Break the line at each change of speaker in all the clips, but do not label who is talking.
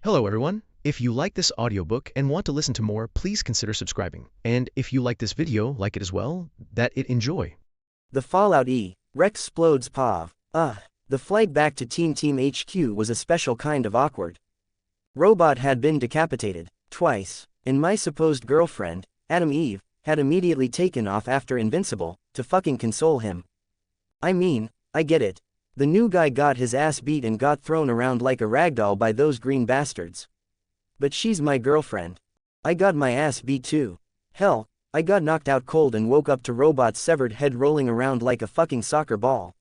Hello everyone. If you like this audiobook and want to listen to more, please consider subscribing. And if you like this video, like it as well, that it enjoy.
The Fallout E. Rex explodes POV. The flight back to Team HQ was a special kind of awkward. Robot had been decapitated, twice, and my supposed girlfriend, Adam Eve, had immediately taken off after Invincible, to fucking console him. I mean, I get it. The new guy got his ass beat and got thrown around like a ragdoll by those green bastards. But she's my girlfriend. I got my ass beat too. Hell, I got knocked out cold and woke up to Robot's severed head rolling around like a fucking soccer ball.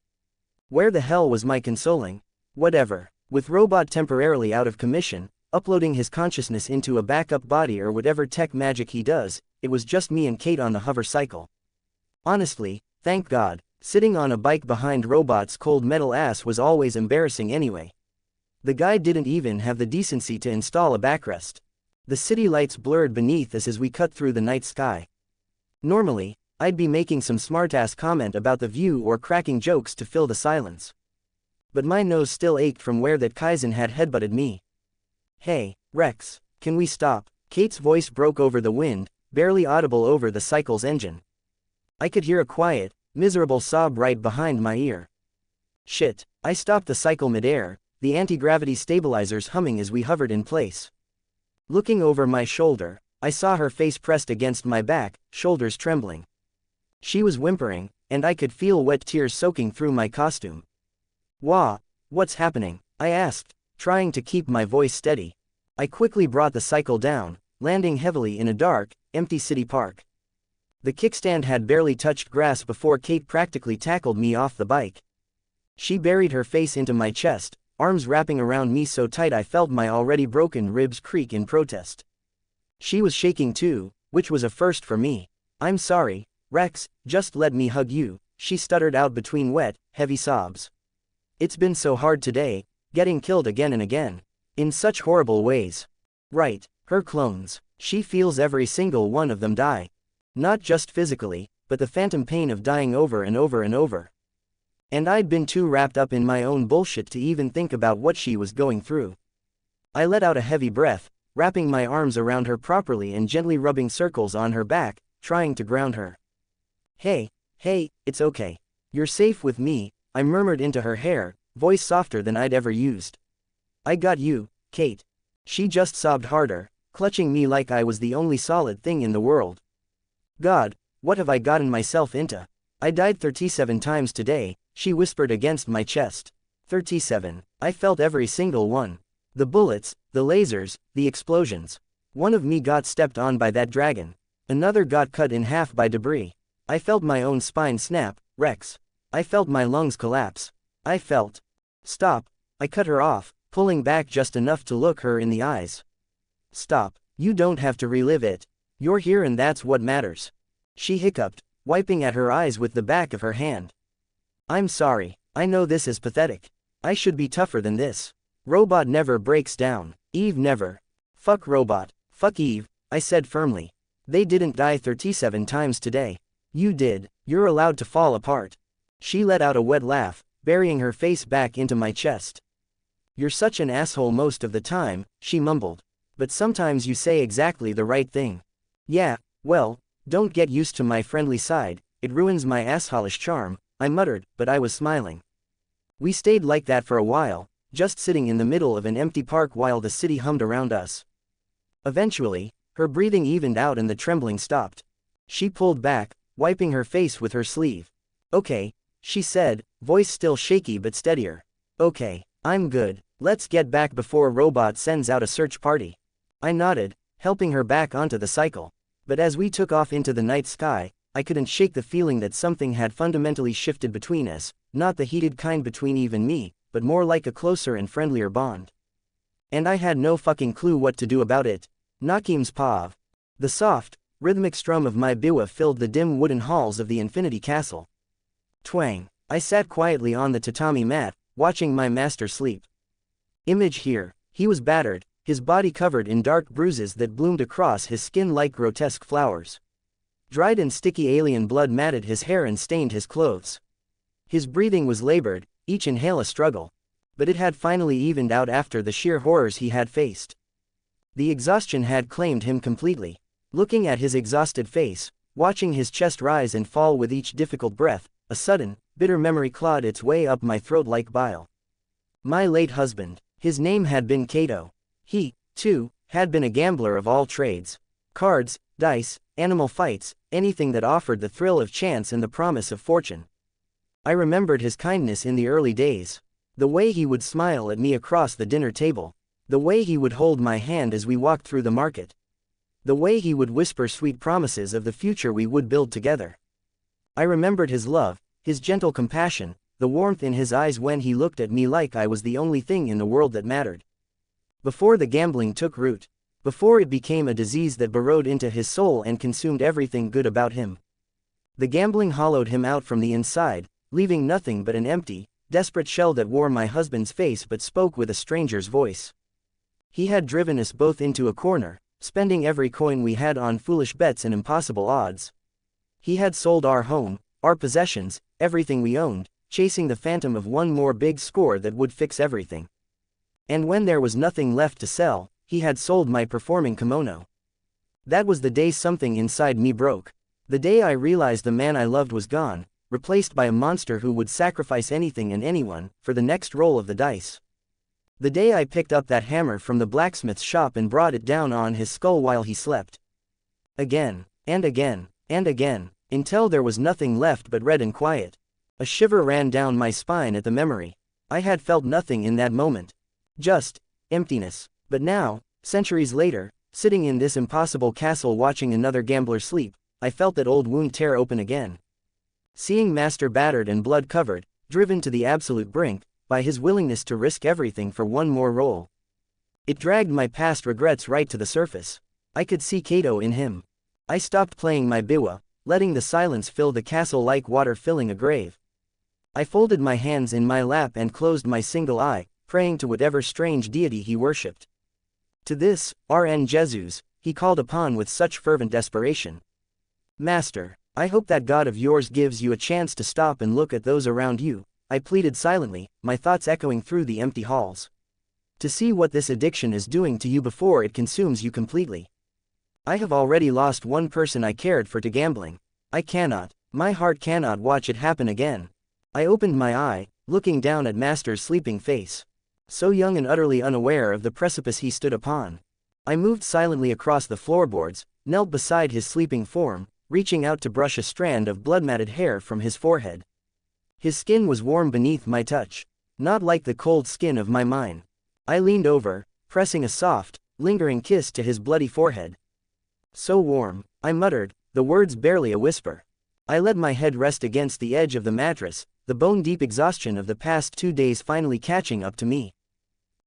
Where the hell was my consoling? Whatever. With Robot temporarily out of commission, uploading his consciousness into a backup body or whatever tech magic he does, it was just me and Kate on the hover cycle. Honestly, thank God. Sitting on a bike behind Robot's cold metal ass was always embarrassing anyway. The guy didn't even have the decency to install a backrest. The city lights blurred beneath us as we cut through the night sky. Normally, I'd be making some smartass comment about the view or cracking jokes to fill the silence. But my nose still ached from where that Kaisen had headbutted me. Hey, Rex, can we stop? Kate's voice broke over the wind, barely audible over the cycle's engine. I could hear a quiet, miserable sob right behind my ear. Shit, I stopped the cycle midair, the anti-gravity stabilizers humming as we hovered in place. Looking over my shoulder, I saw her face pressed against my back, shoulders trembling. She was whimpering, and I could feel wet tears soaking through my costume. Wah, what's happening? I asked, trying to keep my voice steady. I quickly brought the cycle down, landing heavily in a dark, empty city park. The kickstand had barely touched grass before Kate practically tackled me off the bike. She buried her face into my chest, arms wrapping around me so tight I felt my already broken ribs creak in protest. She was shaking too, which was a first for me. I'm sorry, Rex, just let me hug you, she stuttered out between wet, heavy sobs. It's been so hard today, getting killed again and again. In such horrible ways. Right, her clones. She feels every single one of them die. Not just physically, but the phantom pain of dying over and over and over. And I'd been too wrapped up in my own bullshit to even think about what she was going through. I let out a heavy breath, wrapping my arms around her properly and gently rubbing circles on her back, trying to ground her. Hey, it's okay. You're safe with me, I murmured into her hair, voice softer than I'd ever used. I got you, Kate. She just sobbed harder, clutching me like I was the only solid thing in the world. God, what have I gotten myself into? I died 37 times today, she whispered against my chest. 37. I felt every single one. The bullets, the lasers, the explosions. One of me got stepped on by that dragon. Another got cut in half by debris. I felt my own spine snap, Rex. I felt my lungs collapse. I felt. Stop. I cut her off, pulling back just enough to look her in the eyes. Stop. You don't have to relive it. You're here and that's what matters. She hiccuped, wiping at her eyes with the back of her hand. I'm sorry, I know this is pathetic. I should be tougher than this. Robot never breaks down. Eve never. Fuck Robot. Fuck Eve, I said firmly. They didn't die 37 times today. You did. You're allowed to fall apart. She let out a wet laugh, burying her face back into my chest. You're such an asshole most of the time, she mumbled. But sometimes you say exactly the right thing. Yeah, well, don't get used to my friendly side, it ruins my assholish charm, I muttered, but I was smiling. We stayed like that for a while, just sitting in the middle of an empty park while the city hummed around us. Eventually, her breathing evened out and the trembling stopped. She pulled back, wiping her face with her sleeve. Okay, she said, voice still shaky but steadier. Okay, I'm good, let's get back before Robot sends out a search party. I nodded, helping her back onto the cycle. But as we took off into the night sky, I couldn't shake the feeling that something had fundamentally shifted between us, not the heated kind between Eve and me, but more like a closer and friendlier bond. And I had no fucking clue what to do about it. Nakame's POV. The soft, rhythmic strum of my biwa filled the dim wooden halls of the Infinity Castle. Twang. I sat quietly on the tatami mat, watching my master sleep. Image here, he was battered, his body covered in dark bruises that bloomed across his skin like grotesque flowers. Dried and sticky alien blood matted his hair and stained his clothes. His breathing was labored, each inhale a struggle. but it had finally evened out after the sheer horrors he had faced. The exhaustion had claimed him completely. Looking at his exhausted face, watching his chest rise and fall with each difficult breath, a sudden, bitter memory clawed its way up my throat like bile. My late husband. His name had been Kato. He, too, had been a gambler of all trades. Cards, dice, animal fights, anything that offered the thrill of chance and the promise of fortune. I remembered his kindness in the early days. The way he would smile at me across the dinner table. The way he would hold my hand as we walked through the market. The way he would whisper sweet promises of the future we would build together. I remembered his love, his gentle compassion, the warmth in his eyes when he looked at me like I was the only thing in the world that mattered. Before the gambling took root. Before it became a disease that burrowed into his soul and consumed everything good about him. The gambling hollowed him out from the inside, leaving nothing but an empty, desperate shell that wore my husband's face but spoke with a stranger's voice. He had driven us both into a corner, spending every coin we had on foolish bets and impossible odds. He had sold our home, our possessions, everything we owned, chasing the phantom of one more big score that would fix everything. And when there was nothing left to sell, he had sold my performing kimono. That was the day something inside me broke. The day I realized the man I loved was gone, replaced by a monster who would sacrifice anything and anyone, for the next roll of the dice. The day I picked up that hammer from the blacksmith's shop and brought it down on his skull while he slept. Again, and again, and again, until there was nothing left but red and quiet. A shiver ran down my spine at the memory. I had felt nothing in that moment. Just emptiness. But now, centuries later, sitting in this impossible castle watching another gambler sleep, I felt that old wound tear open again. Seeing Master battered and blood-covered, driven to the absolute brink, by his willingness to risk everything for one more roll. It dragged my past regrets right to the surface. I could see Kato in him. I stopped playing my biwa, letting the silence fill the castle like water filling a grave. I folded my hands in my lap and closed my single eye, praying to whatever strange deity he worshipped. To this, RNGesus, he called upon with such fervent desperation. Master, I hope that God of yours gives you a chance to stop and look at those around you, I pleaded silently, my thoughts echoing through the empty halls. To see what this addiction is doing to you before it consumes you completely. I have already lost one person I cared for to gambling. I cannot, my heart cannot watch it happen again. I opened my eye, looking down at Master's sleeping face. So young and utterly unaware of the precipice he stood upon. I moved silently across the floorboards, knelt beside his sleeping form, reaching out to brush a strand of blood-matted hair from his forehead. His skin was warm beneath my touch, not like the cold skin of my mind. I leaned over, pressing a soft, lingering kiss to his bloody forehead. So warm, I muttered, the words barely a whisper. I let my head rest against the edge of the mattress, the bone-deep exhaustion of the past 2 days finally catching up to me.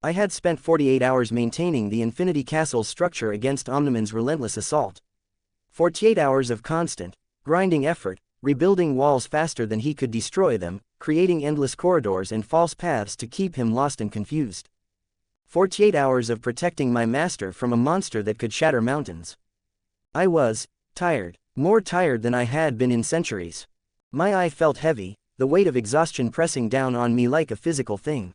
I had spent 48 hours maintaining the Infinity Castle's structure against Omni-Man's relentless assault. 48 hours of constant, grinding effort, rebuilding walls faster than he could destroy them, creating endless corridors and false paths to keep him lost and confused. 48 hours of protecting my master from a monster that could shatter mountains. I was tired, more tired than I had been in centuries. My eye felt heavy, the weight of exhaustion pressing down on me like a physical thing.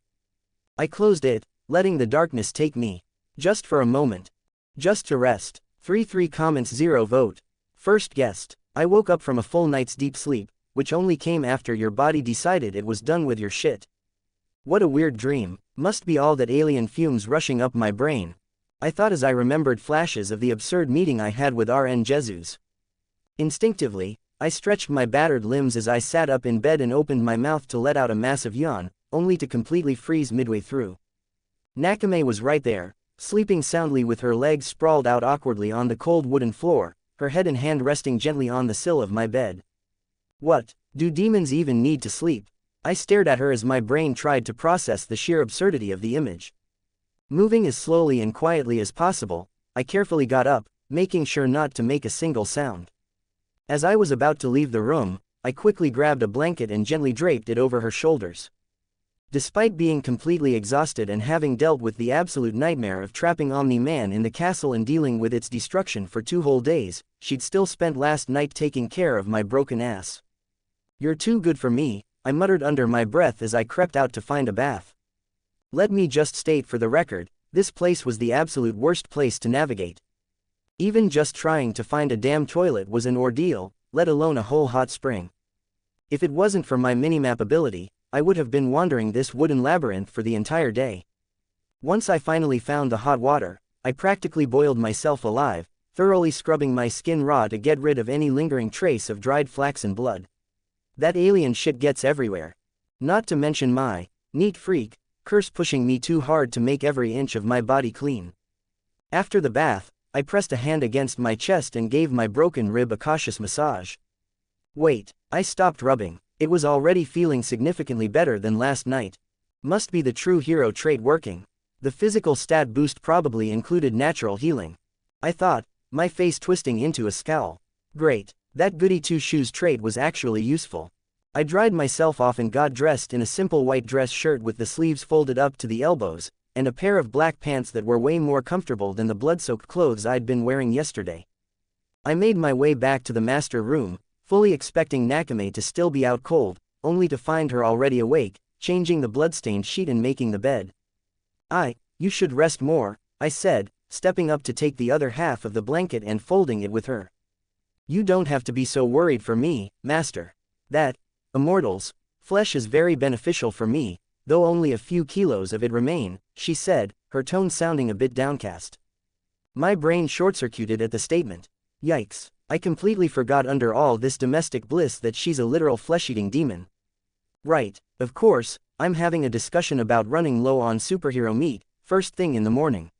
I closed it, letting the darkness take me. Just for a moment. Just to rest. 3 comments 0 vote. First guest. I woke up from a full night's deep sleep, which only came after your body decided it was done with your shit. What a weird dream. Must be all that alien fumes rushing up my brain. I thought as I remembered flashes of the absurd meeting I had with RNGesus. Instinctively, I stretched my battered limbs as I sat up in bed and opened my mouth to let out a massive yawn, only to completely freeze midway through. Nakame was right there, sleeping soundly with her legs sprawled out awkwardly on the cold wooden floor, her head and hand resting gently on the sill of my bed. What, do demons even need to sleep? I stared at her as my brain tried to process the sheer absurdity of the image. Moving as slowly and quietly as possible, I carefully got up, making sure not to make a single sound. As I was about to leave the room, I quickly grabbed a blanket and gently draped it over her shoulders. Despite being completely exhausted and having dealt with the absolute nightmare of trapping Omni-Man in the castle and dealing with its destruction for 2 whole days, she'd still spent last night taking care of my broken ass. You're too good for me, I muttered under my breath as I crept out to find a bath. Let me just state for the record, this place was the absolute worst place to navigate. Even just trying to find a damn toilet was an ordeal, let alone a whole hot spring. If it wasn't for my minimap ability, I would have been wandering this wooden labyrinth for the entire day. Once I finally found the hot water, I practically boiled myself alive, thoroughly scrubbing my skin raw to get rid of any lingering trace of dried flaxen blood. That alien shit gets everywhere. Not to mention my neat freak curse pushing me too hard to make every inch of my body clean. After the bath, I pressed a hand against my chest and gave my broken rib a cautious massage. Wait, I stopped rubbing. It was already feeling significantly better than last night. Must be the true hero trait working. The physical stat boost probably included natural healing, I thought, my face twisting into a scowl. Great, that goody two-shoes trait was actually useful. I dried myself off and got dressed in a simple white dress shirt with the sleeves folded up to the elbows, and a pair of black pants that were way more comfortable than the blood-soaked clothes I'd been wearing yesterday. I made my way back to the master room, fully expecting Nakame to still be out cold, only to find her already awake, changing the bloodstained sheet and making the bed. You should rest more, I said, stepping up to take the other half of the blanket and folding it with her. You don't have to be so worried for me, master. That, immortals, flesh is very beneficial for me, though only a few kilos of it remain, she said, her tone sounding a bit downcast. My brain short-circuited at the statement. Yikes, I completely forgot under all this domestic bliss that she's a literal flesh-eating demon. Right, of course, I'm having a discussion about running low on superhero meat, first thing in the morning.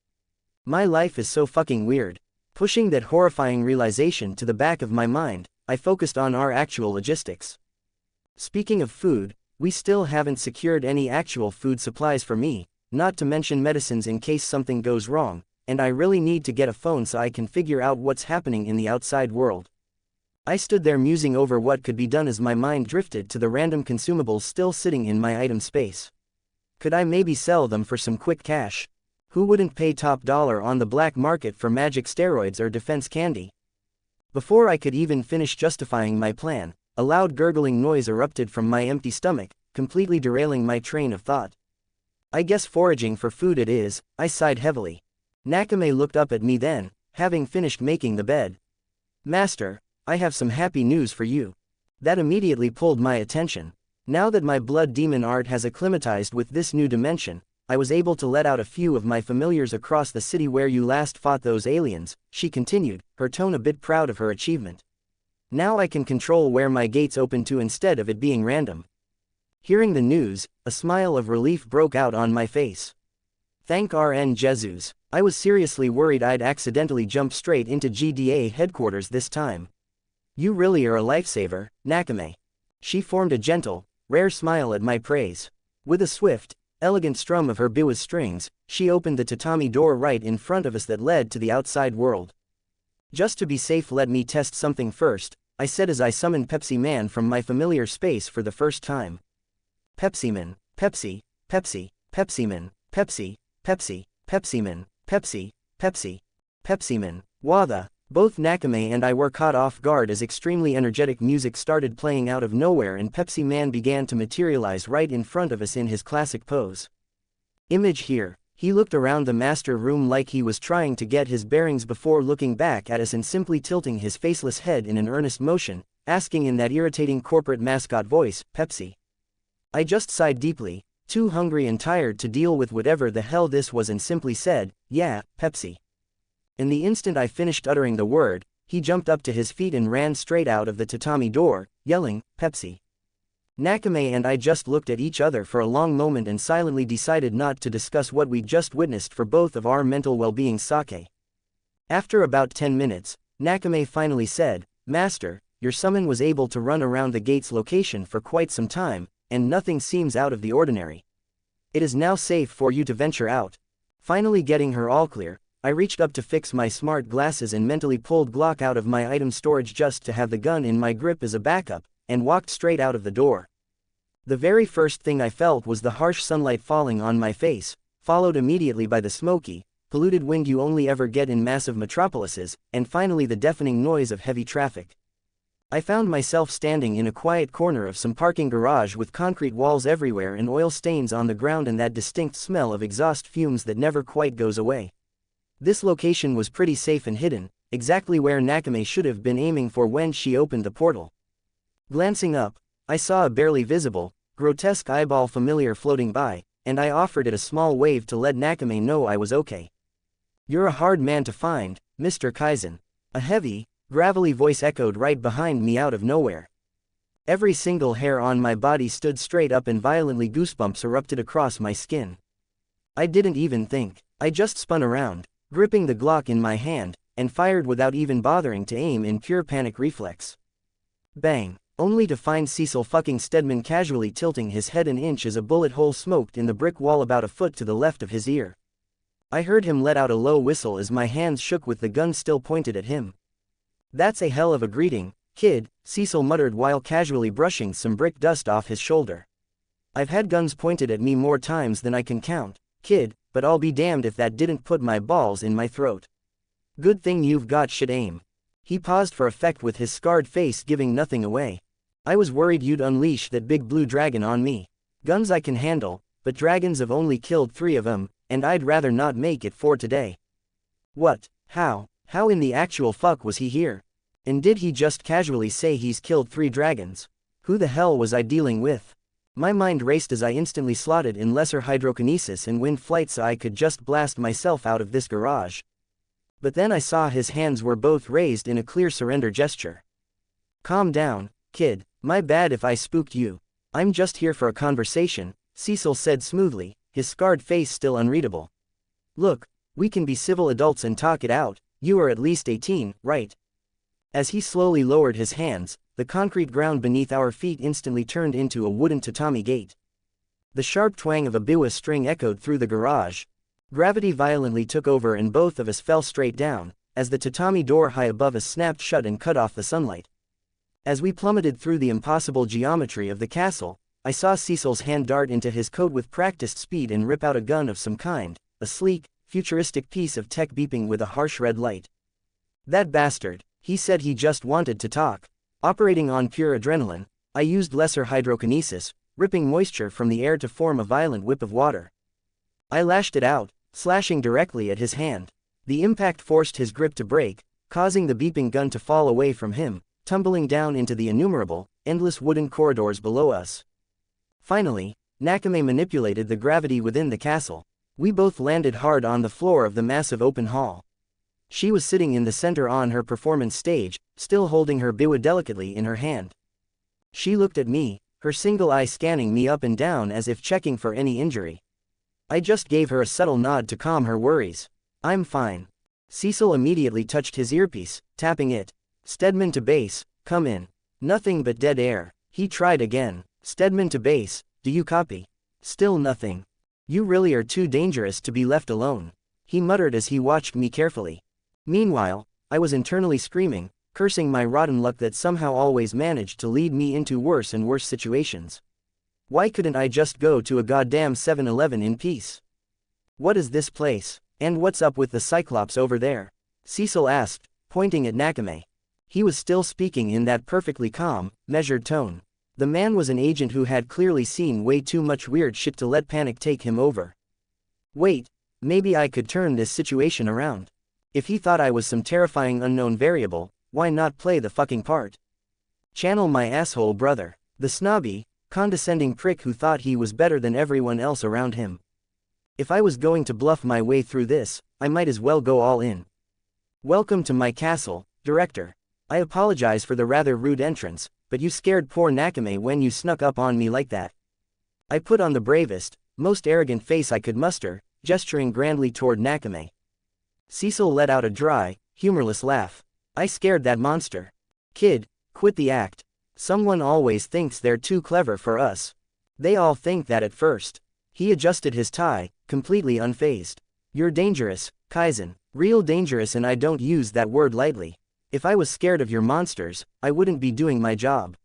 My life is so fucking weird. Pushing that horrifying realization to the back of my mind, I focused on our actual logistics. Speaking of food, we still haven't secured any actual food supplies for me, not to mention medicines in case something goes wrong, and I really need to get a phone so I can figure out what's happening in the outside world. I stood there musing over what could be done as my mind drifted to the random consumables still sitting in my item space. Could I maybe sell them for some quick cash? Who wouldn't pay top dollar on the black market for magic steroids or defense candy? Before I could even finish justifying my plan, a loud gurgling noise erupted from my empty stomach, completely derailing my train of thought. I guess foraging for food it is, I sighed heavily. Nakame looked up at me then, having finished making the bed. Master, I have some happy news for you. That immediately pulled my attention. Now that my blood demon art has acclimatized with this new dimension, I was able to let out a few of my familiars across the city where you last fought those aliens, she continued, her tone a bit proud of her achievement. Now I can control where my gates open to instead of it being random. Hearing the news, a smile of relief broke out on my face. Thank RNGesus, I was seriously worried I'd accidentally jumped straight into GDA headquarters this time. You really are a lifesaver, Nakame. She formed a gentle, rare smile at my praise. With a swift, elegant strum of her biwa's strings, she opened the tatami door right in front of us that led to the outside world. Just to be safe, let me test something first, I said as I summoned Pepsi Man from my familiar space for the first time. Pepsi-Man, Pepsi, Pepsi, Pepsi-Man, Pepsi, Pepsi, Pepsi-Man, Pepsi, Pepsi, Pepsi-Man, Wada. Both Nakame and I were caught off guard as extremely energetic music started playing out of nowhere and Pepsi Man began to materialize right in front of us in his classic pose. Image here. He looked around the master room like he was trying to get his bearings before looking back at us and simply tilting his faceless head in an earnest motion, asking in that irritating corporate mascot voice, Pepsi. I just sighed deeply, too hungry and tired to deal with whatever the hell this was, and simply said, yeah, Pepsi. In the instant I finished uttering the word, he jumped up to his feet and ran straight out of the tatami door, yelling, Pepsi. Nakame and I just looked at each other for a long moment and silently decided not to discuss what we'd just witnessed for both of our mental well-being sake. After about 10 minutes, Nakame finally said, Master, your summon was able to run around the gate's location for quite some time, and nothing seems out of the ordinary. It is now safe for you to venture out. Finally getting her all clear, I reached up to fix my smart glasses and mentally pulled Glock out of my item storage just to have the gun in my grip as a backup, and walked straight out of the door. The very first thing I felt was the harsh sunlight falling on my face, followed immediately by the smoky, polluted wind you only ever get in massive metropolises, and finally the deafening noise of heavy traffic. I found myself standing in a quiet corner of some parking garage with concrete walls everywhere and oil stains on the ground and that distinct smell of exhaust fumes that never quite goes away. This location was pretty safe and hidden, exactly where Nakame should have been aiming for when she opened the portal. Glancing up, I saw a barely visible, grotesque eyeball familiar floating by, and I offered it a small wave to let Nakame know I was okay. "You're a hard man to find, Mr. Kaisen." A heavy, gravelly voice echoed right behind me out of nowhere. Every single hair on my body stood straight up and violently goosebumps erupted across my skin. I didn't even think. I just spun around, gripping the Glock in my hand, and fired without even bothering to aim in pure panic reflex. Bang! Only to find Cecil fucking Steedman casually tilting his head an inch as a bullet hole smoked in the brick wall about a foot to the left of his ear. I heard him let out a low whistle as my hands shook with the gun still pointed at him. "That's a hell of a greeting, kid," Cecil muttered while casually brushing some brick dust off his shoulder. "I've had guns pointed at me more times than I can count, kid, but I'll be damned if that didn't put my balls in my throat. Good thing you've got shit aim." He paused for effect with his scarred face giving nothing away. "I was worried you'd unleash that big blue dragon on me. Guns I can handle, but dragons have only killed 3 of them, and I'd rather not make it 4 today." "What? How in the actual fuck was he here? And did he just casually say he's killed 3 dragons? Who the hell was I dealing with?" My mind raced as I instantly slotted in lesser hydrokinesis and wind flight so I could just blast myself out of this garage. But then I saw his hands were both raised in a clear surrender gesture. "Calm down, kid, my bad if I spooked you. I'm just here for a conversation," Cecil said smoothly, his scarred face still unreadable. "Look, we can be civil adults and talk it out. You are at least 18, right?" As he slowly lowered his hands, the concrete ground beneath our feet instantly turned into a wooden tatami gate. The sharp twang of a biwa string echoed through the garage. Gravity violently took over and both of us fell straight down, as the tatami door high above us snapped shut and cut off the sunlight. As we plummeted through the impossible geometry of the castle, I saw Cecil's hand dart into his coat with practiced speed and rip out a gun of some kind, a sleek, futuristic piece of tech beeping with a harsh red light. "That bastard, he said he just wanted to talk." Operating on pure adrenaline, I used lesser hydrokinesis, ripping moisture from the air to form a violent whip of water. I lashed it out, slashing directly at his hand. The impact forced his grip to break, causing the beeping gun to fall away from him, tumbling down into the innumerable, endless wooden corridors below us. Finally, Nakame manipulated the gravity within the castle. We both landed hard on the floor of the massive open hall. She was sitting in the center on her performance stage, still holding her biwa delicately in her hand. She looked at me, her single eye scanning me up and down as if checking for any injury. I just gave her a subtle nod to calm her worries. "I'm fine." Cecil immediately touched his earpiece, tapping it. "Steedman to base, come in." Nothing but dead air. He tried again. "Steedman to base, do you copy?" Still nothing. "You really are too dangerous to be left alone," he muttered as he watched me carefully. Meanwhile, I was internally screaming, cursing my rotten luck that somehow always managed to lead me into worse and worse situations. Why couldn't I just go to a goddamn 7-Eleven in peace? "What is this place? And what's up with the Cyclops over there?" Cecil asked, pointing at Nakame. He was still speaking in that perfectly calm, measured tone. The man was an agent who had clearly seen way too much weird shit to let panic take him over. Wait, maybe I could turn this situation around. If he thought I was some terrifying unknown variable, why not play the fucking part? Channel my asshole brother, the snobby, condescending prick who thought he was better than everyone else around him. If I was going to bluff my way through this, I might as well go all in. "Welcome to my castle, Director. I apologize for the rather rude entrance, but you scared poor Nakame when you snuck up on me like that." I put on the bravest, most arrogant face I could muster, gesturing grandly toward Nakame. Cecil let out a dry, humorless laugh. "I scared that monster. Kid, quit the act. Someone always thinks they're too clever for us. They all think that at first." He adjusted his tie, completely unfazed. "You're dangerous, Kaisen, real dangerous, and I don't use that word lightly. If I was scared of your monsters, I wouldn't be doing my job.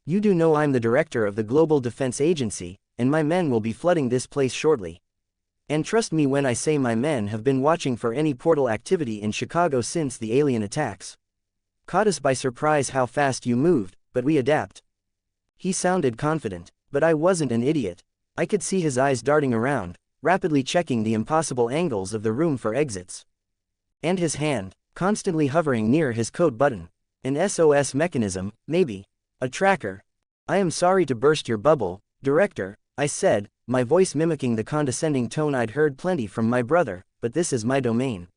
You do know I'm the director of the Global Defense Agency, and my men will be flooding this place shortly. And trust me when I say my men have been watching for any portal activity in Chicago since the alien attacks. Caught us by surprise how fast you moved, but we adapt. He sounded confident, but I wasn't an idiot. I could see his eyes darting around, rapidly checking the impossible angles of the room for exits. And his hand, constantly hovering near his coat button. An SOS mechanism, maybe. A tracker. I am sorry to burst your bubble, Director, I said, my voice mimicking the condescending tone I'd heard plenty from my brother, but this is my domain.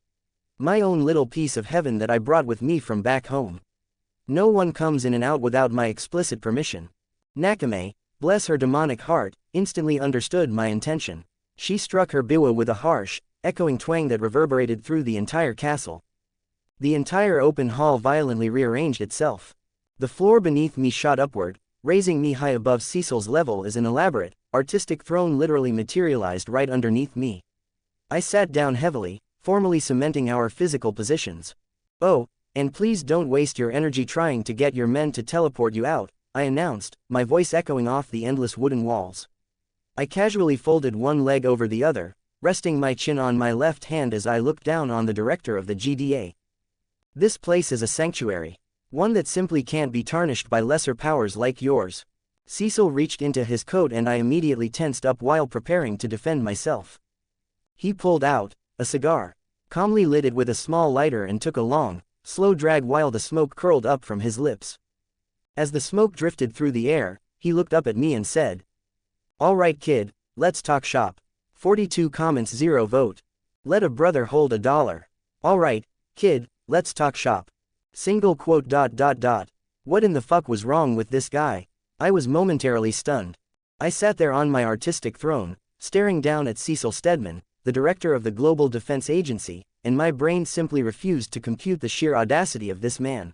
My own little piece of heaven that I brought with me from back home. No one comes in and out without my explicit permission. Nakame, bless her demonic heart, instantly understood my intention. She struck her biwa with a harsh, echoing twang that reverberated through the entire castle. The entire open hall violently rearranged itself. The floor beneath me shot upward, raising me high above Cecil's level as an elaborate, artistic throne literally materialized right underneath me. I sat down heavily, formally cementing our physical positions. Oh, and please don't waste your energy trying to get your men to teleport you out, I announced, my voice echoing off the endless wooden walls. I casually folded one leg over the other, resting my chin on my left hand as I looked down on the director of the GDA. This place is a sanctuary. One that simply can't be tarnished by lesser powers like yours. Cecil reached into his coat and I immediately tensed up while preparing to defend myself. He pulled out a cigar, calmly lit it with a small lighter and took a long, slow drag while the smoke curled up from his lips. As the smoke drifted through the air, he looked up at me and said, "All right kid, let's talk shop. 42 comments 0 vote. Let a brother hold $1. All right, kid, let's talk shop." Single quote ... What in the fuck was wrong with this guy? I was momentarily stunned. I sat there on my artistic throne, staring down at Cecil Steedman, the director of the Global Defense Agency, and my brain simply refused to compute the sheer audacity of this man.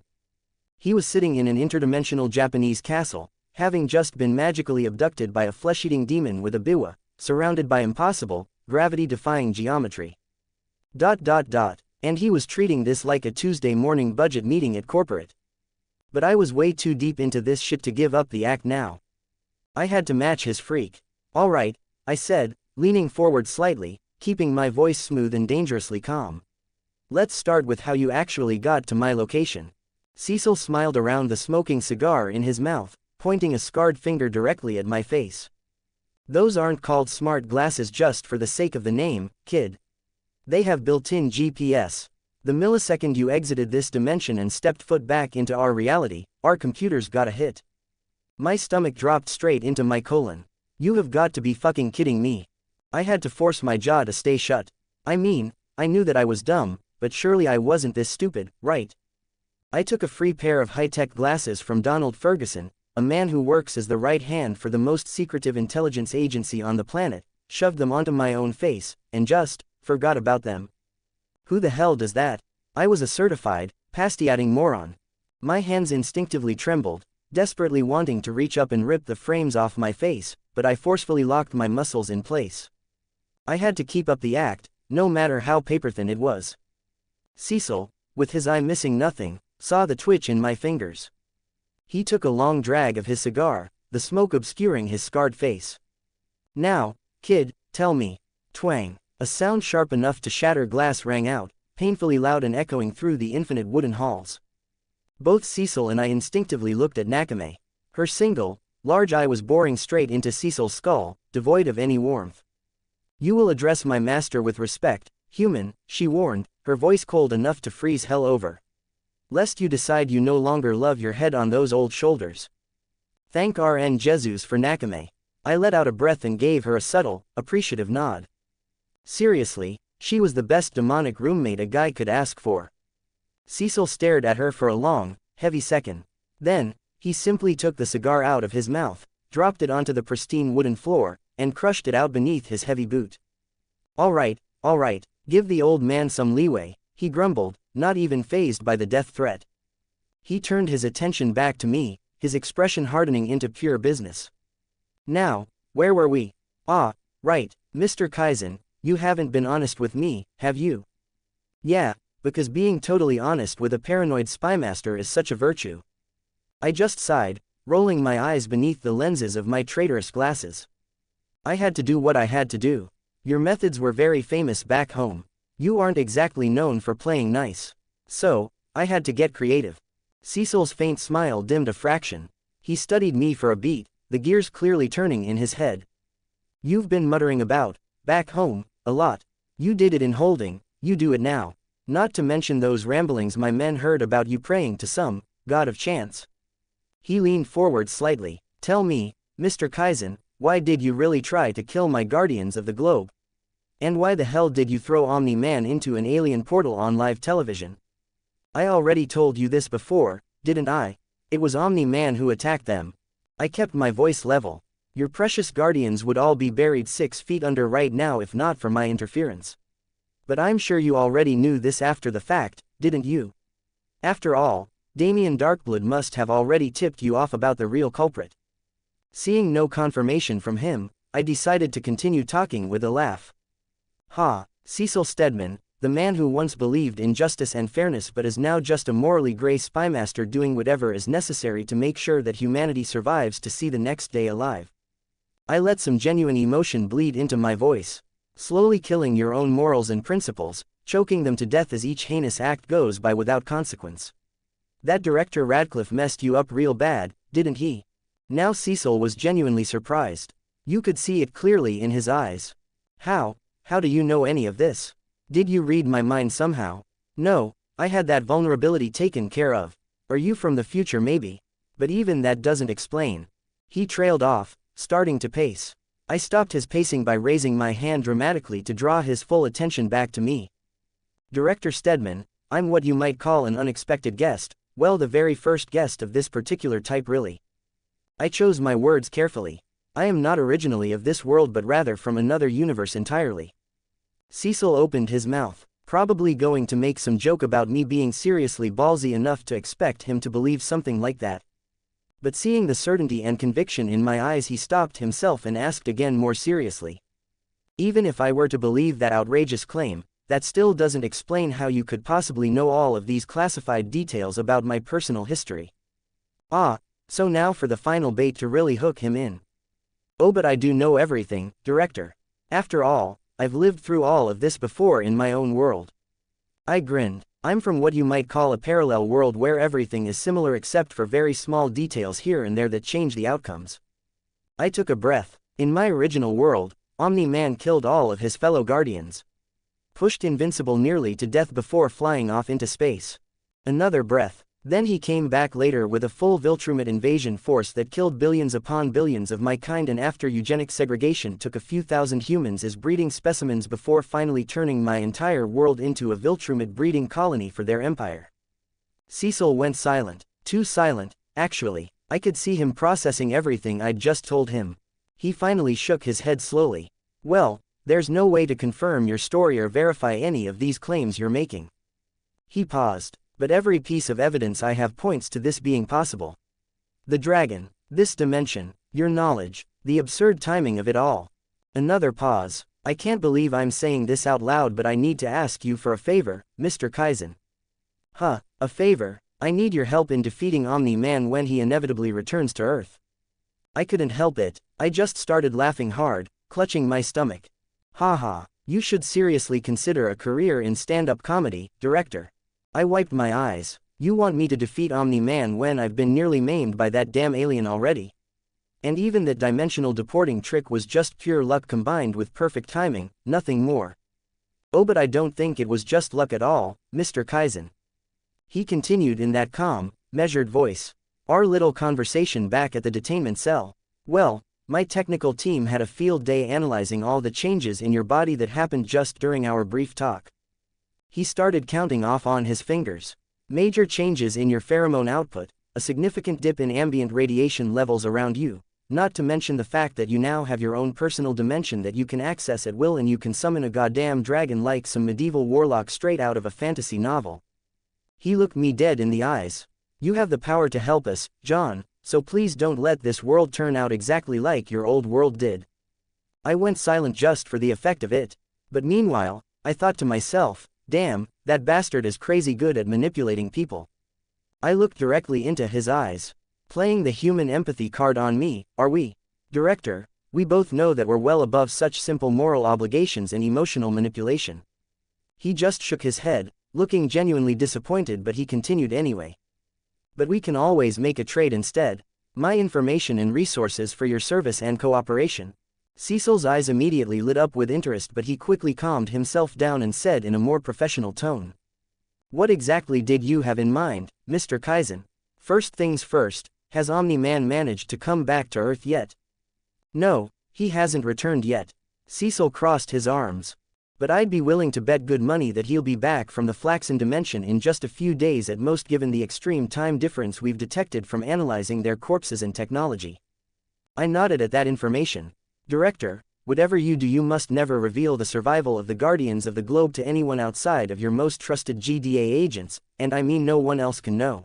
He was sitting in an interdimensional Japanese castle, having just been magically abducted by a flesh-eating demon with a biwa, surrounded by impossible, gravity-defying geometry. And he was treating this like a Tuesday morning budget meeting at corporate. But I was way too deep into this shit to give up the act now. I had to match his freak. All right, I said, leaning forward slightly, keeping my voice smooth and dangerously calm. Let's start with how you actually got to my location. Cecil smiled around the smoking cigar in his mouth, pointing a scarred finger directly at my face. Those aren't called smart glasses just for the sake of the name, kid. They have built-in GPS. The millisecond you exited this dimension and stepped foot back into our reality, our computers got a hit. My stomach dropped straight into my colon. You have got to be fucking kidding me. I had to force my jaw to stay shut. I mean, I knew that I was dumb, but surely I wasn't this stupid, right? I took a free pair of high-tech glasses from Donald Ferguson, a man who works as the right hand for the most secretive intelligence agency on the planet, shoved them onto my own face, and just forgot about them. Who the hell does that? I was a certified, pastiating moron. My hands instinctively trembled, desperately wanting to reach up and rip the frames off my face, but I forcefully locked my muscles in place. I had to keep up the act, no matter how paper-thin it was. Cecil, with his eye missing nothing, saw the twitch in my fingers. He took a long drag of his cigar, the smoke obscuring his scarred face. Now, kid, tell me. Twang. A sound sharp enough to shatter glass rang out, painfully loud and echoing through the infinite wooden halls. Both Cecil and I instinctively looked at Nakame. Her single, large eye was boring straight into Cecil's skull, devoid of any warmth. "You will address my master with respect, human," she warned, her voice cold enough to freeze hell over. "Lest you decide you no longer love your head on those old shoulders." Thank RNGesus for Nakame. I let out a breath and gave her a subtle, appreciative nod. Seriously, she was the best demonic roommate a guy could ask for. Cecil stared at her for a long, heavy second. Then, he simply took the cigar out of his mouth, dropped it onto the pristine wooden floor, and crushed it out beneath his heavy boot. All right, give the old man some leeway," he grumbled, not even fazed by the death threat. He turned his attention back to me, his expression hardening into pure business. "Now, where were we? Ah, right, Mr. Kaisen, you haven't been honest with me, have you?" "Yeah, because being totally honest with a paranoid spymaster is such a virtue." I just sighed, rolling my eyes beneath the lenses of my traitorous glasses. "I had to do what I had to do. Your methods were very famous back home. You aren't exactly known for playing nice. So, I had to get creative. Cecil's faint smile dimmed a fraction. He studied me for a beat, the gears clearly turning in his head. You've been muttering about, back home, a lot. You did it in holding, you do it now. Not to mention those ramblings my men heard about you praying to some god of chance. He leaned forward slightly. Tell me, Mr. Kaisen, why did you really try to kill my guardians of the globe? And why the hell did you throw Omni-Man into an alien portal on live television? I already told you this before, didn't I? It was Omni-Man who attacked them. I kept my voice level. Your precious guardians would all be buried 6 feet under right now if not for my interference. But I'm sure you already knew this after the fact, didn't you? After all, Damien Darkblood must have already tipped you off about the real culprit. Seeing no confirmation from him, I decided to continue talking with a laugh. Ha, Cecil Steedman, the man who once believed in justice and fairness but is now just a morally gray spymaster doing whatever is necessary to make sure that humanity survives to see the next day alive. I let some genuine emotion bleed into my voice. Slowly killing your own morals and principles, choking them to death as each heinous act goes by without consequence. That director Radcliffe messed you up real bad, didn't he? Now Cecil was genuinely surprised. You could see it clearly in his eyes. How do you know any of this? Did you read my mind somehow? No, I had that vulnerability taken care of. Are you from the future maybe? But even that doesn't explain. He trailed off, starting to pace. I stopped his pacing by raising my hand dramatically to draw his full attention back to me. Director Steedman, I'm what you might call an unexpected guest, well, the very first guest of this particular type really. I chose my words carefully. I am not originally of this world but rather from another universe entirely. Cecil opened his mouth, probably going to make some joke about me being seriously ballsy enough to expect him to believe something like that. But seeing the certainty and conviction in my eyes, he stopped himself and asked again more seriously. Even if I were to believe that outrageous claim, that still doesn't explain how you could possibly know all of these classified details about my personal history. Ah, so now for the final bait to really hook him in. Oh, but I do know everything, Director. After all, I've lived through all of this before in my own world. I grinned. I'm from what you might call a parallel world where everything is similar except for very small details here and there that change the outcomes. I took a breath. In my original world, Omni-Man killed all of his fellow guardians. Pushed Invincible nearly to death before flying off into space. Another breath. Then he came back later with a full Viltrumite invasion force that killed billions upon billions of my kind, and after eugenic segregation took a few thousand humans as breeding specimens before finally turning my entire world into a Viltrumite breeding colony for their empire. Cecil went silent. Too silent, actually. I could see him processing everything I'd just told him. He finally shook his head slowly. Well, there's no way to confirm your story or verify any of these claims you're making. He paused. But every piece of evidence I have points to this being possible. The dragon, this dimension, your knowledge, the absurd timing of it all. Another pause. I can't believe I'm saying this out loud, but I need to ask you for a favor, Mr. Kaisen. A favor? I need your help in defeating Omni-Man when he inevitably returns to Earth. I couldn't help it. I just started laughing hard, clutching my stomach. Haha, you should seriously consider a career in stand-up comedy, Director. I wiped my eyes. You want me to defeat Omni-Man when I've been nearly maimed by that damn alien already? And even that dimensional deporting trick was just pure luck combined with perfect timing, nothing more. Oh, but I don't think it was just luck at all, Mr. Kaisen. He continued in that calm, measured voice. Our little conversation back at the detainment cell. Well, my technical team had a field day analyzing all the changes in your body that happened just during our brief talk. He started counting off on his fingers. Major changes in your pheromone output, a significant dip in ambient radiation levels around you, not to mention the fact that you now have your own personal dimension that you can access at will, and you can summon a goddamn dragon like some medieval warlock straight out of a fantasy novel. He looked me dead in the eyes. You have the power to help us, John, so please don't let this world turn out exactly like your old world did. I went silent just for the effect of it. But meanwhile, I thought to myself, damn, that bastard is crazy good at manipulating people. I looked directly into his eyes. Playing the human empathy card on me, are we? Director, we both know that we're well above such simple moral obligations and emotional manipulation. He just shook his head, looking genuinely disappointed, but he continued anyway. But we can always make a trade instead. My information and resources for your service and cooperation. Cecil's eyes immediately lit up with interest, but he quickly calmed himself down and said in a more professional tone. What exactly did you have in mind, Mr. Kaisen? First things first, has Omni-Man managed to come back to Earth yet? No, he hasn't returned yet. Cecil crossed his arms. But I'd be willing to bet good money that he'll be back from the Flaxen dimension in just a few days at most, given the extreme time difference we've detected from analyzing their corpses and technology. I nodded at that information. Director, whatever you do, you must never reveal the survival of the Guardians of the Globe to anyone outside of your most trusted GDA agents, and I mean no one else can know.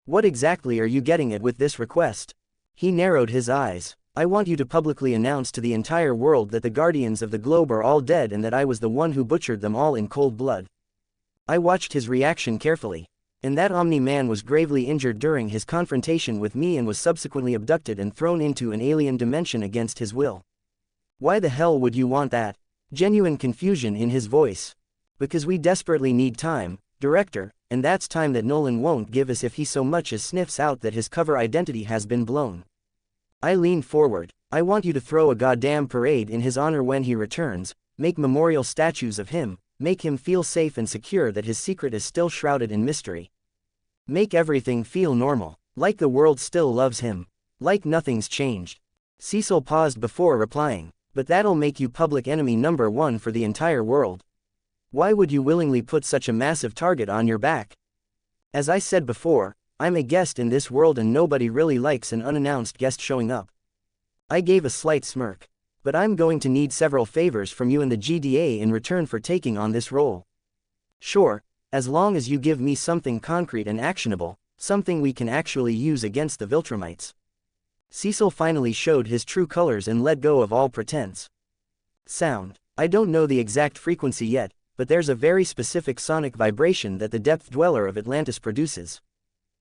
What exactly are you getting at with this request? He narrowed his eyes. I want you to publicly announce to the entire world that the Guardians of the Globe are all dead and that I was the one who butchered them all in cold blood. I watched his reaction carefully. And that Omni-Man was gravely injured during his confrontation with me and was subsequently abducted and thrown into an alien dimension against his will. Why the hell would you want that? Genuine confusion in his voice. Because we desperately need time, Director, and that's time that Nolan won't give us if he so much as sniffs out that his cover identity has been blown. I leaned forward. I want you to throw a goddamn parade in his honor when he returns, make memorial statues of him, make him feel safe and secure that his secret is still shrouded in mystery. Make everything feel normal, like the world still loves him, like nothing's changed. Cecil paused before replying, but that'll make you public enemy number one for the entire world. Why would you willingly put such a massive target on your back? As I said before, I'm a guest in this world and nobody really likes an unannounced guest showing up. I gave a slight smirk. But I'm going to need several favors from you and the GDA in return for taking on this role. Sure, as long as you give me something concrete and actionable, something we can actually use against the Viltrumites. Cecil finally showed his true colors and let go of all pretense. Sound. I don't know the exact frequency yet, but there's a very specific sonic vibration that the Depth Dweller of Atlantis produces.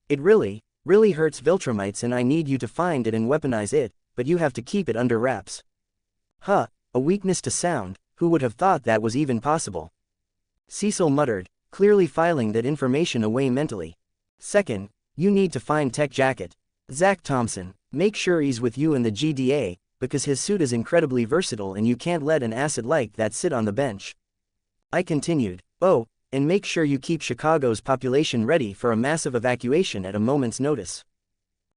It really hurts Viltrumites, and I need you to find it and weaponize it, but you have to keep it under wraps. Huh, a weakness to sound, who would have thought that was even possible? Cecil muttered, clearly filing that information away mentally. Second, you need to find Tech Jacket. Zach Thompson, make sure he's with you in the GDA, because his suit is incredibly versatile and you can't let an acid like that sit on the bench. I continued, oh, and make sure you keep Chicago's population ready for a massive evacuation at a moment's notice.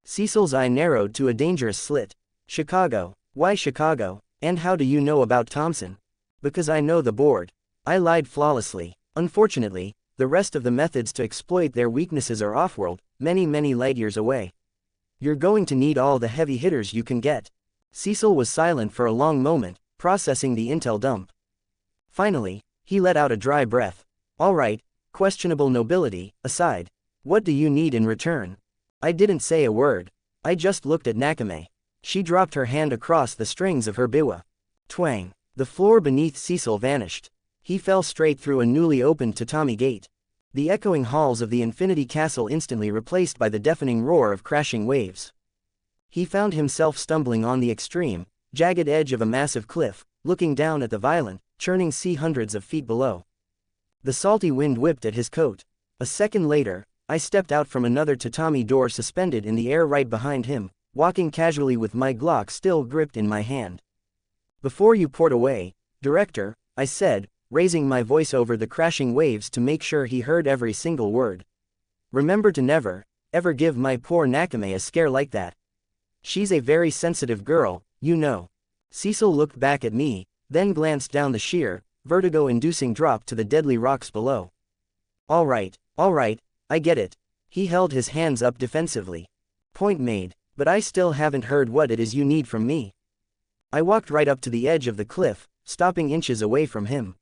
Cecil's eye narrowed to a dangerous slit. Chicago? Why Chicago? And how do you know about Thompson? Because I know the board. I lied flawlessly. Unfortunately, the rest of the methods to exploit their weaknesses are off-world, many light years away. You're going to need all the heavy hitters you can get. Cecil was silent for a long moment, processing the intel dump. Finally, he let out a dry breath. All right, questionable nobility aside, what do you need in return? I didn't say a word. I just looked at Nakame. She dropped her hand across the strings of her biwa. Twang. The floor beneath Cecil vanished. He fell straight through a newly opened tatami gate. The echoing halls of the Infinity Castle instantly replaced by the deafening roar of crashing waves. He found himself stumbling on the extreme, jagged edge of a massive cliff, looking down at the violent, churning sea hundreds of feet below. The salty wind whipped at his coat. A second later, I stepped out from another tatami door suspended in the air right behind him, walking casually with my Glock still gripped in my hand. Before you port away, Director, I said, raising my voice over the crashing waves to make sure he heard every single word. Remember to never, ever give my poor Nakame a scare like that. She's a very sensitive girl, you know. Cecil looked back at me, then glanced down the sheer, vertigo-inducing drop to the deadly rocks below. All right, I get it. He held his hands up defensively. Point made, but I still haven't heard what it is you need from me. I walked right up to the edge of the cliff, stopping inches away from him.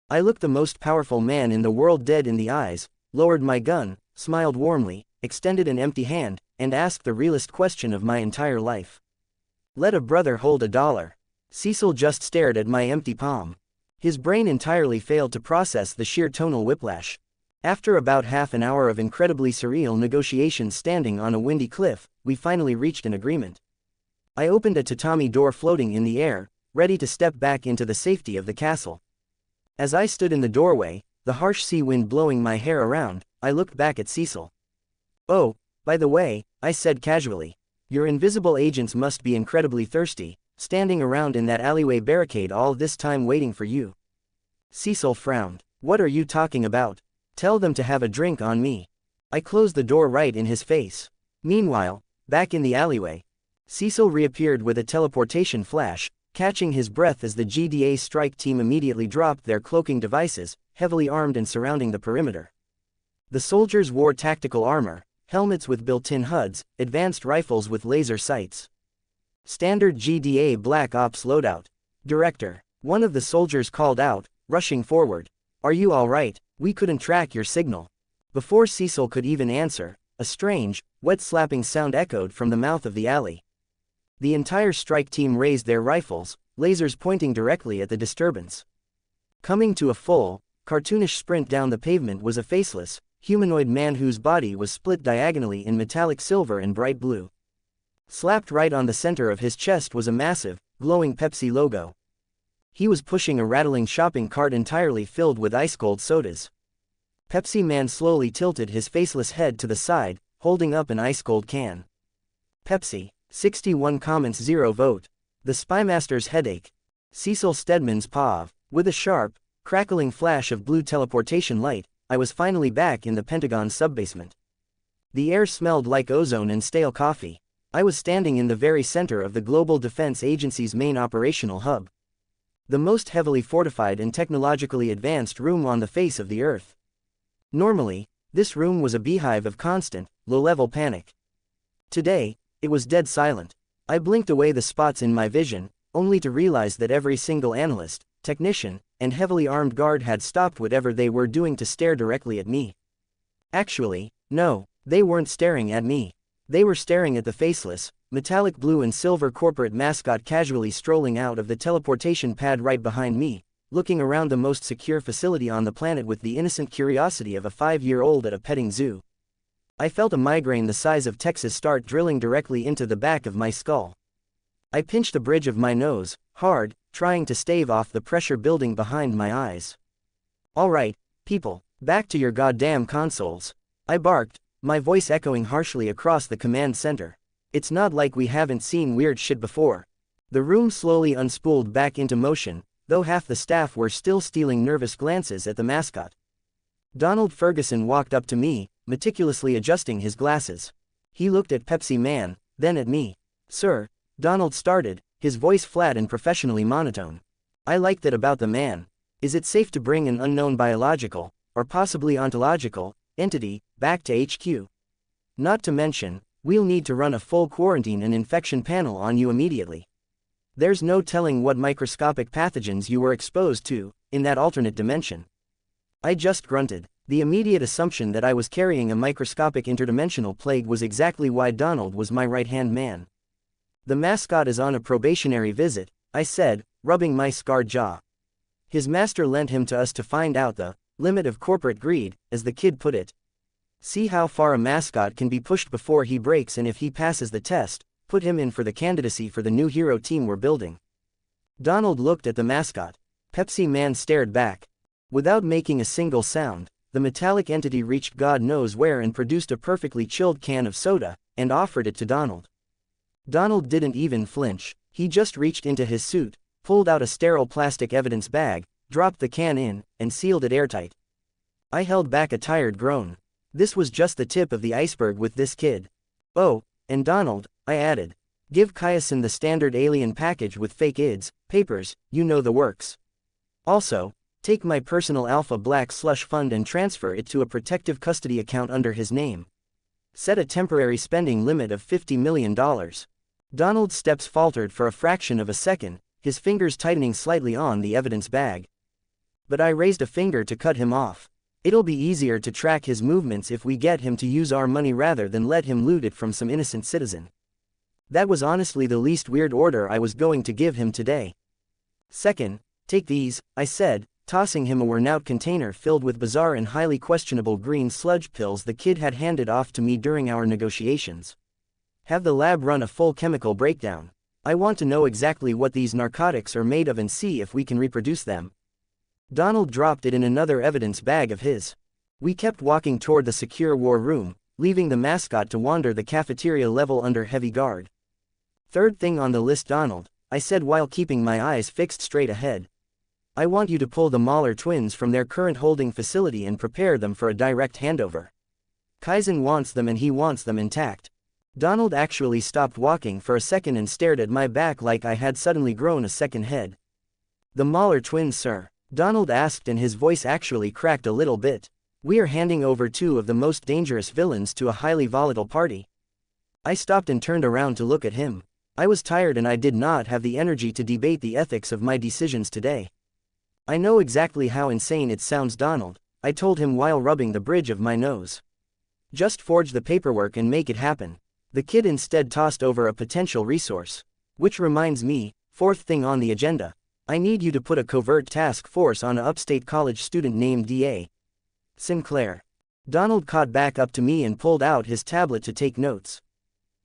I looked the most powerful man in the world dead in the eyes, lowered my gun, smiled warmly, extended an empty hand, and asked the realest question of my entire life. Let a brother hold $1. Cecil just stared at my empty palm. His brain entirely failed to process the sheer tonal whiplash. After about half an hour of incredibly surreal negotiations standing on a windy cliff, we finally reached an agreement. I opened a tatami door floating in the air, ready to step back into the safety of the castle. As I stood in the doorway, the harsh sea wind blowing my hair around, I looked back at Cecil. Oh, By the way, I said casually, your invisible agents must be incredibly thirsty, standing around in that alleyway barricade all this time waiting for you. Cecil frowned. What are you talking about? Tell them to have a drink on me. I closed the door right in his face. Meanwhile, back in the alleyway, Cecil reappeared with a teleportation flash, catching his breath as the GDA strike team immediately dropped their cloaking devices, heavily armed and surrounding the perimeter. The soldiers wore tactical armor, helmets with built-in HUDs, advanced rifles with laser sights. Standard GDA Black Ops loadout. Director. One of the soldiers called out, rushing forward. Are you all right? We couldn't track your signal. Before Cecil could even answer, a strange, wet-slapping sound echoed from the mouth of the alley. The entire strike team raised their rifles, lasers pointing directly at the disturbance. Coming to a full, cartoonish sprint down the pavement was a faceless, humanoid man whose body was split diagonally in metallic silver and bright blue. Slapped right on the center of his chest was a massive, glowing Pepsi logo. He was pushing a rattling shopping cart entirely filled with ice-cold sodas. Pepsi Man slowly tilted his faceless head to the side, holding up an ice-cold can. Pepsi. 61 comments 0 vote. The Spymaster's headache. Cecil Steedman's POV. With a sharp, crackling flash of blue teleportation light, I was finally back in the Pentagon's subbasement. The air smelled like ozone and stale coffee. I was standing in the very center of the Global Defense Agency's main operational hub. The most heavily fortified and technologically advanced room on the face of the Earth. Normally, this room was a beehive of constant, low-level panic. Today, it was dead silent. I blinked away the spots in my vision, only to realize that every single analyst, technician, and heavily armed guard had stopped whatever they were doing to stare directly at me. Actually, no, they weren't staring at me. They were staring at the faceless, metallic blue and silver corporate mascot casually strolling out of the teleportation pad right behind me, looking around the most secure facility on the planet with the innocent curiosity of a 5-year-old at a petting zoo. I felt a migraine the size of Texas start drilling directly into the back of my skull. I pinched the bridge of my nose, hard, trying to stave off the pressure building behind my eyes. All right, people, back to your goddamn consoles. I barked, my voice echoing harshly across the command center. It's not like we haven't seen weird shit before. The room slowly unspooled back into motion, though half the staff were still stealing nervous glances at the mascot. Donald Ferguson walked up to me, meticulously adjusting his glasses. He looked at Pepsi Man, then at me. Sir, Donald started, his voice flat and professionally monotone. I like that about the man. Is it safe to bring an unknown biological, or possibly ontological, entity, back to HQ? Not to mention, we'll need to run a full quarantine and infection panel on you immediately. There's no telling what microscopic pathogens you were exposed to, in that alternate dimension. I just grunted. The immediate assumption that I was carrying a microscopic interdimensional plague was exactly why Donald was my right-hand man. The mascot is on a probationary visit, I said, rubbing my scarred jaw. His master lent him to us to find out the limit of corporate greed, as the kid put it. See how far a mascot can be pushed before he breaks, and if he passes the test, put him in for the candidacy for the new hero team we're building. Donald looked at the mascot. Pepsi Man stared back. Without making a single sound, the metallic entity reached God knows where and produced a perfectly chilled can of soda, and offered it to Donald. Donald didn't even flinch. He just reached into his suit, pulled out a sterile plastic evidence bag, dropped the can in, and sealed it airtight. I held back a tired groan. This was just the tip of the iceberg with this kid. Oh, and Donald, I added. Give Kaisen the standard alien package with fake IDs, papers, you know the works. Also, take my personal Alpha Black slush fund and transfer it to a protective custody account under his name. Set a temporary spending limit of $50 million. Donald's steps faltered for a fraction of a second, his fingers tightening slightly on the evidence bag. But I raised a finger to cut him off. It'll be easier to track his movements if we get him to use our money rather than let him loot it from some innocent citizen. That was honestly the least weird order I was going to give him today. Second, take these, I said, tossing him a worn-out container filled with bizarre and highly questionable green sludge pills the kid had handed off to me during our negotiations. Have the lab run a full chemical breakdown. I want to know exactly what these narcotics are made of and see if we can reproduce them. Donald dropped it in another evidence bag of his. We kept walking toward the secure war room, leaving the mascot to wander the cafeteria level under heavy guard. "Third thing on the list, Donald," I said while keeping my eyes fixed straight ahead. "I want you to pull the Mer Twins from their current holding facility and prepare them for a direct handover. Kaisen wants them and he wants them intact." Donald actually stopped walking for a second and stared at my back like I had suddenly grown a second head. "The Mer Twins, sir?" Donald asked, and his voice actually cracked a little bit. "We are handing over two of the most dangerous villains to a highly volatile party." I stopped and turned around to look at him. I was tired and I did not have the energy to debate the ethics of my decisions today. "I know exactly how insane it sounds, Donald," I told him while rubbing the bridge of my nose. "Just forge the paperwork and make it happen." The kid instead tossed over a potential resource. "Which reminds me, fourth thing on the agenda. I need you to put a covert task force on an upstate college student named D.A. Sinclair." Donald caught back up to me and pulled out his tablet to take notes.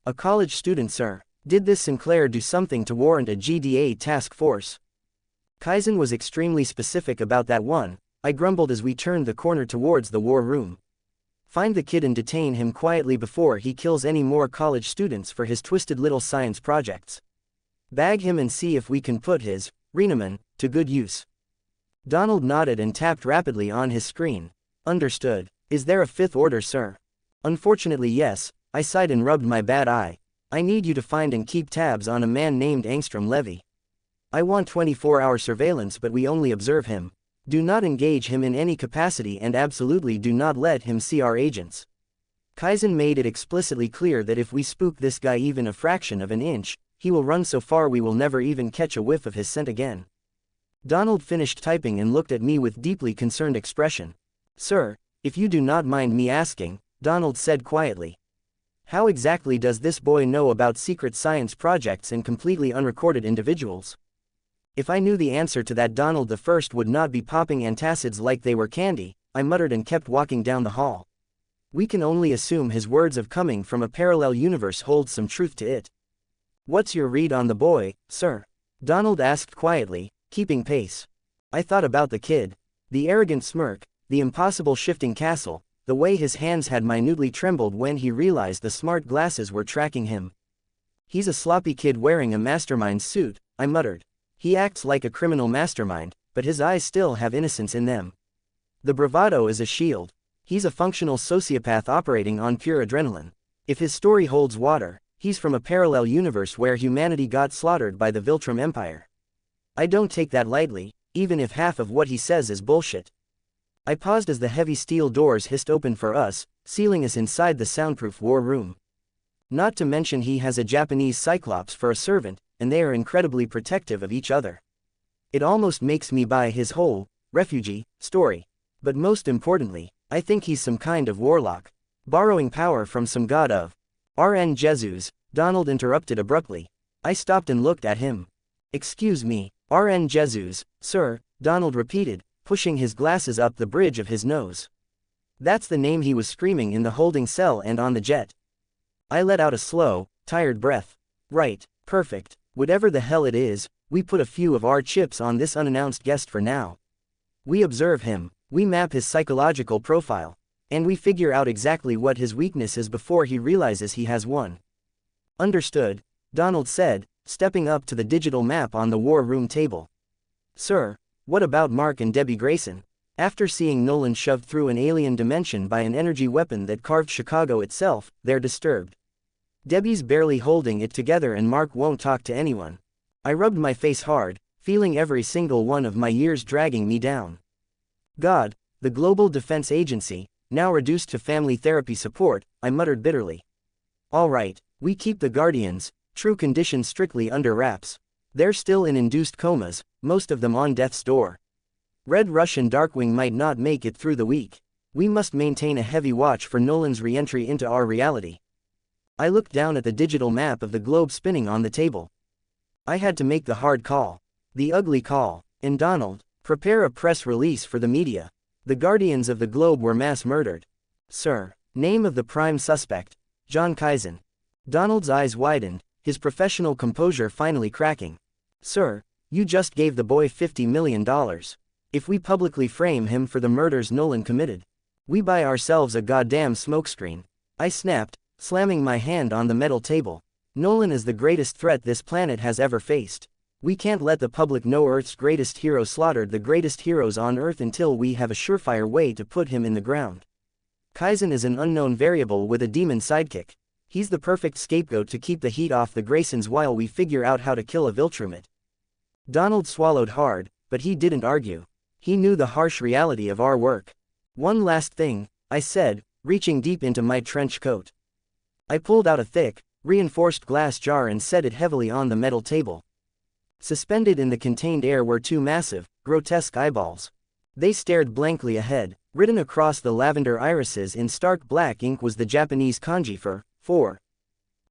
"A college student, sir? Did this Sinclair do something to warrant a GDA task force?" Kaisen was extremely specific about that one, I grumbled as we turned the corner towards the war room. "Find the kid and detain him quietly before he kills any more college students for his twisted little science projects. Bag him and see if we can put his RNGesus to good use." Donald nodded and tapped rapidly on his screen. "Understood. Is there a fifth order, sir?" "Unfortunately yes," I sighed and rubbed my bad eye. "I need you to find and keep tabs on a man named Angstrom Levy. I want 24-hour surveillance, but we only observe him. Do not engage him in any capacity and absolutely do not let him see our agents." Kaisen made it explicitly clear that if we spook this guy even a fraction of an inch, he will run so far we will never even catch a whiff of his scent again. Donald finished typing and looked at me with deeply concerned expression. "Sir, if you do not mind me asking," Donald said quietly, "how exactly does this boy know about secret science projects and completely unrecorded individuals?" If I knew the answer to that, Donald the First would not be popping antacids like they were candy, I muttered and kept walking down the hall. We can only assume his words of coming from a parallel universe hold some truth to it. "What's your read on the boy, sir?" Donald asked quietly, keeping pace. I thought about the kid. The arrogant smirk, the impossible shifting castle, the way his hands had minutely trembled when he realized the smart glasses were tracking him. "He's a sloppy kid wearing a mastermind suit," I muttered. "He acts like a criminal mastermind, but his eyes still have innocence in them. The bravado is a shield. He's a functional sociopath operating on pure adrenaline. If his story holds water, he's from a parallel universe where humanity got slaughtered by the Viltrum Empire. I don't take that lightly, even if half of what he says is bullshit." I paused as the heavy steel doors hissed open for us, sealing us inside the soundproof war room. Not to mention he has a Japanese Cyclops for a servant, and they are incredibly protective of each other. It almost makes me buy his whole refugee story. But most importantly, I think he's some kind of warlock, borrowing power from some god of RNGesus, Donald interrupted abruptly. I stopped and looked at him. "Excuse me, RNGesus, sir," Donald repeated, pushing his glasses up the bridge of his nose. "That's the name he was screaming in the holding cell and on the jet." I let out a slow, tired breath. "Right, perfect. Whatever the hell it is, we put a few of our chips on this unannounced guest for now. We observe him, we map his psychological profile, and we figure out exactly what his weakness is before he realizes he has one." "Understood," Donald said, stepping up to the digital map on the war room table. "Sir, what about Mark and Debbie Grayson?" After seeing Nolan shoved through an alien dimension by an energy weapon that carved Chicago itself, they're disturbed. Debbie's barely holding it together and Mark won't talk to anyone. I rubbed my face hard, feeling every single one of my years dragging me down. God, the Global Defense Agency, now reduced to family therapy support, I muttered bitterly. "All right, we keep the Guardians, true condition strictly under wraps. They're still in induced comas, most of them on death's door. Red Rush and Darkwing might not make it through the week. We must maintain a heavy watch for Nolan's re-entry into our reality." I looked down at the digital map of the globe spinning on the table. I had to make the hard call. The ugly call. And Donald, prepare a press release for the media. The Guardians of the Globe were mass murdered. "Sir." Name of the prime suspect. John Kaisen. Donald's eyes widened, his professional composure finally cracking. "Sir, you just gave the boy $50 million. If we publicly frame him for the murders Nolan committed, we buy ourselves a goddamn smokescreen. I snapped, slamming my hand on the metal table. Nolan is the greatest threat this planet has ever faced. We can't let the public know Earth's greatest hero slaughtered the greatest heroes on Earth until we have a surefire way to put him in the ground. Kaisen is an unknown variable with a demon sidekick. He's the perfect scapegoat to keep the heat off the Graysons while we figure out how to kill a Viltrumite. Donald swallowed hard, but he didn't argue. He knew the harsh reality of our work. One last thing, I said, reaching deep into my trench coat. I pulled out a thick, reinforced glass jar and set it heavily on the metal table. Suspended in the contained air were two massive, grotesque eyeballs. They stared blankly ahead. Written across the lavender irises in stark black ink was the Japanese kanji for 4.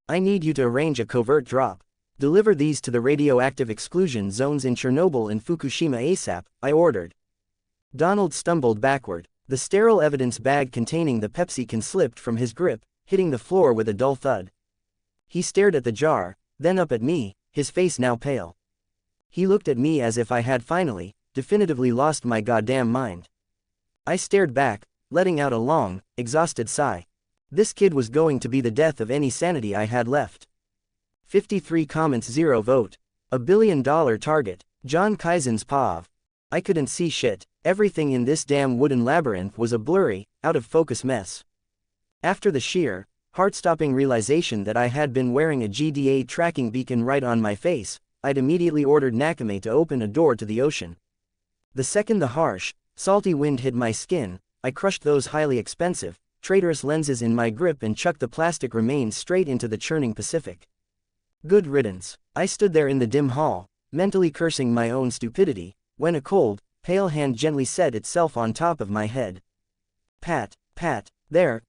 I need you to arrange a covert drop. Deliver these to the radioactive exclusion zones in Chernobyl and Fukushima ASAP, I ordered. Donald stumbled backward. The sterile evidence bag containing the Pepsi can slipped from his grip, hitting the floor with a dull thud. He stared at the jar, then up at me, his face now pale. He looked at me as if I had finally, definitively lost my goddamn mind. I stared back, letting out a long, exhausted sigh. This kid was going to be the death of any sanity I had left. 53 comments 0 vote. $1 billion target. John Kaisen's POV. I couldn't see shit. Everything in this damn wooden labyrinth was a blurry, out-of-focus mess. After the sheer, heart-stopping realization that I had been wearing a GDA tracking beacon right on my face, I'd immediately ordered Nakame to open a door to the ocean. The second the harsh, salty wind hit my skin, I crushed those highly expensive, traitorous lenses in my grip and chucked the plastic remains straight into the churning Pacific. Good riddance. I stood there in the dim hall, mentally cursing my own stupidity, when a cold, pale hand gently set itself on top of my head. Pat, pat, there,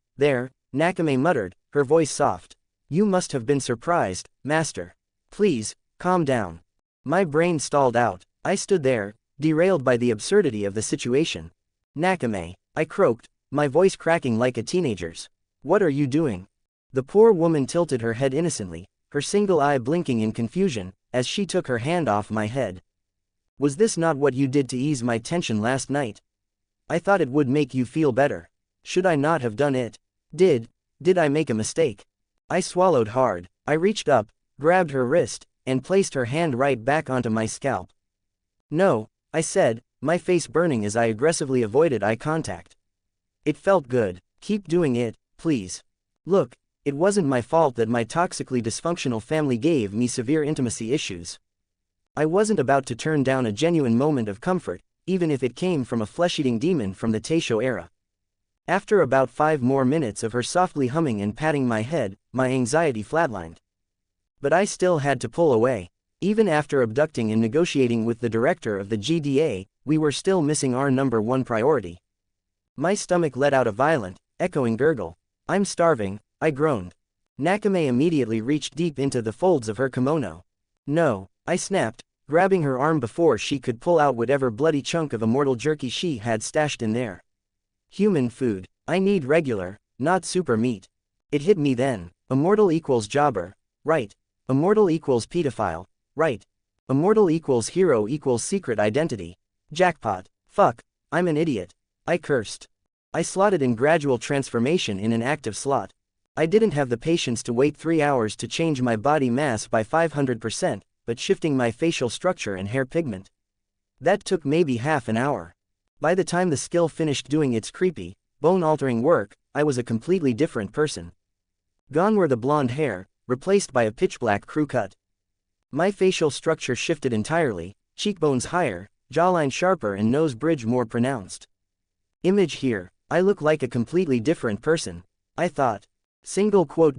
Nakame muttered, her voice soft. You must have been surprised, master. Please, calm down. My brain stalled out. I stood there, derailed by the absurdity of the situation. Nakame, I croaked, my voice cracking like a teenager's. What are you doing? The poor woman tilted her head innocently, her single eye blinking in confusion, as she took her hand off my head. Was this not what you did to ease my tension last night? I thought it would make you feel better. Should I not have done it? Did I make a mistake? I swallowed hard. I reached up, grabbed her wrist, and placed her hand right back onto my scalp. No, I said, my face burning as I aggressively avoided eye contact. It felt good. Keep doing it, please. Look, it wasn't my fault that my toxically dysfunctional family gave me severe intimacy issues. I wasn't about to turn down a genuine moment of comfort, even if it came from a flesh-eating demon from the Taisho era. After about 5 more minutes of her softly humming and patting my head, my anxiety flatlined. But I still had to pull away. Even after abducting and negotiating with the director of the GDA, we were still missing our number one priority. My stomach let out a violent, echoing gurgle. I'm starving, I groaned. Nakame immediately reached deep into the folds of her kimono. No, I snapped, grabbing her arm before she could pull out whatever bloody chunk of immortal jerky she had stashed in there. Human food. I need regular, not super meat. It hit me then. Immortal equals jobber. Right. Immortal equals pedophile. Right. Immortal equals hero equals secret identity. Jackpot. Fuck, I'm an idiot. I cursed. I slotted in gradual transformation in an active slot. I didn't have the patience to wait 3 hours to change my body mass by 500%, but shifting my facial structure and hair pigment. That took maybe half an hour. By the time the skill finished doing its creepy, bone-altering work, I was a completely different person. Gone were the blonde hair, replaced by a pitch-black crew cut. My facial structure shifted entirely, cheekbones higher, jawline sharper and nose bridge more pronounced. Image here, I look like a completely different person, I thought. Single quote ...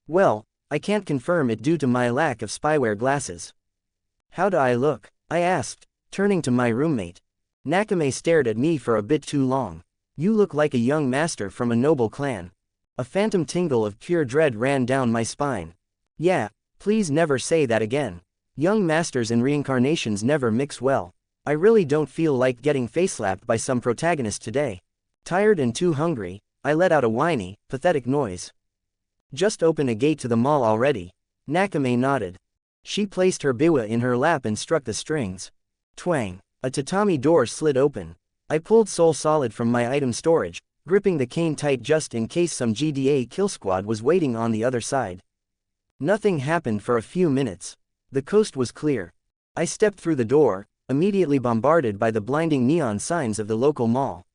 Well, I can't confirm it due to my lack of spyware glasses. How do I look? I asked, turning to my roommate. Nakame stared at me for a bit too long. You look like a young master from a noble clan. A phantom tingle of pure dread ran down my spine. Yeah, please never say that again. Young masters and reincarnations never mix well. I really don't feel like getting faceslapped by some protagonist today. Tired and too hungry, I let out a whiny, pathetic noise. Just open a gate to the mall already. Nakame nodded. She placed her biwa in her lap and struck the strings. Twang. A tatami door slid open. I pulled Soul Solid from my item storage, gripping the cane tight just in case some GDA kill squad was waiting on the other side. Nothing happened for a few minutes. The coast was clear. I stepped through the door, immediately bombarded by the blinding neon signs of the local mall.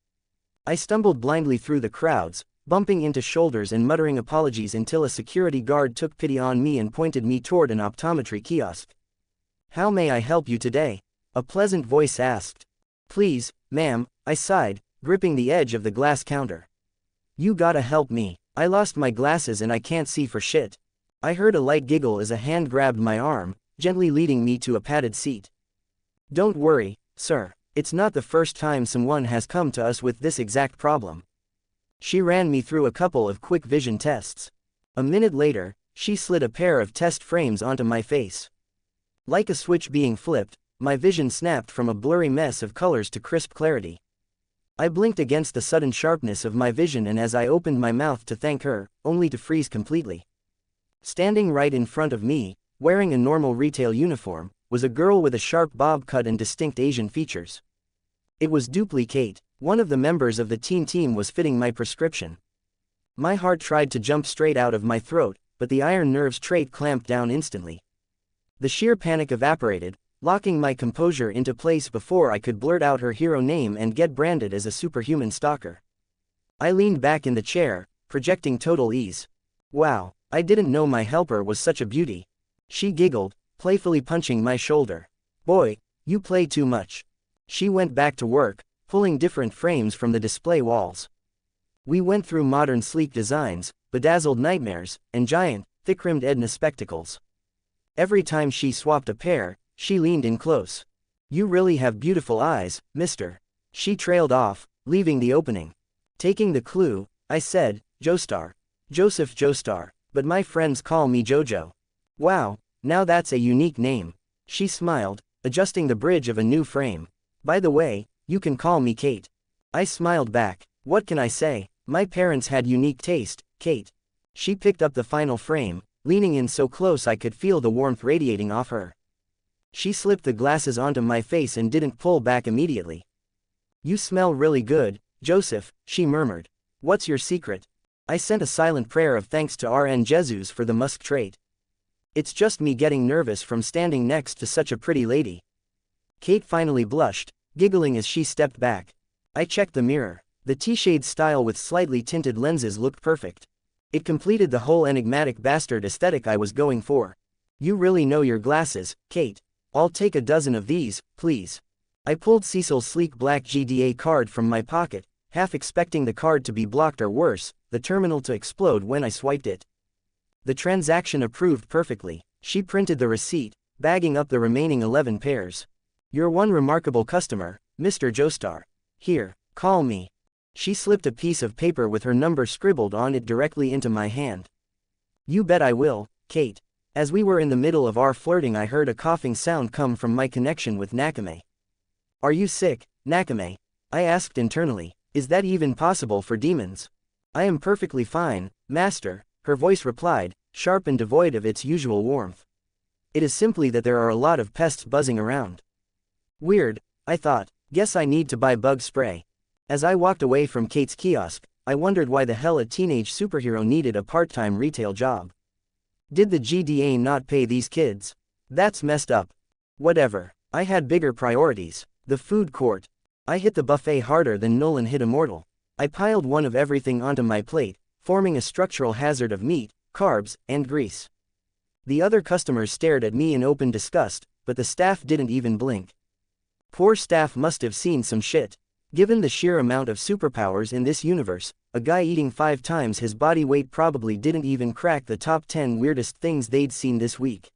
I stumbled blindly through the crowds, bumping into shoulders and muttering apologies until a security guard took pity on me and pointed me toward an optometry kiosk. "How may I help you today?" a pleasant voice asked. "Please, ma'am," I sighed, gripping the edge of the glass counter. "You gotta help me. I lost my glasses and I can't see for shit." I heard a light giggle as a hand grabbed my arm, gently leading me to a padded seat. "Don't worry, sir. It's not the first time someone has come to us with this exact problem." She ran me through a couple of quick vision tests. A minute later, she slid a pair of test frames onto my face. Like a switch being flipped, my vision snapped from a blurry mess of colors to crisp clarity. I blinked against the sudden sharpness of my vision, and as I opened my mouth to thank her, only to freeze completely. Standing right in front of me, wearing a normal retail uniform, was a girl with a sharp bob cut and distinct Asian features. It was Duplicate. One of the members of the teen team was fitting my prescription. My heart tried to jump straight out of my throat, but the iron nerves trait clamped down instantly. The sheer panic evaporated, locking my composure into place before I could blurt out her hero name and get branded as a superhuman stalker. I leaned back in the chair, projecting total ease. "Wow, I didn't know my helper was such a beauty." She giggled, playfully punching my shoulder. "Boy, you play too much." She went back to work, pulling different frames from the display walls. We went through modern sleek designs, bedazzled nightmares, and giant, thick-rimmed Edna spectacles. Every time she swapped a pair, she leaned in close. "You really have beautiful eyes, mister." She trailed off, leaving the opening. Taking the clue, I said, "Joestar. Joseph Joestar, but my friends call me Jojo." "Wow, now that's a unique name." She smiled, adjusting the bridge of a new frame. "By the way, you can call me Kate." I smiled back. What can I say? My parents had unique taste, Kate. She picked up the final frame, leaning in so close I could feel the warmth radiating off her. She slipped the glasses onto my face and didn't pull back immediately. "You smell really good, Joseph," she murmured. "What's your secret?" I sent a silent prayer of thanks to RNGesus for the musk trait. "It's just me getting nervous from standing next to such a pretty lady." Kate finally blushed, giggling as she stepped back. I checked the mirror. The T-shade style with slightly tinted lenses looked perfect. It completed the whole enigmatic bastard aesthetic I was going for. "You really know your glasses, Kate. I'll take a dozen of these, please." I pulled Cecil's sleek black GDA card from my pocket, half expecting the card to be blocked or worse, the terminal to explode when I swiped it. The transaction approved perfectly. She printed the receipt, bagging up the remaining 11 pairs. "You're one remarkable customer, Mr. Joestar. Here, call me." She slipped a piece of paper with her number scribbled on it directly into my hand. "You bet I will, Kate." As we were in the middle of our flirting, I heard a coughing sound come from my connection with Nakame. "Are you sick, Nakame?" I asked internally. "Is that even possible for demons?" "I am perfectly fine, master," her voice replied, sharp and devoid of its usual warmth. "It is simply that there are a lot of pests buzzing around." Weird, I thought. Guess I need to buy bug spray. As I walked away from Kate's kiosk, I wondered why the hell a teenage superhero needed a part-time retail job. Did the GDA not pay these kids? That's messed up. Whatever. I had bigger priorities. The food court. I hit the buffet harder than Nolan hit Immortal. I piled one of everything onto my plate, forming a structural hazard of meat, carbs, and grease. The other customers stared at me in open disgust, but the staff didn't even blink. Poor staff must have seen some shit. Given the sheer amount of superpowers in this universe, a guy eating 5 times his body weight probably didn't even crack the top 10 weirdest things they'd seen this week.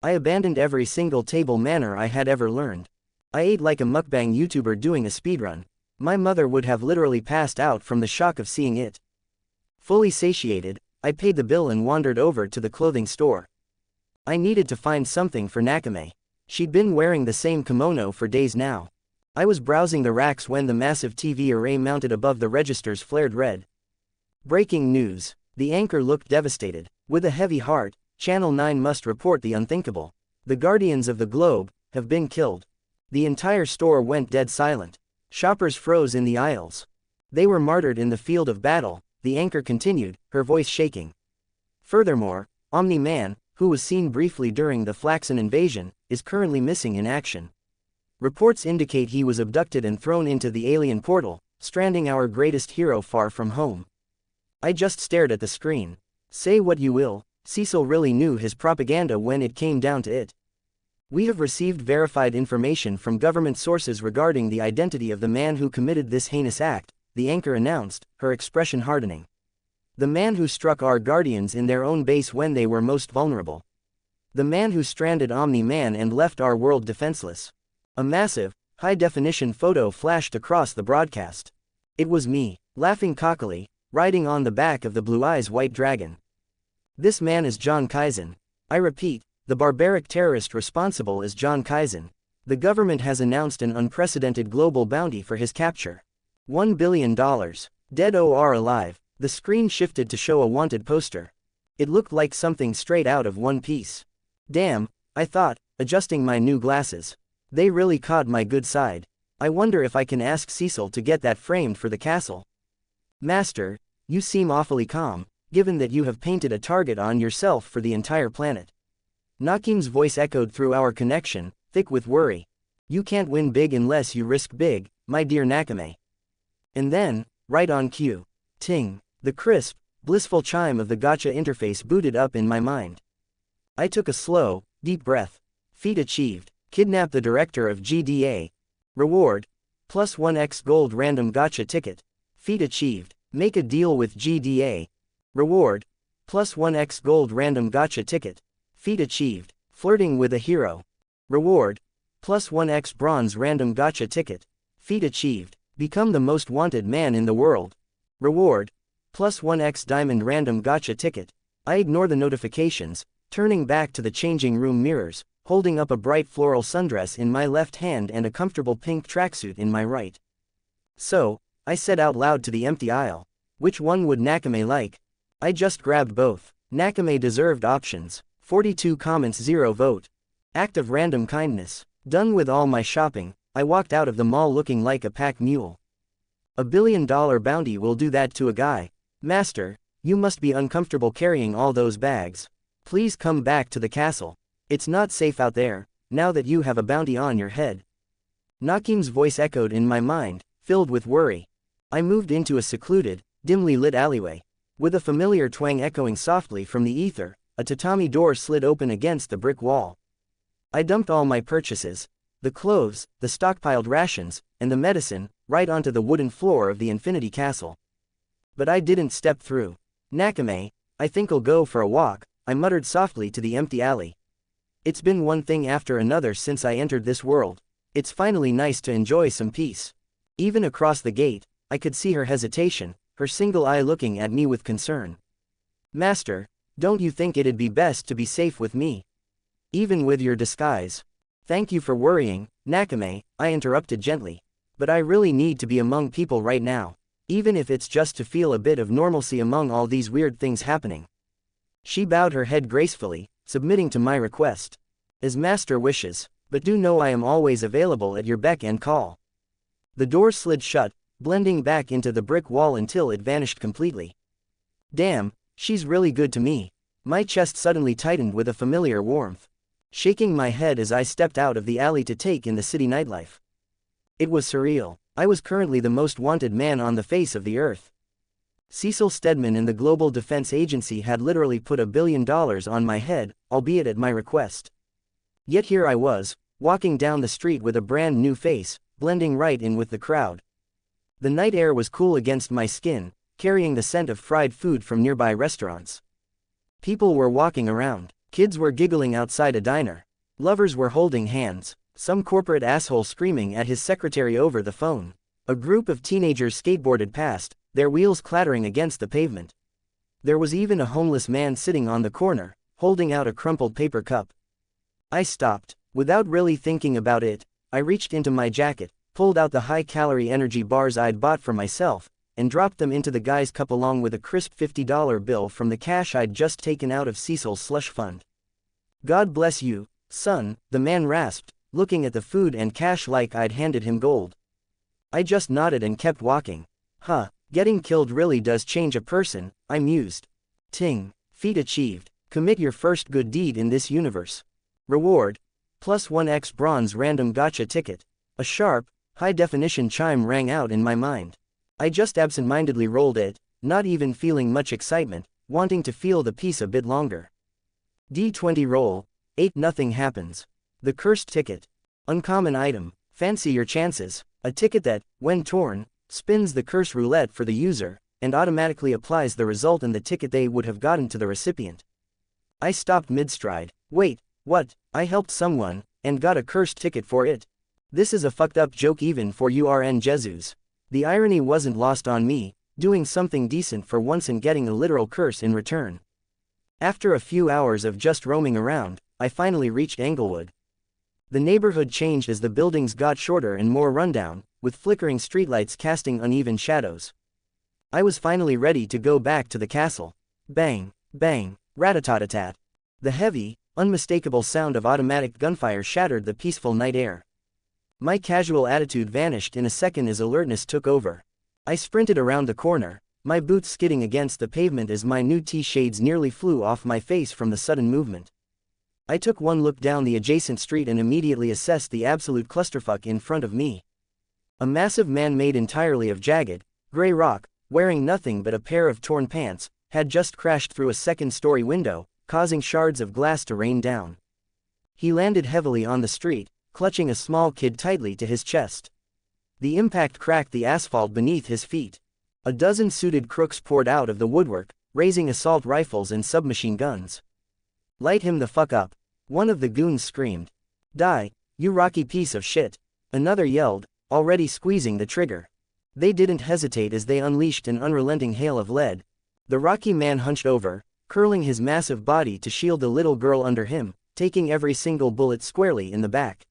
I abandoned every single table manner I had ever learned. I ate like a mukbang YouTuber doing a speedrun. My mother would have literally passed out from the shock of seeing it. Fully satiated, I paid the bill and wandered over to the clothing store. I needed to find something for Nakame. She'd been wearing the same kimono for days now. I was browsing the racks when the massive TV array mounted above the registers flared red. Breaking news. The anchor looked devastated. With a heavy heart, Channel 9 must report the unthinkable. The Guardians of the Globe have been killed. The entire store went dead silent. Shoppers froze in the aisles. They were martyred in the field of battle, the anchor continued, her voice shaking. Furthermore, Omni-Man, who was seen briefly during the Flaxen invasion, is currently missing in action. Reports indicate he was abducted and thrown into the alien portal, stranding our greatest hero far from home. I just stared at the screen. Say what you will, Cecil really knew his propaganda when it came down to it. We have received verified information from government sources regarding the identity of the man who committed this heinous act, the anchor announced, her expression hardening. The man who struck our guardians in their own base when they were most vulnerable. The man who stranded Omni-Man and left our world defenseless. A massive, high-definition photo flashed across the broadcast. It was me, laughing cockily, riding on the back of the Blue Eyes White Dragon. This man is John Kaisen. I repeat, the barbaric terrorist responsible is John Kaisen. The government has announced an unprecedented global bounty for his capture. $1 billion. Dead or alive. The screen shifted to show a wanted poster. It looked like something straight out of One Piece. Damn, I thought, adjusting my new glasses. They really caught my good side. I wonder if I can ask Cecil to get that framed for the castle. Master, you seem awfully calm, given that you have painted a target on yourself for the entire planet. Nakame's voice echoed through our connection, thick with worry. You can't win big unless you risk big, my dear Nakame. And then, right on cue. Ting. The crisp, blissful chime of the gacha interface booted up in my mind. I took a slow, deep breath. Feat achieved. Kidnap the director of GDA. Reward. +1x gold random gacha ticket. Feat achieved. Make a deal with GDA. Reward. +1x gold random gacha ticket. Feat achieved. Flirting with a hero. Reward. +1x bronze random gacha ticket. Feat achieved. Become the most wanted man in the world. Reward. +1x diamond random gacha ticket. I ignore the notifications, turning back to the changing room mirrors, holding up a bright floral sundress in my left hand and a comfortable pink tracksuit in my right. So, I said out loud to the empty aisle. Which one would Nakame like? I just grabbed both. Nakame deserved options. 42 comments 0 vote. Act of random kindness. Done with all my shopping, I walked out of the mall looking like a pack mule. $1 billion bounty will do that to a guy. Master, you must be uncomfortable carrying all those bags. Please come back to the castle. It's not safe out there, now that you have a bounty on your head. Nakame's voice echoed in my mind, filled with worry. I moved into a secluded, dimly lit alleyway. With a familiar twang echoing softly from the ether, a tatami door slid open against the brick wall. I dumped all my purchases, the clothes, the stockpiled rations, and the medicine, right onto the wooden floor of the Infinity Castle. But I didn't step through. Nakame, I think I'll go for a walk, I muttered softly to the empty alley. It's been one thing after another since I entered this world. It's finally nice to enjoy some peace. Even across the gate, I could see her hesitation, her single eye looking at me with concern. Master, don't you think it'd be best to be safe with me? Even with your disguise. Thank you for worrying, Nakame, I interrupted gently. But I really need to be among people right now. Even if it's just to feel a bit of normalcy among all these weird things happening. She bowed her head gracefully, submitting to my request. As master wishes, but do know I am always available at your beck and call. The door slid shut, blending back into the brick wall until it vanished completely. Damn, she's really good to me. My chest suddenly tightened with a familiar warmth. Shaking my head as I stepped out of the alley to take in the city nightlife. It was surreal. I was currently the most wanted man on the face of the earth. Cecil Steedman and the Global Defense Agency had literally put $1 billion on my head, albeit at my request. Yet here I was, walking down the street with a brand new face, blending right in with the crowd. The night air was cool against my skin, carrying the scent of fried food from nearby restaurants. People were walking around, kids were giggling outside a diner, lovers were holding hands, some corporate asshole screaming at his secretary over the phone. A group of teenagers skateboarded past, their wheels clattering against the pavement. There was even a homeless man sitting on the corner, holding out a crumpled paper cup. I stopped. Without really thinking about it, I reached into my jacket, pulled out the high-calorie energy bars I'd bought for myself, and dropped them into the guy's cup along with a crisp $50 bill from the cash I'd just taken out of Cecil's slush fund. God bless you, son, the man rasped, looking at the food and cash like I'd handed him gold. I just nodded and kept walking. Huh, getting killed really does change a person, I mused. Ting. Feat achieved. Commit your first good deed in this universe. Reward. Plus 1x bronze random gacha ticket. A sharp, high-definition chime rang out in my mind. I just absent-mindedly rolled it, not even feeling much excitement, wanting to feel the piece a bit longer. D20 roll. 8 nothing happens. The cursed ticket. Uncommon item. Fancy your chances. A ticket that, when torn, spins the curse roulette for the user, and automatically applies the result in the ticket they would have gotten to the recipient. I stopped mid-stride. Wait, what? I helped someone, and got a cursed ticket for it. This is a fucked up joke even for you RNGesus. The irony wasn't lost on me, doing something decent for once and getting a literal curse in return. After a few hours of just roaming around, I finally reached Englewood. The neighborhood changed as the buildings got shorter and more rundown, with flickering streetlights casting uneven shadows. I was finally ready to go back to the castle. Bang, bang, rat-a-tat-a-tat. The heavy, unmistakable sound of automatic gunfire shattered the peaceful night air. My casual attitude vanished in a second as alertness took over. I sprinted around the corner, my boots skidding against the pavement as my new T-shades nearly flew off my face from the sudden movement. I took one look down the adjacent street and immediately assessed the absolute clusterfuck in front of me. A massive man made entirely of jagged, gray rock, wearing nothing but a pair of torn pants, had just crashed through a second-story window, causing shards of glass to rain down. He landed heavily on the street, clutching a small kid tightly to his chest. The impact cracked the asphalt beneath his feet. A dozen suited crooks poured out of the woodwork, raising assault rifles and submachine guns. "Light him the fuck up," one of the goons screamed. "Die, you rocky piece of shit," another yelled, already squeezing the trigger. They didn't hesitate as they unleashed an unrelenting hail of lead. The rocky man hunched over, curling his massive body to shield the little girl under him, taking every single bullet squarely in the back.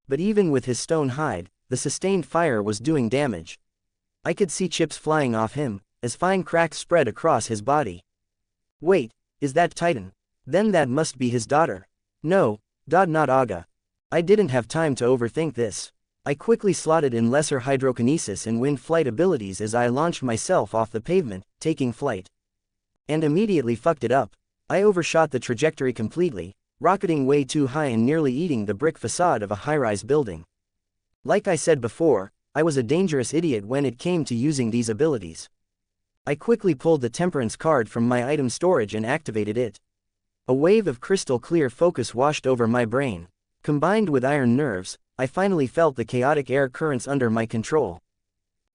But even with his stone hide, the sustained fire was doing damage. I could see chips flying off him, as fine cracks spread across his body. Wait, is that Titan? Then that must be his daughter. No, not Aga. I didn't have time to overthink this. I quickly slotted in lesser hydrokinesis and wind flight abilities as I launched myself off the pavement, taking flight. And immediately fucked it up. I overshot the trajectory completely, rocketing way too high and nearly eating the brick facade of a high-rise building. Like I said before, I was a dangerous idiot when it came to using these abilities. I quickly pulled the temperance card from my item storage and activated it. A wave of crystal clear focus washed over my brain. Combined with iron nerves, I finally felt the chaotic air currents under my control.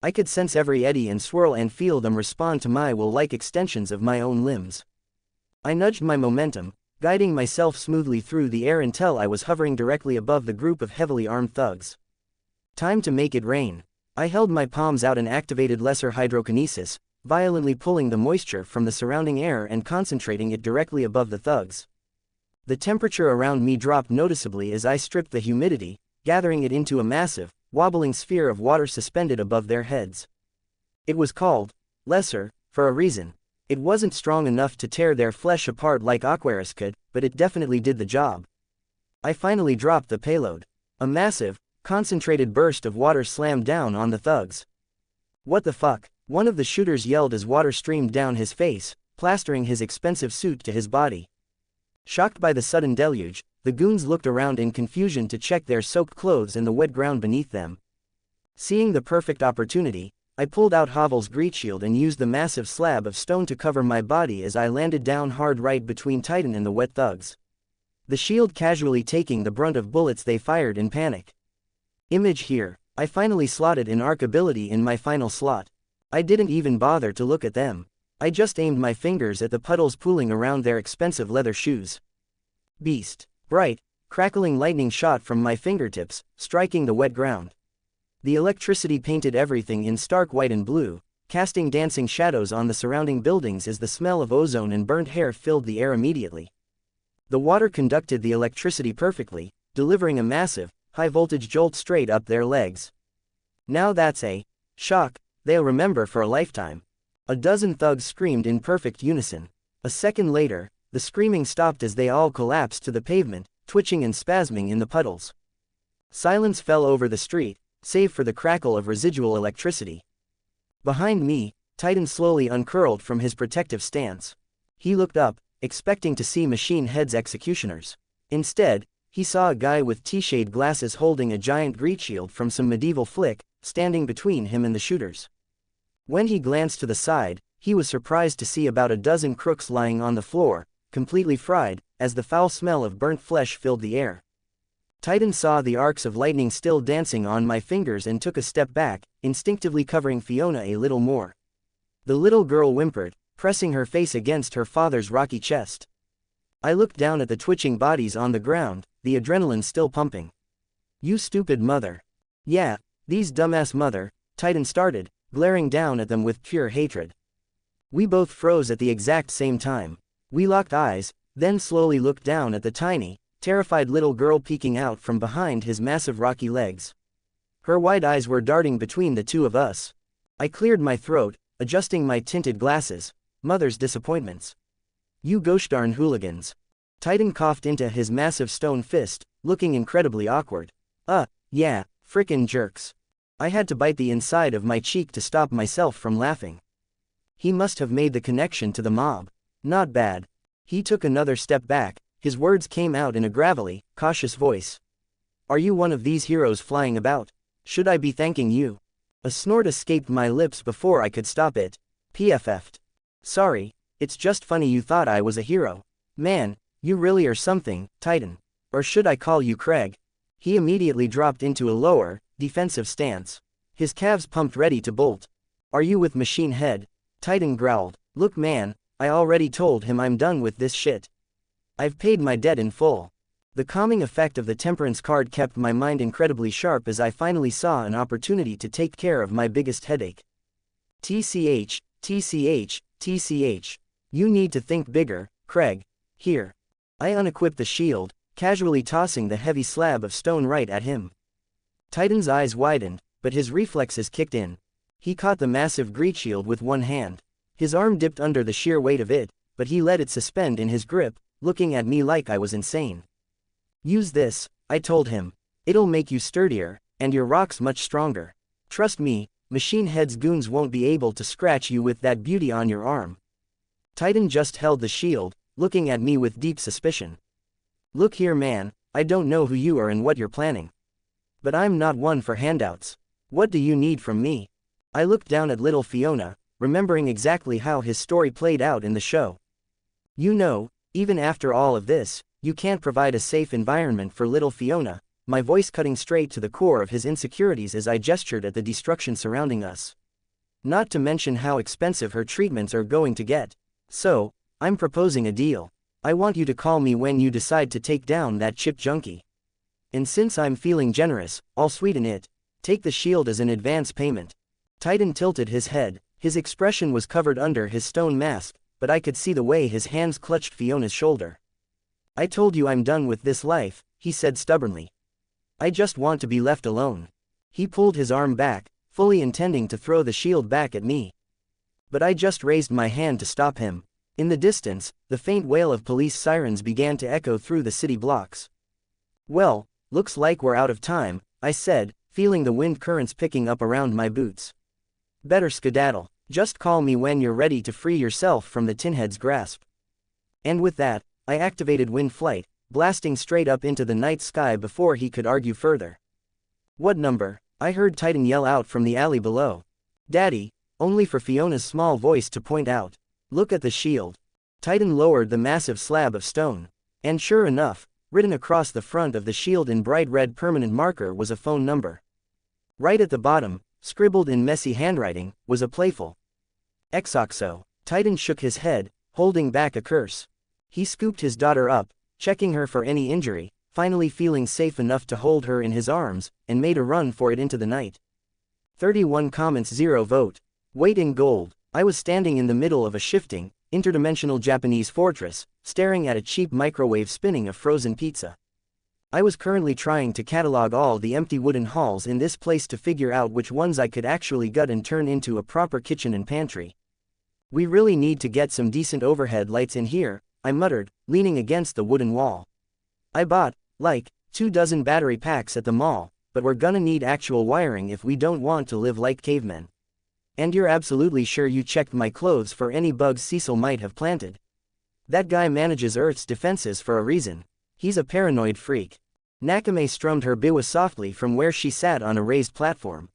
I could sense every eddy and swirl and feel them respond to my will like extensions of my own limbs. I nudged my momentum, guiding myself smoothly through the air until I was hovering directly above the group of heavily armed thugs. Time to make it rain. I held my palms out and activated lesser hydrokinesis, violently pulling the moisture from the surrounding air and concentrating it directly above the thugs. The temperature around me dropped noticeably as I stripped the humidity, gathering it into a massive, wobbling sphere of water suspended above their heads. It was called lesser for a reason. It wasn't strong enough to tear their flesh apart like Aquarius could, but it definitely did the job. I finally dropped the payload. A massive, concentrated burst of water slammed down on the thugs. "What the fuck?" one of the shooters yelled as water streamed down his face, plastering his expensive suit to his body. Shocked by the sudden deluge, the goons looked around in confusion to check their soaked clothes and the wet ground beneath them. Seeing the perfect opportunity, I pulled out Havel's great shield and used the massive slab of stone to cover my body as I landed down hard right between Titan and the wet thugs. The shield casually taking the brunt of bullets they fired in panic. Image here. I finally slotted an arc ability in my final slot. I didn't even bother to look at them. I just aimed my fingers at the puddles pooling around their expensive leather shoes. Beast. Bright, crackling lightning shot from my fingertips, striking the wet ground. The electricity painted everything in stark white and blue, casting dancing shadows on the surrounding buildings as the smell of ozone and burnt hair filled the air immediately. The water conducted the electricity perfectly, delivering a massive, high-voltage jolt straight up their legs. Now that's a shock they'll remember for a lifetime. A dozen thugs screamed in perfect unison. A second later, the screaming stopped as they all collapsed to the pavement, twitching and spasming in the puddles. Silence fell over the street, save for the crackle of residual electricity. Behind me, Titan slowly uncurled from his protective stance. He looked up, expecting to see Machine Head's executioners. Instead, he saw a guy with T-shade glasses holding a giant greed shield from some medieval flick, standing between him and the shooters. When he glanced to the side, he was surprised to see about a dozen crooks lying on the floor, completely fried, as the foul smell of burnt flesh filled the air. Titan saw the arcs of lightning still dancing on my fingers and took a step back, instinctively covering Fiona a little more. The little girl whimpered, pressing her face against her father's rocky chest. I looked down at the twitching bodies on the ground, the adrenaline still pumping. "You stupid mother." "Yeah, these dumbass mother," Titan started, glaring down at them with pure hatred. We both froze at the exact same time. We locked eyes, then slowly looked down at the tiny, terrified little girl peeking out from behind his massive rocky legs. Her wide eyes were darting between the two of us. I cleared my throat, adjusting my tinted glasses. Mother's disappointments. "You goshdarn hooligans." Titan coughed into his massive stone fist, looking incredibly awkward. Yeah, frickin' jerks." I had to bite the inside of my cheek to stop myself from laughing. He must have made the connection to the mob. Not bad. He took another step back, his words came out in a gravelly, cautious voice. "Are you one of these heroes flying about? Should I be thanking you?" A snort escaped my lips before I could stop it. PFF'd. "Sorry, it's just funny you thought I was a hero. Man, you really are something, Titan. Or should I call you Craig?" He immediately dropped into a lower, defensive stance. His calves pumped ready to bolt. "Are you with Machine Head?" Titan growled. "Look man, I already told him I'm done with this shit. I've paid my debt in full." The calming effect of the Temperance card kept my mind incredibly sharp as I finally saw an opportunity to take care of my biggest headache. TCH, TCH, TCH. You need to think bigger, Craig. Here. I unequipped the shield, casually tossing the heavy slab of stone right at him. Titan's eyes widened, but his reflexes kicked in. He caught the massive greed shield with one hand. His arm dipped under the sheer weight of it, but he let it suspend in his grip, looking at me like I was insane. "Use this," I told him. "It'll make you sturdier, and your rocks much stronger. Trust me, Machine Head's goons won't be able to scratch you with that beauty on your arm." Titan just held the shield, looking at me with deep suspicion. "Look here man, I don't know who you are and what you're planning. But I'm not one for handouts. What do you need from me?" I looked down at little Fiona, remembering exactly how his story played out in the show. "You know, even after all of this, you can't provide a safe environment for little Fiona," my voice cutting straight to the core of his insecurities as I gestured at the destruction surrounding us. "Not to mention how expensive her treatments are going to get. So, I'm proposing a deal. I want you to call me when you decide to take down that chip junkie. And since I'm feeling generous, I'll sweeten it. Take the shield as an advance payment." Titan tilted his head, his expression was covered under his stone mask, but I could see the way his hands clutched Fiona's shoulder. "I told you I'm done with this life," he said stubbornly. "I just want to be left alone." He pulled his arm back, fully intending to throw the shield back at me. But I just raised my hand to stop him. In the distance, the faint wail of police sirens began to echo through the city blocks. "Well, looks like we're out of time," I said, feeling the wind currents picking up around my boots. "Better skedaddle. Just call me when you're ready to free yourself from the Tinhead's grasp." And with that, I activated wind flight, blasting straight up into the night sky before he could argue further. "What number?" I heard Titan yell out from the alley below. "Daddy," only for Fiona's small voice to point out. "Look at the shield." Titan lowered the massive slab of stone. And sure enough, written across the front of the shield in bright red permanent marker was a phone number. Right at the bottom, scribbled in messy handwriting, was a playful "Exoxo." Titan shook his head, holding back a curse. He scooped his daughter up, checking her for any injury, finally feeling safe enough to hold her in his arms, and made a run for it into the night. 31 comments 0 vote. Weight in gold. I was standing in the middle of a shifting, interdimensional Japanese fortress, staring at a cheap microwave spinning a frozen pizza. I was currently trying to catalog all the empty wooden halls in this place to figure out which ones I could actually gut and turn into a proper kitchen and pantry. "We really need to get some decent overhead lights in here," I muttered, leaning against the wooden wall. "I bought, 2 dozen battery packs at the mall, but we're gonna need actual wiring if we don't want to live like cavemen." And you're absolutely sure you checked my clothes for any bugs Cecil might have planted? That guy manages Earth's defenses for a reason. He's a paranoid freak. Nakame strummed her biwa softly from where she sat on a raised platform.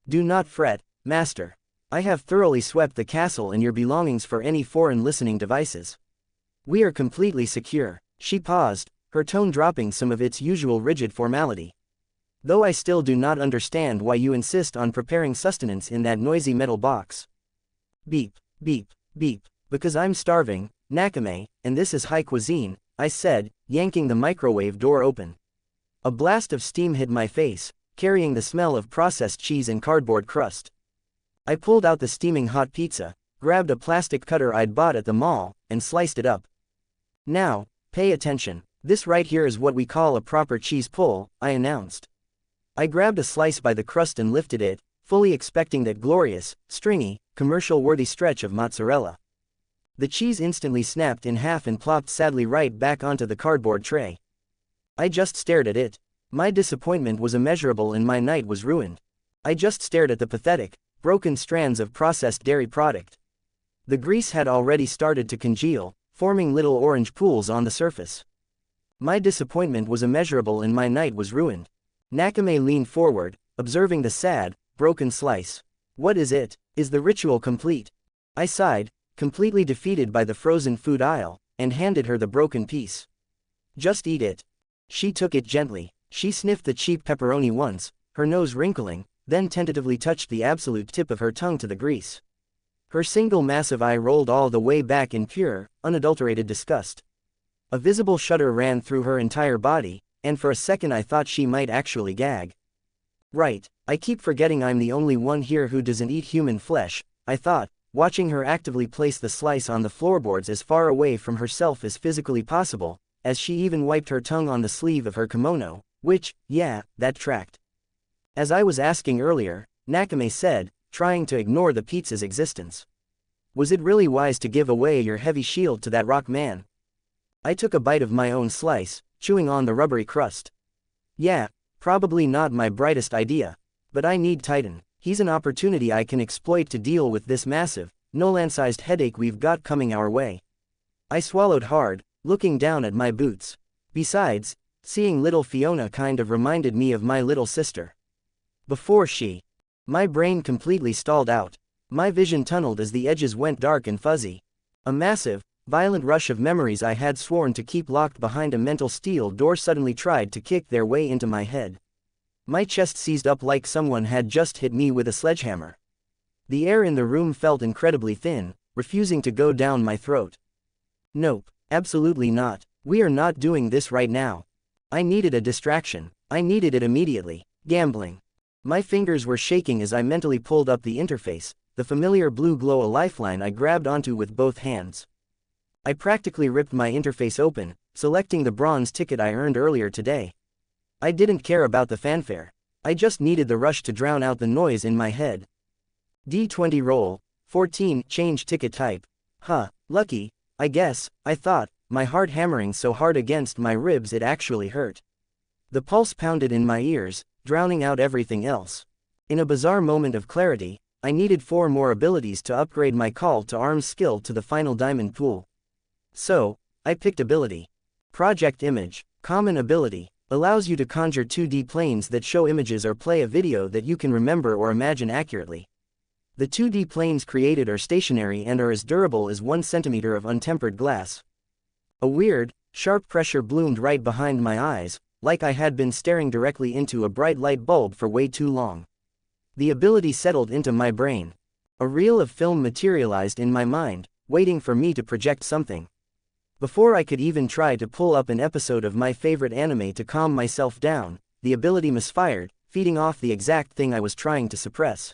Do not fret, master. I have thoroughly swept the castle and your belongings for any foreign listening devices. We are completely secure. She paused, her tone dropping some of its usual rigid formality. Though I still do not understand why you insist on preparing sustenance in that noisy metal box. Beep, beep, beep, because I'm starving, Nakame, and this is high cuisine, I said, yanking the microwave door open. A blast of steam hit my face, carrying the smell of processed cheese and cardboard crust. I pulled out the steaming hot pizza, grabbed a plastic cutter I'd bought at the mall, and sliced it up. Now, pay attention. This right here is what we call a proper cheese pull, I announced. I grabbed a slice by the crust and lifted it, fully expecting that glorious, stringy, commercial-worthy stretch of mozzarella. The cheese instantly snapped in half and plopped sadly right back onto the cardboard tray. I just stared at it. My disappointment was immeasurable and my night was ruined. I just stared at the pathetic, broken strands of processed dairy product. The grease had already started to congeal, forming little orange pools on the surface. My disappointment was immeasurable and my night was ruined. Nakame leaned forward, observing the sad, broken slice. What is it? Is the ritual complete? I sighed, completely defeated by the frozen food aisle, and handed her the broken piece. Just eat it. She took it gently. She sniffed the cheap pepperoni once, her nose wrinkling, then tentatively touched the absolute tip of her tongue to the grease. Her single massive eye rolled all the way back in pure, unadulterated disgust. A visible shudder ran through her entire body, and for a second I thought she might actually gag. Right, I keep forgetting I'm the only one here who doesn't eat human flesh, I thought, watching her actively place the slice on the floorboards as far away from herself as physically possible, as she even wiped her tongue on the sleeve of her kimono, which, yeah, that tracked. As I was asking earlier, Nakame said, trying to ignore the pizza's existence. Was it really wise to give away your heavy shield to that rock man? I took a bite of my own slice, chewing on the rubbery crust. Yeah, probably not my brightest idea. But I need Titan. He's an opportunity I can exploit to deal with this massive, Nolan-sized headache we've got coming our way. I swallowed hard, looking down at my boots. Besides, seeing little Fiona kind of reminded me of my little sister. Before she... My brain completely stalled out. My vision tunneled as the edges went dark and fuzzy. A massive, violent rush of memories I had sworn to keep locked behind a mental steel door suddenly tried to kick their way into my head. My chest seized up like someone had just hit me with a sledgehammer. The air in the room felt incredibly thin, refusing to go down my throat. Nope, absolutely not. We are not doing this right now. I needed a distraction. I needed it immediately. Gambling. My fingers were shaking as I mentally pulled up the interface, the familiar blue glow a lifeline I grabbed onto with both hands. I practically ripped my interface open, selecting the bronze ticket I earned earlier today. I didn't care about the fanfare. I just needed the rush to drown out the noise in my head. D20 roll, 14, change ticket type. Huh, lucky, I guess, I thought, my heart hammering so hard against my ribs it actually hurt. The pulse pounded in my ears, drowning out everything else. In a bizarre moment of clarity, I needed 4 more abilities to upgrade my call to arms skill to the final diamond pool. So, I picked ability. Project Image, common ability, allows you to conjure 2D planes that show images or play a video that you can remember or imagine accurately. The 2D planes created are stationary and are as durable as 1 centimeter of untempered glass. A weird, sharp pressure bloomed right behind my eyes, like I had been staring directly into a bright light bulb for way too long. The ability settled into my brain. A reel of film materialized in my mind, waiting for me to project something. Before I could even try to pull up an episode of my favorite anime to calm myself down, the ability misfired, feeding off the exact thing I was trying to suppress.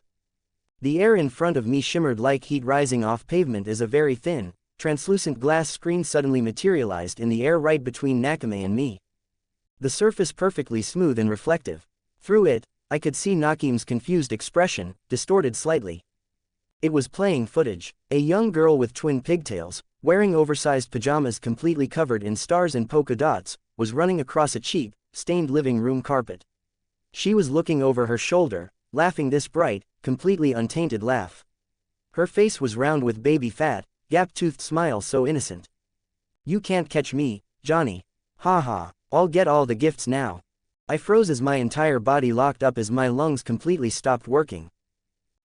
The air in front of me shimmered like heat rising off pavement as a very thin, translucent glass screen suddenly materialized in the air right between Nakame and me. The surface perfectly smooth and reflective. Through it, I could see Nakame's confused expression, distorted slightly. It was playing footage. A young girl with twin pigtails, wearing oversized pajamas completely covered in stars and polka dots, was running across a cheap, stained living room carpet. She was looking over her shoulder, laughing this bright, completely untainted laugh. Her face was round with baby fat, gap-toothed smile so innocent. You can't catch me, Johnny. Ha ha, I'll get all the gifts now. I froze as my entire body locked up as my lungs completely stopped working.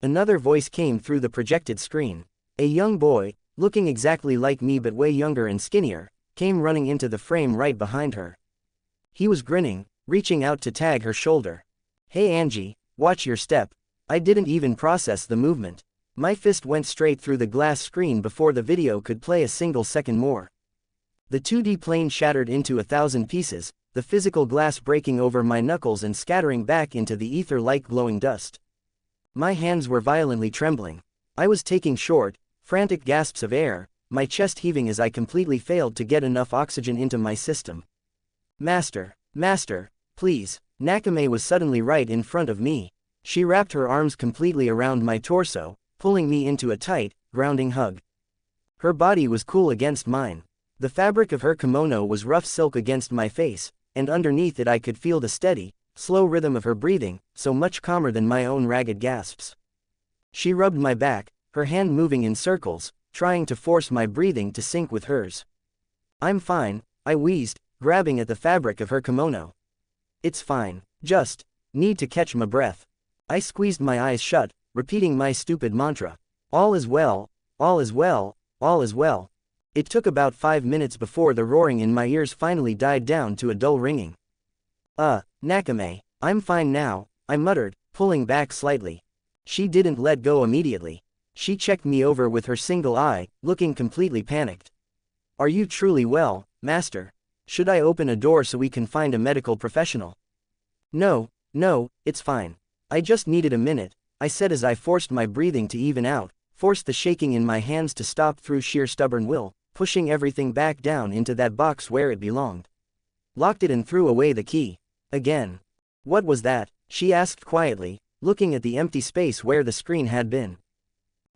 Another voice came through the projected screen. A young boy, looking exactly like me but way younger and skinnier, came running into the frame right behind her. He was grinning, reaching out to tag her shoulder. Hey Angie, watch your step. I didn't even process the movement. My fist went straight through the glass screen before the video could play a single second more. The 2D plane shattered into 1,000 pieces, the physical glass breaking over my knuckles and scattering back into the ether-like glowing dust. My hands were violently trembling. I was taking short, frantic gasps of air, my chest heaving as I completely failed to get enough oxygen into my system. Master, please. Nakame was suddenly right in front of me. She wrapped her arms completely around my torso, pulling me into a tight, grounding hug. Her body was cool against mine. The fabric of her kimono was rough silk against my face, and underneath it I could feel the steady, slow rhythm of her breathing, so much calmer than my own ragged gasps. She rubbed my back, her hand moving in circles, trying to force my breathing to sync with hers. I'm fine, I wheezed, grabbing at the fabric of her kimono. It's fine, just need to catch my breath. I squeezed my eyes shut, repeating my stupid mantra. All is well, all is well, all is well. It took about 5 minutes before the roaring in my ears finally died down to a dull ringing. Nakame, I'm fine now, I muttered, pulling back slightly. She didn't let go immediately. She checked me over with her single eye, looking completely panicked. Are you truly well, master? Should I open a door so we can find a medical professional? No, it's fine. I just needed a minute, I said as I forced my breathing to even out, forced the shaking in my hands to stop through sheer stubborn will, pushing everything back down into that box where it belonged. Locked it and threw away the key. Again. What was that? She asked quietly, looking at the empty space where the screen had been.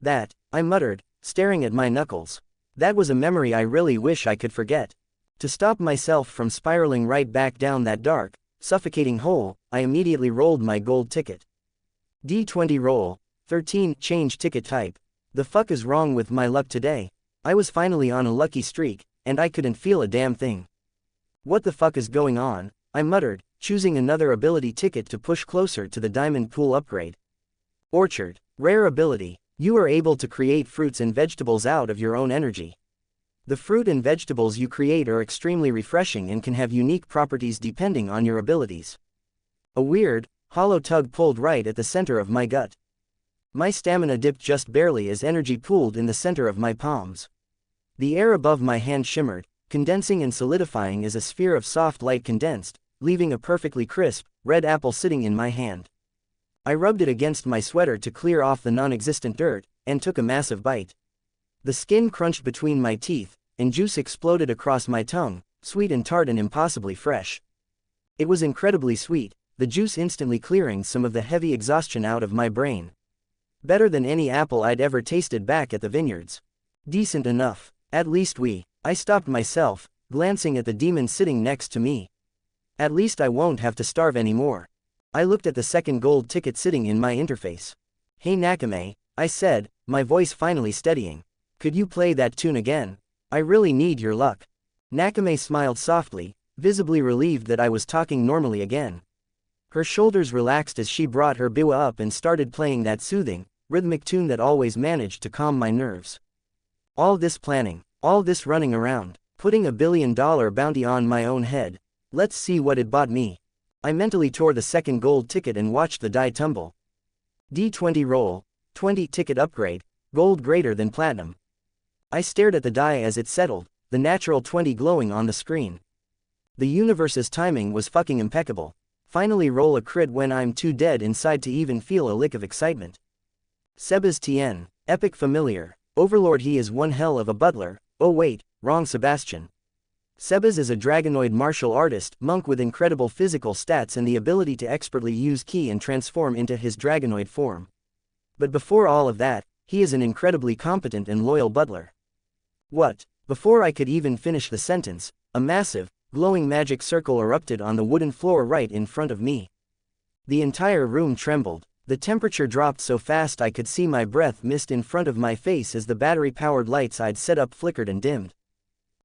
That, I muttered, staring at my knuckles. That was a memory I really wish I could forget. To stop myself from spiraling right back down that dark, suffocating hole, I immediately rolled my gold ticket. D20 roll, 13, change ticket type. The fuck is wrong with my luck today? I was finally on a lucky streak, and I couldn't feel a damn thing. What the fuck is going on? I muttered, choosing another ability ticket to push closer to the diamond pool upgrade. Orchard, rare ability. You are able to create fruits and vegetables out of your own energy. The fruit and vegetables you create are extremely refreshing and can have unique properties depending on your abilities. A weird, hollow tug pulled right at the center of my gut. My stamina dipped just barely as energy pooled in the center of my palms. The air above my hand shimmered, condensing and solidifying as a sphere of soft light condensed, leaving a perfectly crisp, red apple sitting in my hand. I rubbed it against my sweater to clear off the non-existent dirt, and took a massive bite. The skin crunched between my teeth, and juice exploded across my tongue, sweet and tart and impossibly fresh. It was incredibly sweet, the juice instantly clearing some of the heavy exhaustion out of my brain. Better than any apple I'd ever tasted back at the vineyards. Decent enough. At least I stopped myself, glancing at the demon sitting next to me. At least I won't have to starve anymore. I looked at the second gold ticket sitting in my interface. Hey Nakame, I said, my voice finally steadying. Could you play that tune again? I really need your luck. Nakame smiled softly, visibly relieved that I was talking normally again. Her shoulders relaxed as she brought her biwa up and started playing that soothing, rhythmic tune that always managed to calm my nerves. All this planning, all this running around, putting $1 billion bounty on my own head. Let's see what it bought me. I mentally tore the second gold ticket and watched the die tumble. D20 roll, 20 ticket upgrade, gold greater than platinum. I stared at the die as it settled, the natural 20 glowing on the screen. The universe's timing was fucking impeccable. Finally roll a crit when I'm too dead inside to even feel a lick of excitement. Sebastian, epic familiar, overlord. He is one hell of a butler. Oh wait, wrong Sebastian. Sebas is a dragonoid martial artist, monk with incredible physical stats and the ability to expertly use ki and transform into his dragonoid form. But before all of that, he is an incredibly competent and loyal butler. What? Before I could even finish the sentence, a massive, glowing magic circle erupted on the wooden floor right in front of me. The entire room trembled, The temperature dropped so fast I could see my breath mist in front of my face as the battery-powered lights I'd set up flickered and dimmed.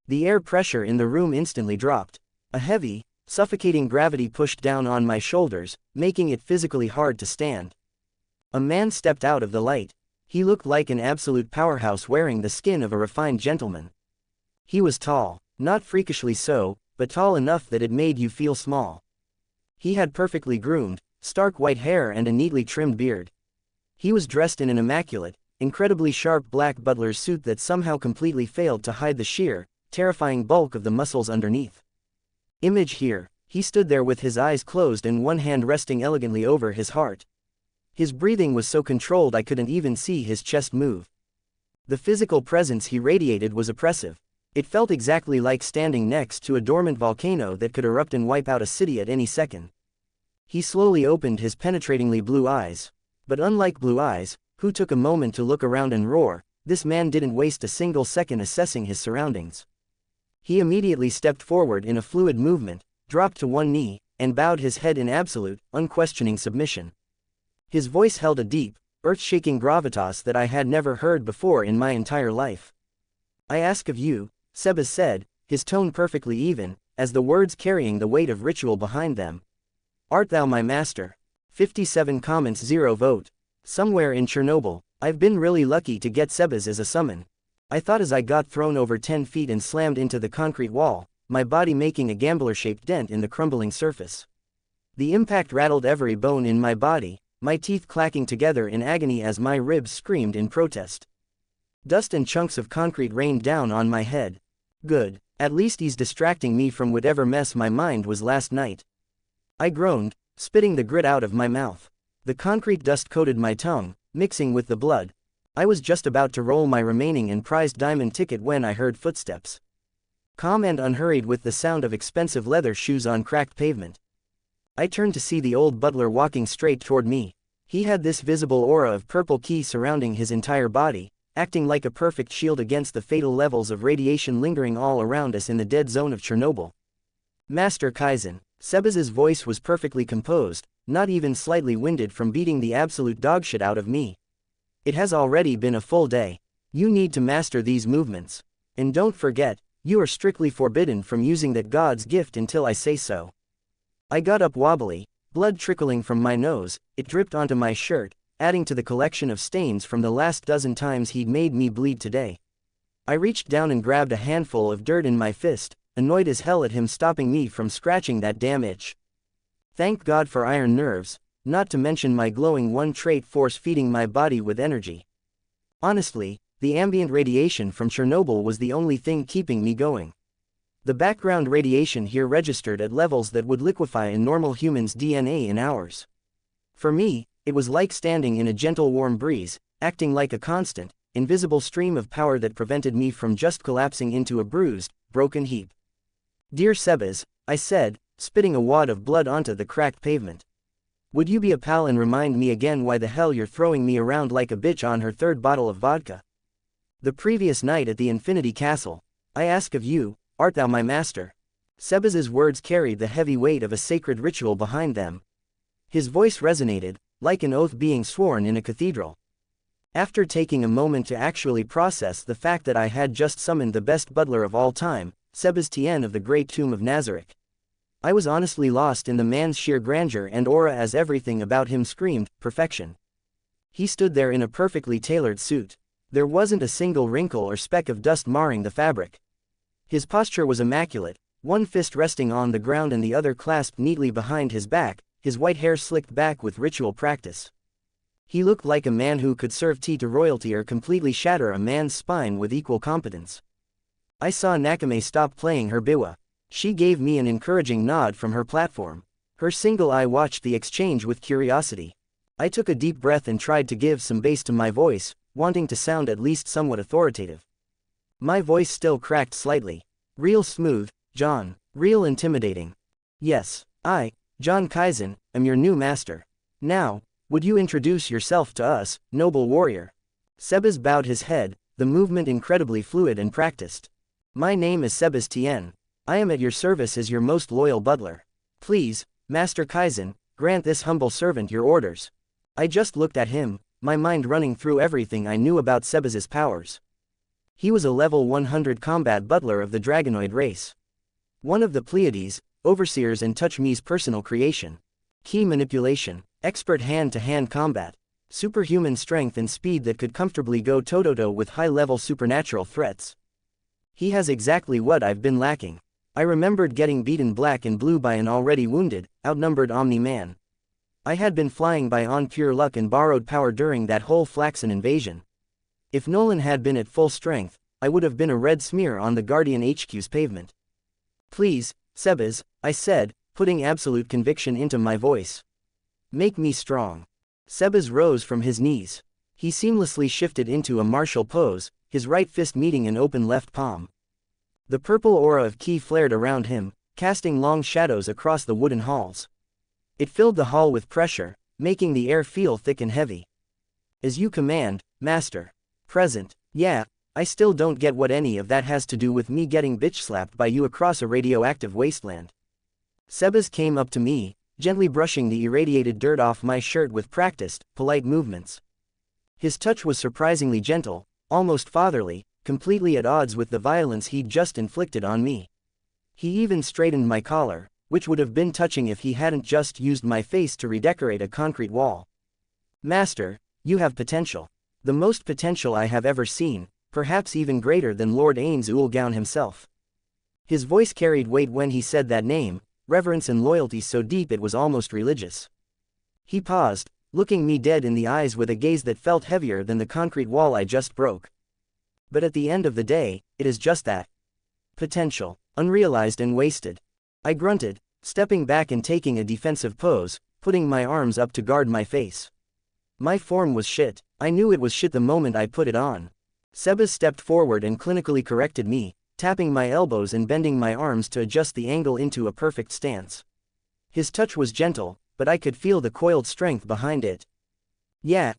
The air pressure in the room instantly dropped. A heavy, suffocating gravity pushed down on my shoulders, making it physically hard to stand. A man stepped out of the light. He looked like an absolute powerhouse wearing the skin of a refined gentleman. He was tall, not freakishly so, but tall enough that it made you feel small. He had perfectly groomed, stark white hair and a neatly trimmed beard. He was dressed in an immaculate, incredibly sharp black butler's suit that somehow completely failed to hide the sheer, terrifying bulk of the muscles underneath. Image here, he stood there with his eyes closed and one hand resting elegantly over his heart. His breathing was so controlled I couldn't even see his chest move. The physical presence he radiated was oppressive. It felt exactly like standing next to a dormant volcano that could erupt and wipe out a city at any second. He slowly opened his penetratingly blue eyes. But unlike Blue Eyes, who took a moment to look around and roar, this man didn't waste a single second assessing his surroundings. He immediately stepped forward in a fluid movement, dropped to one knee, and bowed his head in absolute, unquestioning submission. His voice held a deep, earth-shaking gravitas that I had never heard before in my entire life. "I ask of you," Sebas said, his tone perfectly even, as the words carrying the weight of ritual behind them. "Art thou my master?" 57 comments 0 vote. Somewhere in Chernobyl, I've been really lucky to get Sebas as a summon. I thought as I got thrown over 10 feet and slammed into the concrete wall, my body making a gambler-shaped dent in the crumbling surface. The impact rattled every bone in my body, my teeth clacking together in agony as my ribs screamed in protest. Dust and chunks of concrete rained down on my head. Good, at least he's distracting me from whatever mess my mind was last night. I groaned, spitting the grit out of my mouth. The concrete dust coated my tongue, mixing with the blood. I was just about to roll my remaining and prized diamond ticket when I heard footsteps. Calm and unhurried with the sound of expensive leather shoes on cracked pavement. I turned to see the old butler walking straight toward me. He had this visible aura of purple ki surrounding his entire body, acting like a perfect shield against the fatal levels of radiation lingering all around us in the dead zone of Chernobyl. "Master Kaisen." Sebas's voice was perfectly composed, not even slightly winded from beating the absolute dogshit out of me. "It has already been a full day. You need to master these movements. And don't forget, you are strictly forbidden from using that God's gift until I say so." I got up wobbly, blood trickling from my nose. It dripped onto my shirt, adding to the collection of stains from the last dozen times he'd made me bleed today. I reached down and grabbed a handful of dirt in my fist, annoyed as hell at him stopping me from scratching that damn itch. Thank God for iron nerves, not to mention my glowing one-trait force feeding my body with energy. Honestly, the ambient radiation from Chernobyl was the only thing keeping me going. The background radiation here registered at levels that would liquefy a normal human's DNA in hours. For me, it was like standing in a gentle warm breeze, acting like a constant, invisible stream of power that prevented me from just collapsing into a bruised, broken heap. "Dear Sebas," I said, spitting a wad of blood onto the cracked pavement. "Would you be a pal and remind me again why the hell you're throwing me around like a bitch on her third bottle of vodka? The previous night at the Infinity Castle, I ask of you, art thou my master?" Sebas's words carried the heavy weight of a sacred ritual behind them. His voice resonated, like an oath being sworn in a cathedral. After taking a moment to actually process the fact that I had just summoned the best butler of all time, Sebastian of the Great Tomb of Nazareth, I was honestly lost in the man's sheer grandeur and aura as everything about him screamed perfection. He stood there in a perfectly tailored suit. There wasn't a single wrinkle or speck of dust marring the fabric. His posture was immaculate, one fist resting on the ground and the other clasped neatly behind his back, his white hair slicked back with ritual practice. He looked like a man who could serve tea to royalty or completely shatter a man's spine with equal competence. I saw Nakame stop playing her biwa. She gave me an encouraging nod from her platform. Her single eye watched the exchange with curiosity. I took a deep breath and tried to give some bass to my voice, wanting to sound at least somewhat authoritative. My voice still cracked slightly. "Real smooth, John. Real intimidating. Yes, I, John Kaisen, am your new master. Now, would you introduce yourself to us, noble warrior?" Sebas bowed his head, the movement incredibly fluid and practiced. "My name is Sebastian. I am at your service as your most loyal butler. Please, Master Kaisen, grant this humble servant your orders." I just looked at him, my mind running through everything I knew about Sebas's powers. He was a level 100 combat butler of the Dragonoid race. One of the Pleiades, overseers and Touch Me's personal creation. Key manipulation, expert hand-to-hand combat, superhuman strength and speed that could comfortably go toe-to-toe with high-level supernatural threats. He has exactly what I've been lacking. I remembered getting beaten black and blue by an already wounded, outnumbered Omni-Man. I had been flying by on pure luck and borrowed power during that whole Flaxen invasion. If Nolan had been at full strength, I would have been a red smear on the Guardian HQ's pavement. Please, Sebas, I said, putting absolute conviction into my voice. Make me strong. Sebas rose from his knees. He seamlessly shifted into a martial pose, his right fist meeting an open left palm. The purple aura of Ki flared around him, casting long shadows across the wooden halls. It filled the hall with pressure, making the air feel thick and heavy. As you command, Master. Present. Yeah, I still don't get what any of that has to do with me getting bitch-slapped by you across a radioactive wasteland. Sebas came up to me, gently brushing the irradiated dirt off my shirt with practiced, polite movements. His touch was surprisingly gentle, almost fatherly, completely at odds with the violence he'd just inflicted on me. He even straightened my collar, which would have been touching if he hadn't just used my face to redecorate a concrete wall. Master, you have potential. The most potential I have ever seen, perhaps even greater than Lord Ains Ulgaun himself. His voice carried weight when he said that name, reverence and loyalty so deep it was almost religious. He paused, looking me dead in the eyes with a gaze that felt heavier than the concrete wall I just broke. But at the end of the day, it is just that. Potential, unrealized and wasted. I grunted, stepping back and taking a defensive pose, putting my arms up to guard my face. My form was shit. I knew it was shit the moment I put it on. Sebas stepped forward and clinically corrected me, tapping my elbows and bending my arms to adjust the angle into a perfect stance. His touch was gentle, but I could feel the coiled strength behind it. Yeah,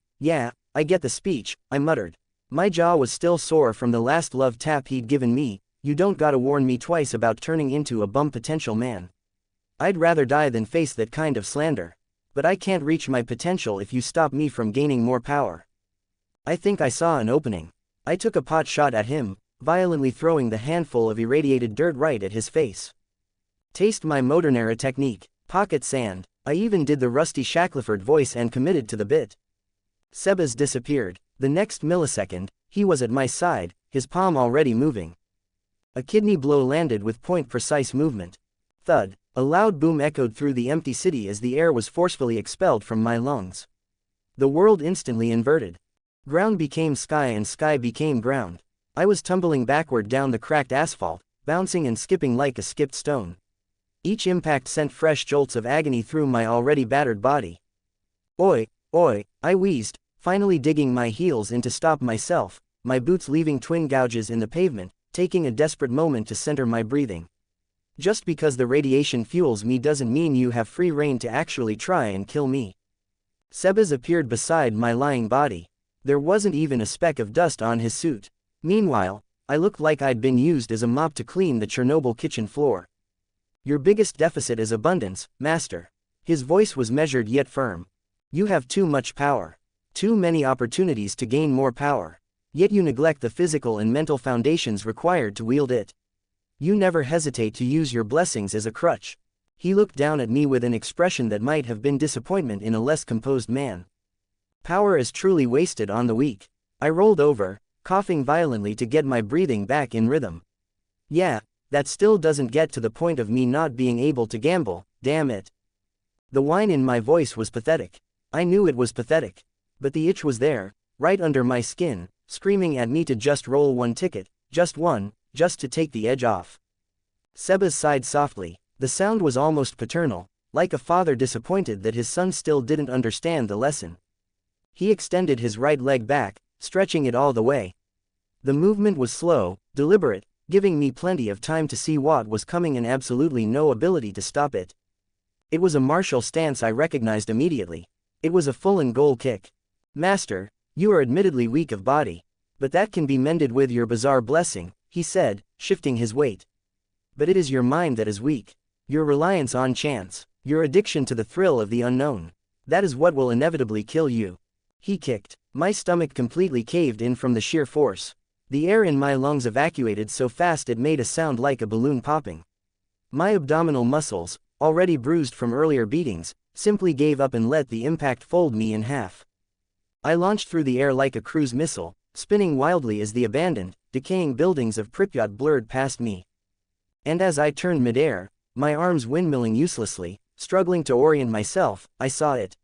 I get the speech, I muttered. My jaw was still sore from the last love tap he'd given me. You don't gotta warn me twice about turning into a bum potential man. I'd rather die than face that kind of slander. But I can't reach my potential if you stop me from gaining more power. I think I saw an opening. I took a pot shot at him, violently throwing the handful of irradiated dirt right at his face. Taste my Modernera technique, pocket sand. I even did the rusty Shackleford voice and committed to the bit. Sebas disappeared. The next millisecond, he was at my side, his palm already moving. A kidney blow landed with point-precise movement. Thud. A loud boom echoed through the empty city as the air was forcefully expelled from my lungs. The world instantly inverted. Ground became sky and sky became ground. I was tumbling backward down the cracked asphalt, bouncing and skipping like a skipped stone. Each impact sent fresh jolts of agony through my already battered body. Oi, I wheezed, finally digging my heels in to stop myself, my boots leaving twin gouges in the pavement, taking a desperate moment to center my breathing. Just because the radiation fuels me doesn't mean you have free rein to actually try and kill me. Sebas appeared beside my lying body. There wasn't even a speck of dust on his suit. Meanwhile, I looked like I'd been used as a mop to clean the Chernobyl kitchen floor. Your biggest deficit is abundance, Master. His voice was measured yet firm. You have too much power. Too many opportunities to gain more power. Yet you neglect the physical and mental foundations required to wield it. You never hesitate to use your blessings as a crutch. He looked down at me with an expression that might have been disappointment in a less composed man. Power is truly wasted on the weak. I rolled over, coughing violently to get my breathing back in rhythm. Yeah, that still doesn't get to the point of me not being able to gamble, damn it. The whine in my voice was pathetic. I knew it was pathetic. But the itch was there, right under my skin, screaming at me to just roll one ticket, just one, just to take the edge off. Sebas sighed softly. The sound was almost paternal, like a father disappointed that his son still didn't understand the lesson. He extended his right leg back, stretching it all the way. The movement was slow, deliberate, giving me plenty of time to see what was coming and absolutely no ability to stop it. It was a martial stance I recognized immediately. It was a full and goal kick. Master, you are admittedly weak of body. But that can be mended with your bizarre blessing, he said, shifting his weight. But it is your mind that is weak. Your reliance on chance. Your addiction to the thrill of the unknown. That is what will inevitably kill you. He kicked. My stomach completely caved in from the sheer force. The air in my lungs evacuated so fast it made a sound like a balloon popping. My abdominal muscles, already bruised from earlier beatings, simply gave up and let the impact fold me in half. I launched through the air like a cruise missile, spinning wildly as the abandoned, decaying buildings of Pripyat blurred past me. And as I turned midair, my arms windmilling uselessly, struggling to orient myself, I saw it.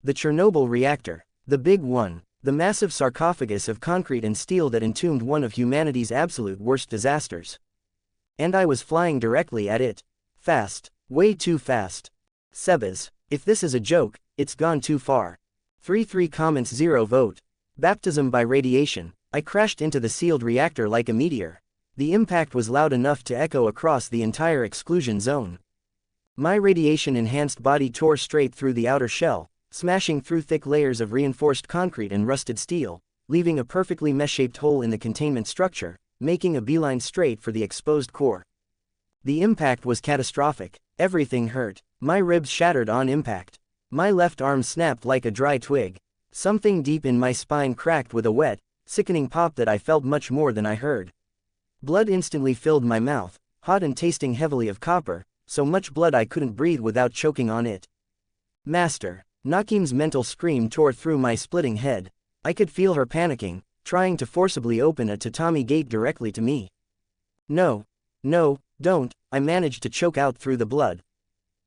The Chernobyl reactor. The big one. The massive sarcophagus of concrete and steel that entombed one of humanity's absolute worst disasters. And I was flying directly at it. Fast. Way too fast. Sebas, if this is a joke, it's gone too far. 3 comments 0 vote. Baptism by radiation. I crashed into the sealed reactor like a meteor. The impact was loud enough to echo across the entire exclusion zone. My radiation-enhanced body tore straight through the outer shell, smashing through thick layers of reinforced concrete and rusted steel, leaving a perfectly mesh-shaped hole in the containment structure, making a beeline straight for the exposed core. The impact was catastrophic. Everything hurt. My ribs shattered on impact. My left arm snapped like a dry twig. Something deep in my spine cracked with a wet, sickening pop that I felt much more than I heard. Blood instantly filled my mouth, hot and tasting heavily of copper, so much blood I couldn't breathe without choking on it. Master. Nakame's mental scream tore through my splitting head. I could feel her panicking, trying to forcibly open a tatami gate directly to me. No. No, don't, I managed to choke out through the blood.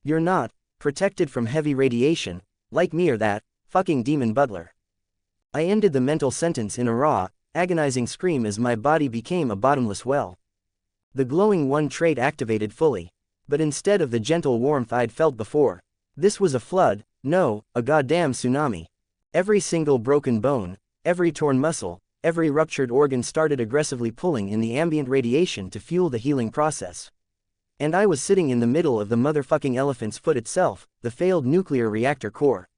You're not protected from heavy radiation, like me or that fucking demon butler. I ended the mental sentence in a raw, agonizing scream as my body became a bottomless well. The glowing one trait activated fully. But instead of the gentle warmth I'd felt before, this was a flood, no, a goddamn tsunami. Every single broken bone, every torn muscle, every ruptured organ started aggressively pulling in the ambient radiation to fuel the healing process. And I was sitting in the middle of the motherfucking elephant's foot itself, the failed nuclear reactor core.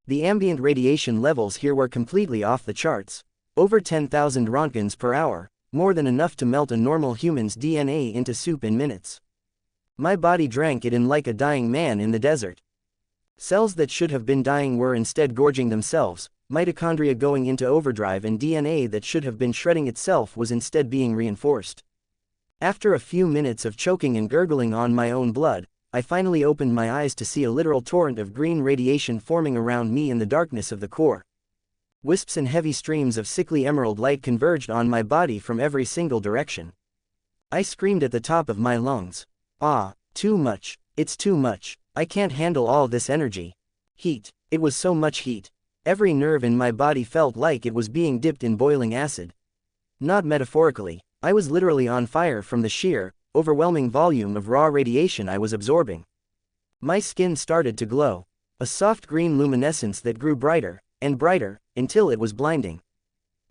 The ambient radiation levels here were completely off the charts. Over 10,000 rontgens per hour, more than enough to melt a normal human's DNA into soup in minutes. My body drank it in like a dying man in the desert. Cells that should have been dying were instead gorging themselves, mitochondria going into overdrive, and DNA that should have been shredding itself was instead being reinforced. After a few minutes of choking and gurgling on my own blood, I finally opened my eyes to see a literal torrent of green radiation forming around me in the darkness of the core. Wisps and heavy streams of sickly emerald light converged on my body from every single direction. I screamed at the top of my lungs. Ah, too much, it's too much, I can't handle all this energy. Heat, it was so much heat. Every nerve in my body felt like it was being dipped in boiling acid. Not metaphorically, I was literally on fire from the sheer, overwhelming volume of raw radiation I was absorbing. My skin started to glow. A soft green luminescence that grew brighter, and brighter, until it was blinding.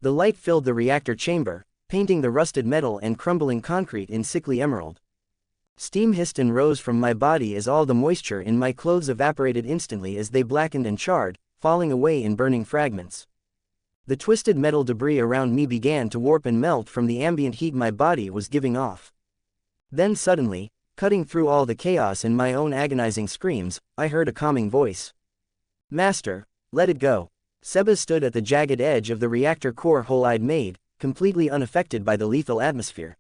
The light filled the reactor chamber, painting the rusted metal and crumbling concrete in sickly emerald. Steam hissed and rose from my body as all the moisture in my clothes evaporated instantly as they blackened and charred, falling away in burning fragments. The twisted metal debris around me began to warp and melt from the ambient heat my body was giving off. Then suddenly, cutting through all the chaos and my own agonizing screams, I heard a calming voice. Master, let it go. Sebas stood at the jagged edge of the reactor core hole I'd made, completely unaffected by the lethal atmosphere.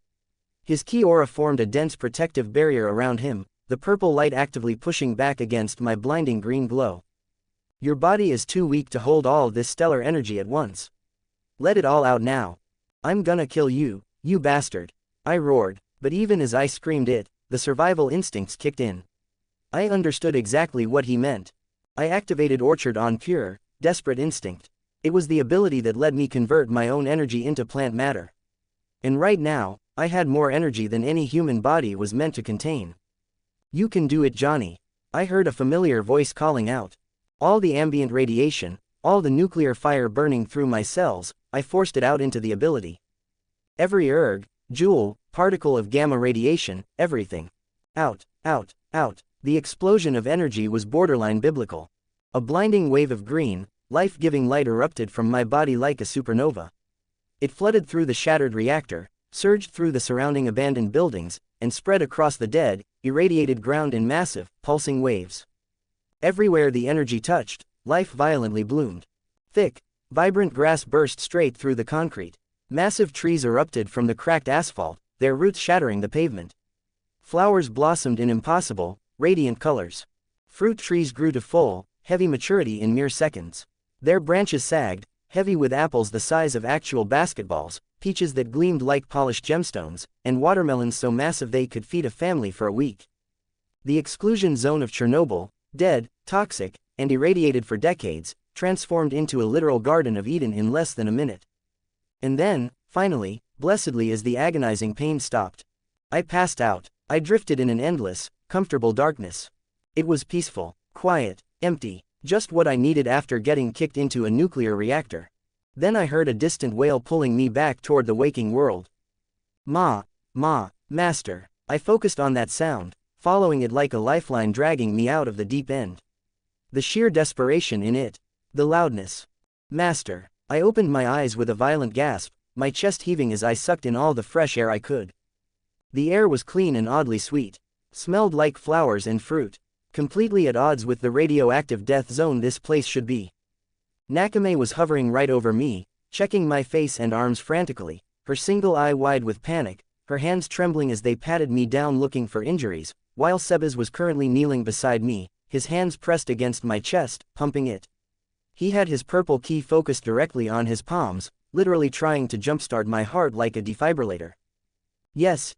His ki aura formed a dense protective barrier around him, the purple light actively pushing back against my blinding green glow. Your body is too weak to hold all this stellar energy at once. Let it all out now. I'm gonna kill you, you bastard. I roared, but even as I screamed it, the survival instincts kicked in. I understood exactly what he meant. I activated Orchard on pure, desperate instinct. It was the ability that let me convert my own energy into plant matter. And right now, I had more energy than any human body was meant to contain. You can do it, Johnny. I heard a familiar voice calling out. All the ambient radiation, all the nuclear fire burning through my cells, I forced it out into the ability. Every joule, particle of gamma radiation, everything. Out, out, out. The explosion of energy was borderline biblical. A blinding wave of green, life-giving light erupted from my body like a supernova. It flooded through the shattered reactor, surged through the surrounding abandoned buildings, and spread across the dead, irradiated ground in massive, pulsing waves. Everywhere the energy touched, life violently bloomed. Thick, vibrant grass burst straight through the concrete. Massive trees erupted from the cracked asphalt, their roots shattering the pavement. Flowers blossomed in impossible, radiant colors. Fruit trees grew to full, heavy maturity in mere seconds. Their branches sagged, heavy with apples the size of actual basketballs, peaches that gleamed like polished gemstones, and watermelons so massive they could feed a family for a week. The exclusion zone of Chernobyl, dead, toxic, and irradiated for decades, transformed into a literal Garden of Eden in less than a minute. And then, finally, blessedly as the agonizing pain stopped, I passed out. I drifted in an endless, comfortable darkness. It was peaceful, quiet, empty, just what I needed after getting kicked into a nuclear reactor. Then I heard a distant wail pulling me back toward the waking world. Ma, master. I focused on that sound, following it like a lifeline dragging me out of the deep end. The sheer desperation in it. The loudness. Master. I opened my eyes with a violent gasp, my chest heaving as I sucked in all the fresh air I could. The air was clean and oddly sweet. Smelled like flowers and fruit. Completely at odds with the radioactive death zone this place should be. Nakame was hovering right over me, checking my face and arms frantically, her single eye wide with panic, her hands trembling as they patted me down looking for injuries, while Sebas was currently kneeling beside me, his hands pressed against my chest, pumping it. He had his purple key focused directly on his palms, literally trying to jumpstart my heart like a defibrillator. Yes,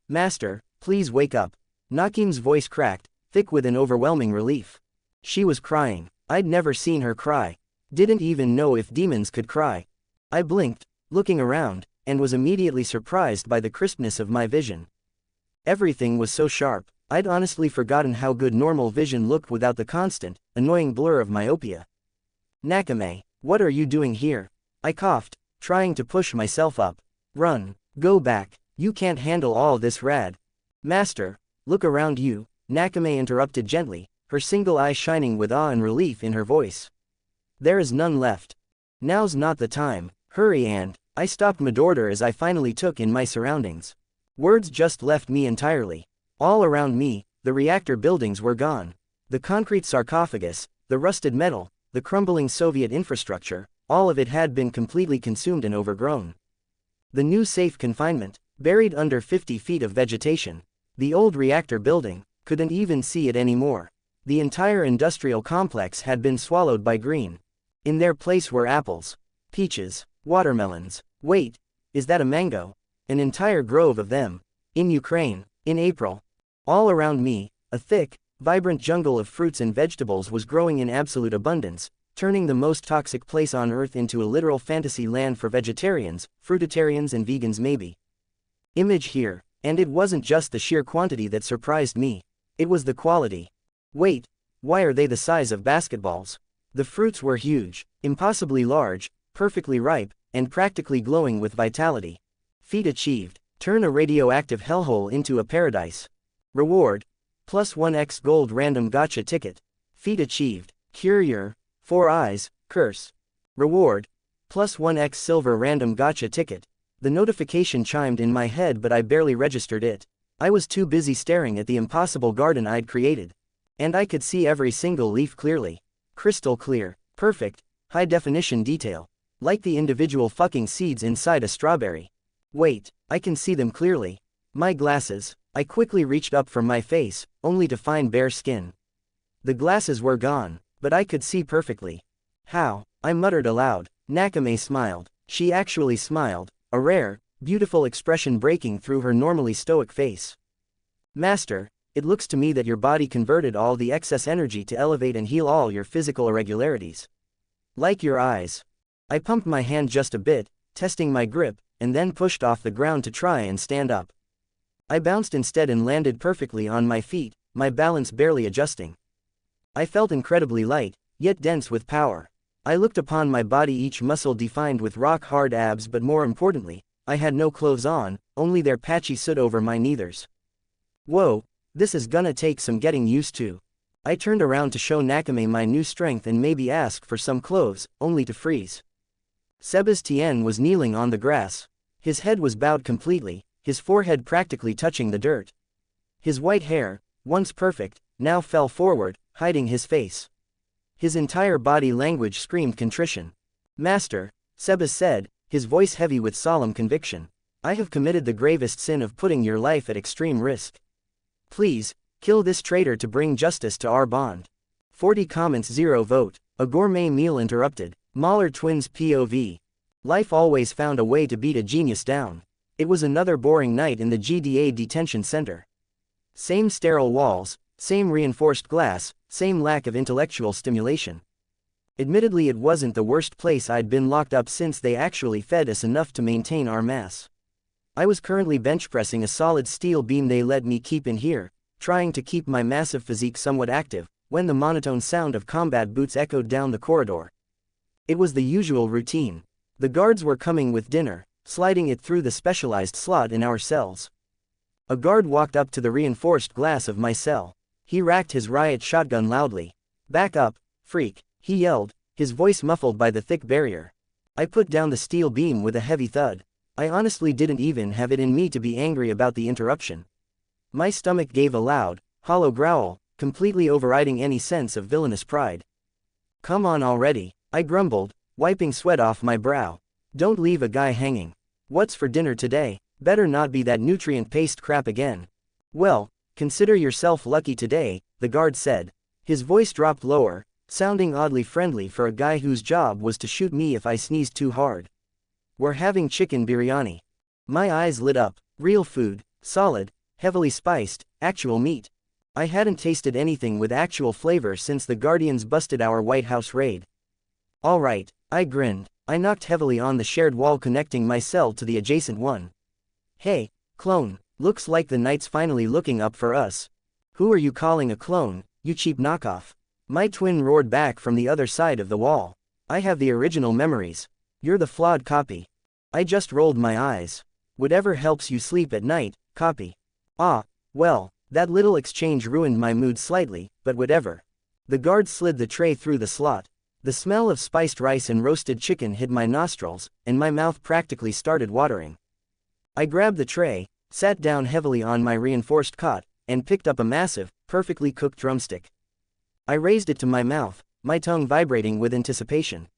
master, please wake up. Nakame's voice cracked, thick with an overwhelming relief. She was crying. I'd never seen her cry. Didn't even know if demons could cry. I blinked, looking around, and was immediately surprised by the crispness of my vision. Everything was so sharp, I'd honestly forgotten how good normal vision looked without the constant, annoying blur of myopia. Nakame, what are you doing here? I coughed, trying to push myself up. Run, go back. You can't handle all this rad. Master, look around you, Nakame interrupted gently, her single eye shining with awe and relief in her voice. There is none left. Now's not the time, hurry and, I stopped mid-order as I finally took in my surroundings. Words just left me entirely. All around me, the reactor buildings were gone. The concrete sarcophagus, the rusted metal, the crumbling Soviet infrastructure, all of it had been completely consumed and overgrown. The new safe confinement, buried under 50 feet of vegetation. The old reactor building, couldn't even see it anymore. The entire industrial complex had been swallowed by green. In their place were apples, peaches, watermelons. Wait, is that a mango? An entire grove of them. In Ukraine, in April. All around me, a thick, vibrant jungle of fruits and vegetables was growing in absolute abundance, turning the most toxic place on Earth into a literal fantasy land for vegetarians, fruitarians and vegans maybe. Image here, and it wasn't just the sheer quantity that surprised me. It was the quality. Wait, why are they the size of basketballs? The fruits were huge, impossibly large, perfectly ripe, and practically glowing with vitality. Feat achieved. Turn a radioactive hellhole into a paradise. Reward. +1x gold random gacha ticket. Feat achieved. Cure your 4 eyes, curse. Reward. +1x silver random gacha ticket. The notification chimed in my head but I barely registered it. I was too busy staring at the impossible garden I'd created. And I could see every single leaf clearly. Crystal clear, perfect, high-definition detail. Like the individual fucking seeds inside a strawberry. Wait, I can see them clearly. My glasses. I quickly reached up from my face, only to find bare skin. The glasses were gone, but I could see perfectly. How? I muttered aloud. Nakame smiled. She actually smiled. A rare, beautiful expression breaking through her normally stoic face. Master, it looks to me that your body converted all the excess energy to elevate and heal all your physical irregularities. Like your eyes. I pumped my hand just a bit, testing my grip, and then pushed off the ground to try and stand up. I bounced instead and landed perfectly on my feet, my balance barely adjusting. I felt incredibly light, yet dense with power. I looked upon my body, each muscle defined with rock-hard abs, but more importantly, I had no clothes on, only their patchy soot over my neithers. Whoa, this is gonna take some getting used to. I turned around to show Nakame my new strength and maybe ask for some clothes, only to freeze. Sebastian was kneeling on the grass. His head was bowed completely, his forehead practically touching the dirt. His white hair, once perfect, now fell forward, hiding his face. His entire body language screamed contrition. "Master," Sebas said, his voice heavy with solemn conviction. "I have committed the gravest sin of putting your life at extreme risk. Please, kill this traitor to bring justice to our bond." 40 comments 0 vote. A gourmet meal interrupted. Mer Twins POV. Life always found a way to beat a genius down. It was another boring night in the GDA detention center. Same sterile walls, same reinforced glass, same lack of intellectual stimulation. Admittedly, it wasn't the worst place I'd been locked up since they actually fed us enough to maintain our mass. I was currently bench pressing a solid steel beam they let me keep in here, trying to keep my massive physique somewhat active, when the monotone sound of combat boots echoed down the corridor. It was the usual routine. The guards were coming with dinner, sliding it through the specialized slot in our cells. A guard walked up to the reinforced glass of my cell. He racked his riot shotgun loudly. "Back up, freak," he yelled, his voice muffled by the thick barrier. I put down the steel beam with a heavy thud. I honestly didn't even have it in me to be angry about the interruption. My stomach gave a loud, hollow growl, completely overriding any sense of villainous pride. "Come on already," I grumbled, wiping sweat off my brow. "Don't leave a guy hanging. What's for dinner today? Better not be that nutrient paste crap again." "Well, consider yourself lucky today," the guard said. His voice dropped lower, sounding oddly friendly for a guy whose job was to shoot me if I sneezed too hard. "We're having chicken biryani." My eyes lit up. Real food, solid, heavily spiced, actual meat. I hadn't tasted anything with actual flavor since the Guardians busted our White House raid. "All right," I grinned. I knocked heavily on the shared wall connecting my cell to the adjacent one. "Hey, clone, looks like the night's finally looking up for us." "Who are you calling a clone, you cheap knockoff?" My twin roared back from the other side of the wall. "I have the original memories. You're the flawed copy." I just rolled my eyes. "Whatever helps you sleep at night, copy." "Ah, well, that little exchange ruined my mood slightly, but whatever." The guard slid the tray through the slot. The smell of spiced rice and roasted chicken hit my nostrils, and my mouth practically started watering. I grabbed the tray, sat down heavily on my reinforced cot, and picked up a massive, perfectly cooked drumstick. I raised it to my mouth, my tongue vibrating with anticipation.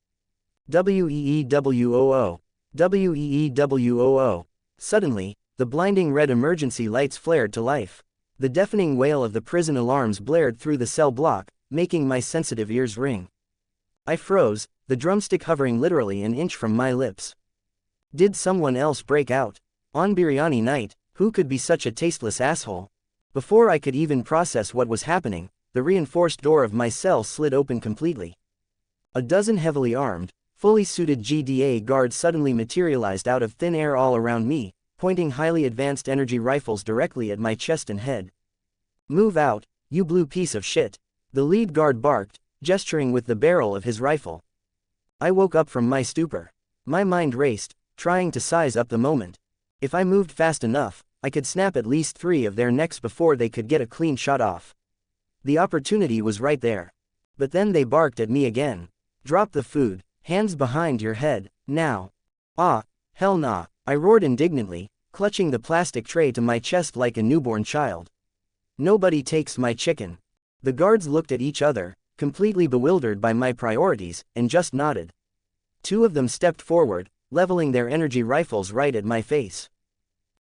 Weewoo, weewoo. Suddenly, the blinding red emergency lights flared to life. The deafening wail of the prison alarms blared through the cell block, making my sensitive ears ring. I froze, the drumstick hovering literally an inch from my lips. Did someone else break out? On biryani night, who could be such a tasteless asshole? Before I could even process what was happening, the reinforced door of my cell slid open completely. A dozen heavily armed, fully suited GDA guards suddenly materialized out of thin air all around me, pointing highly advanced energy rifles directly at my chest and head. "Move out, you blue piece of shit," the lead guard barked, gesturing with the barrel of his rifle. I woke up from my stupor. My mind raced, trying to size up the moment. If I moved fast enough, I could snap at least 3 of their necks before they could get a clean shot off. The opportunity was right there. But then they barked at me again. "Drop the food, hands behind your head, now." "Ah, hell nah," I roared indignantly, clutching the plastic tray to my chest like a newborn child. "Nobody takes my chicken." The guards looked at each other, completely bewildered by my priorities, and just nodded. 2 of them stepped forward, leveling their energy rifles right at my face.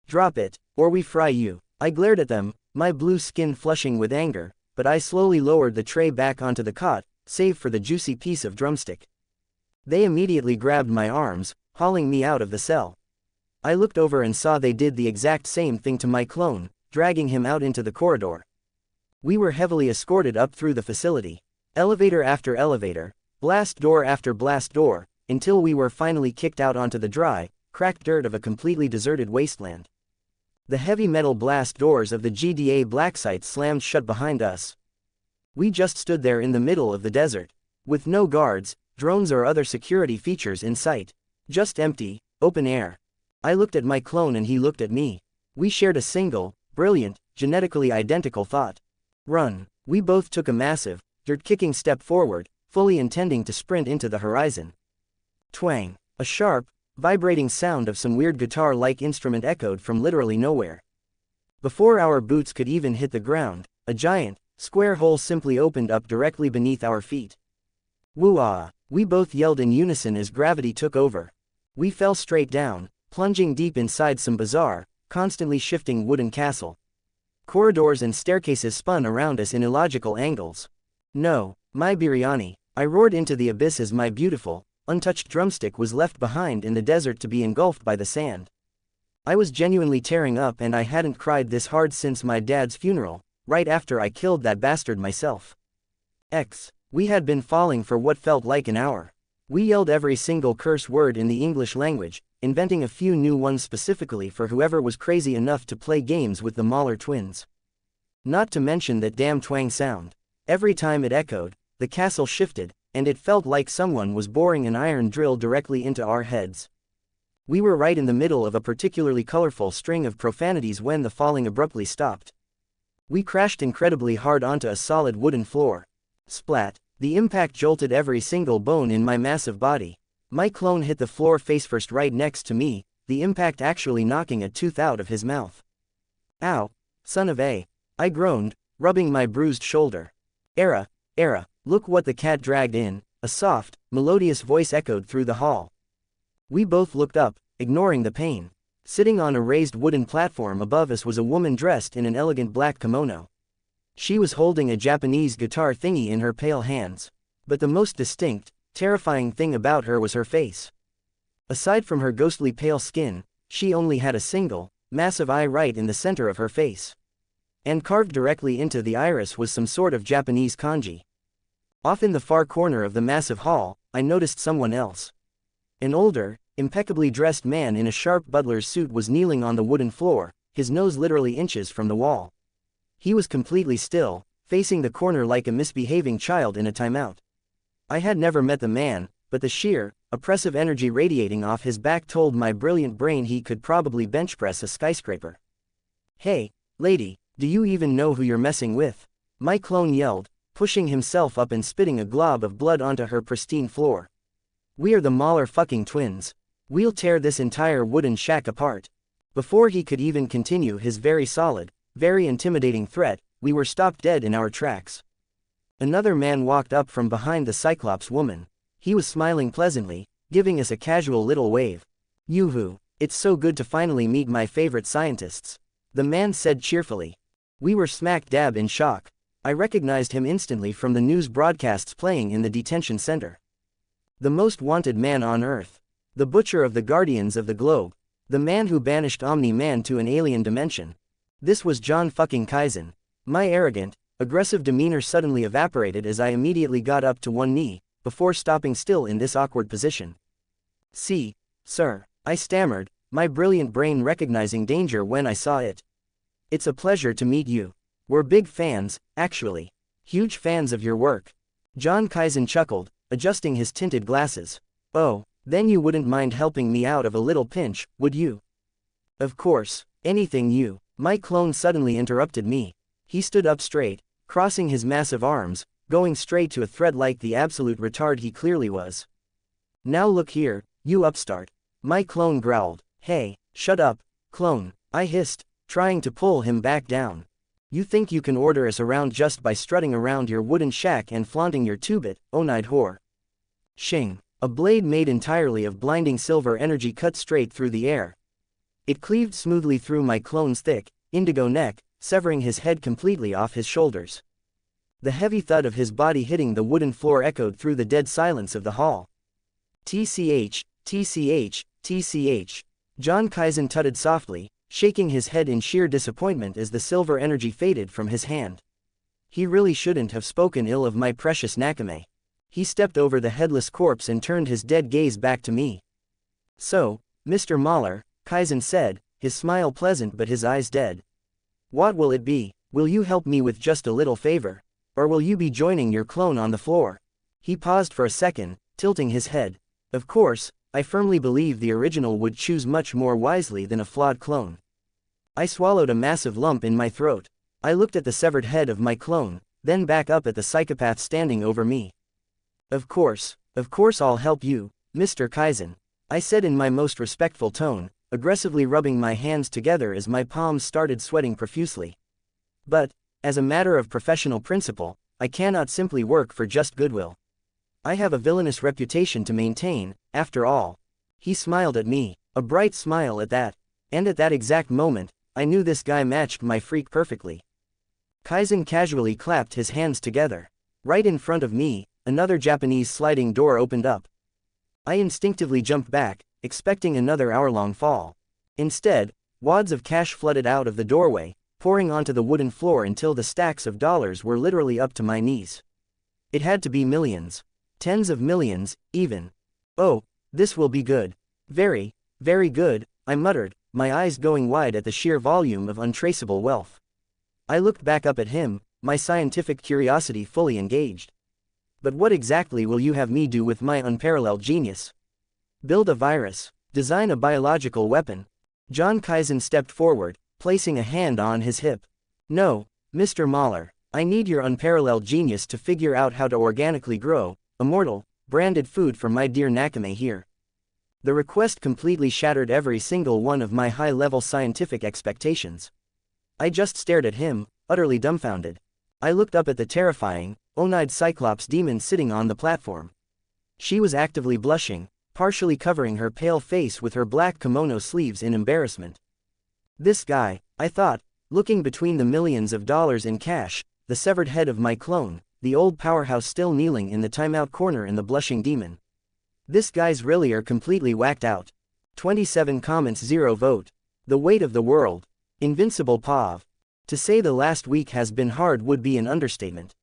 "Drop it, or we fry you." I glared at them, my blue skin flushing with anger, but I slowly lowered the tray back onto the cot, save for the juicy piece of drumstick. They immediately grabbed my arms, hauling me out of the cell. I looked over and saw they did the exact same thing to my clone, dragging him out into the corridor. We were heavily escorted up through the facility. Elevator after elevator, blast door after blast door, until we were finally kicked out onto the dry, cracked dirt of a completely deserted wasteland. The heavy metal blast doors of the GDA black site slammed shut behind us. We just stood there in the middle of the desert, with no guards, drones or other security features in sight. Just empty, open air. I looked at my clone and he looked at me. We shared a single, brilliant, genetically identical thought. Run. We both took a massive, dirt-kicking step forward, fully intending to sprint into the horizon. Twang. A sharp, vibrating sound of some weird guitar-like instrument echoed from literally nowhere. Before our boots could even hit the ground, a giant, Square hole simply opened up directly beneath our feet. Woo-ah! We both yelled in unison as gravity took over. We fell straight down, plunging deep inside some bizarre, constantly shifting wooden castle. Corridors and staircases spun around us in illogical angles. No, my biryani, I roared into the abyss as my beautiful, untouched drumstick was left behind in the desert to be engulfed by the sand. I was genuinely tearing up and I hadn't cried this hard since my dad's funeral, right after I killed that bastard myself. We had been falling for what felt like an hour. We yelled every single curse word in the English language, inventing a few new ones specifically for whoever was crazy enough to play games with the Mer Twins. Not to mention that damn twang sound. Every time it echoed, the castle shifted, and it felt like someone was boring an iron drill directly into our heads. We were right in the middle of a particularly colorful string of profanities when the falling abruptly stopped. We crashed incredibly hard onto a solid wooden floor. Splat! The impact jolted every single bone in my massive body. My clone hit the floor face-first right next to me, the impact actually knocking a tooth out of his mouth. Ow! Son of a! I groaned, rubbing my bruised shoulder. Era, look what the cat dragged in, a soft, melodious voice echoed through the hall. We both looked up, ignoring the pain. Sitting on a raised wooden platform above us was a woman dressed in an elegant black kimono. She was holding a Japanese guitar thingy in her pale hands. But the most distinct, terrifying thing about her was her face. Aside from her ghostly pale skin, she only had a single, massive eye right in the center of her face. And carved directly into the iris was some sort of Japanese kanji. Off in the far corner of the massive hall, I noticed someone else. An older, impeccably dressed man in a sharp butler's suit was kneeling on the wooden floor, his nose literally inches from the wall. He was completely still, facing the corner like a misbehaving child in a timeout. I had never met the man, but the sheer, oppressive energy radiating off his back told my brilliant brain he could probably bench press a skyscraper. Hey, lady, do you even know who you're messing with? My clone yelled, pushing himself up and spitting a glob of blood onto her pristine floor. We are the Mer fucking Twins. We'll tear this entire wooden shack apart. Before he could even continue his very solid, very intimidating threat, we were stopped dead in our tracks. Another man walked up from behind the Cyclops woman. He was smiling pleasantly, giving us a casual little wave. Yoo-hoo, it's so good to finally meet my favorite scientists. The man said cheerfully. We were smack dab in shock. I recognized him instantly from the news broadcasts playing in the detention center. The most wanted man on Earth. The butcher of the Guardians of the Globe. The man who banished Omni-Man to an alien dimension. This was John fucking Kaisen. My arrogant, aggressive demeanor suddenly evaporated as I immediately got up to one knee, before stopping still in this awkward position. See, sir, I stammered, my brilliant brain recognizing danger when I saw it. It's a pleasure to meet you. We're big fans, actually. Huge fans of your work. John Kaisen chuckled, adjusting his tinted glasses. Oh, then you wouldn't mind helping me out of a little pinch, would you? Of course, anything you. My clone suddenly interrupted me. He stood up straight, crossing his massive arms, going straight to a threat like the absolute retard he clearly was. Now look here, you upstart. My clone growled. Hey, shut up, clone, I hissed, trying to pull him back down. You think you can order us around just by strutting around your wooden shack and flaunting your two-bit, one-eyed whore. Shing, a blade made entirely of blinding silver energy cut straight through the air. It cleaved smoothly through my clone's thick, indigo neck, severing his head completely off his shoulders. The heavy thud of his body hitting the wooden floor echoed through the dead silence of the hall. TCH, TCH, TCH. John Kaisen tutted softly, shaking his head in sheer disappointment as the silver energy faded from his hand. He really shouldn't have spoken ill of my precious Nakame. He stepped over the headless corpse and turned his dead gaze back to me. So, Mr. Mahler, Kaisen said, his smile pleasant but his eyes dead. What will it be? Will you help me with just a little favor? Or will you be joining your clone on the floor? He paused for a second, tilting his head. Of course, I firmly believe the original would choose much more wisely than a flawed clone. I swallowed a massive lump in my throat. I looked at the severed head of my clone, then back up at the psychopath standing over me. Of course I'll help you, Mr. Kaisen, I said in my most respectful tone, aggressively rubbing my hands together as my palms started sweating profusely. But, As a matter of professional principle, I cannot simply work for just goodwill. I have a villainous reputation to maintain, after all. He smiled at me, a bright smile at that. And at that exact moment, I knew this guy matched my freak perfectly. Kaisen casually clapped his hands together. Right in front of me, another Japanese sliding door opened up. I instinctively jumped back, expecting another hour-long fall. Instead, wads of cash flooded out of the doorway, pouring onto the wooden floor until the stacks of dollars were literally up to my knees. It had to be millions. Tens of millions, even. Oh, this will be good. Very, very good, I muttered, my eyes going wide at the sheer volume of untraceable wealth. I looked back up at him, my scientific curiosity fully engaged. But what exactly will you have me do with my unparalleled genius? Build a virus, design a biological weapon. John Kaisen stepped forward, placing a hand on his hip. No, Mr. Mahler, I need your unparalleled genius to figure out how to organically grow, immortal, branded food for my dear Nakame here. The request completely shattered every single one of my high-level scientific expectations. I just stared at him, utterly dumbfounded. I looked up at the terrifying, one-eyed Cyclops demon sitting on the platform. She was actively blushing, partially covering her pale face with her black kimono sleeves in embarrassment. This guy, I thought, looking between the millions of dollars in cash, the severed head of my clone, the old powerhouse still kneeling in the timeout corner and the blushing demon. This guy's really are completely whacked out. 27 comments 0 vote. The weight of the world. Invincible POV. To say the last week has been hard would be an understatement.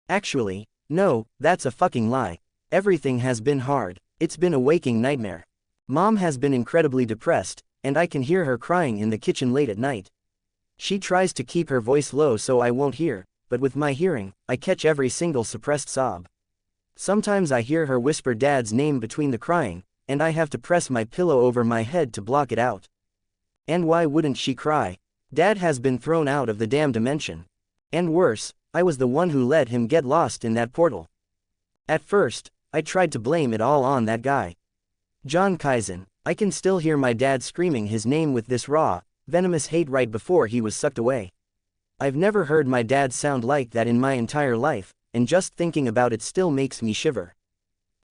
Actually, no, that's a fucking lie. Everything has been hard. It's been a waking nightmare. Mom has been incredibly depressed, and I can hear her crying in the kitchen late at night. She tries to keep her voice low so I won't hear, but with my hearing, I catch every single suppressed sob. Sometimes I hear her whisper Dad's name between the crying, and I have to press my pillow over my head to block it out. And why wouldn't she cry? Dad has been thrown out of the damn dimension. And worse, I was the one who let him get lost in that portal. At first, I tried to blame it all on that guy. John Kaisen. I can still hear my dad screaming his name with this raw, venomous hate right before he was sucked away. I've never heard my dad sound like that in my entire life, and just thinking about it still makes me shiver.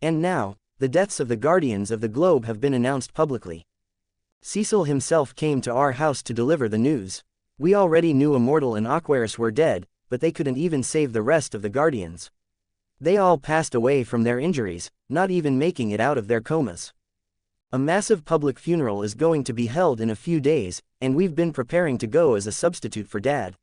And now, the deaths of the Guardians of the Globe have been announced publicly. Cecil himself came to our house to deliver the news. We already knew Immortal and Aquarius were dead, but they couldn't even save the rest of the Guardians. They all passed away from their injuries, not even making it out of their comas. A massive public funeral is going to be held in a few days, and we've been preparing to go as a substitute for Dad.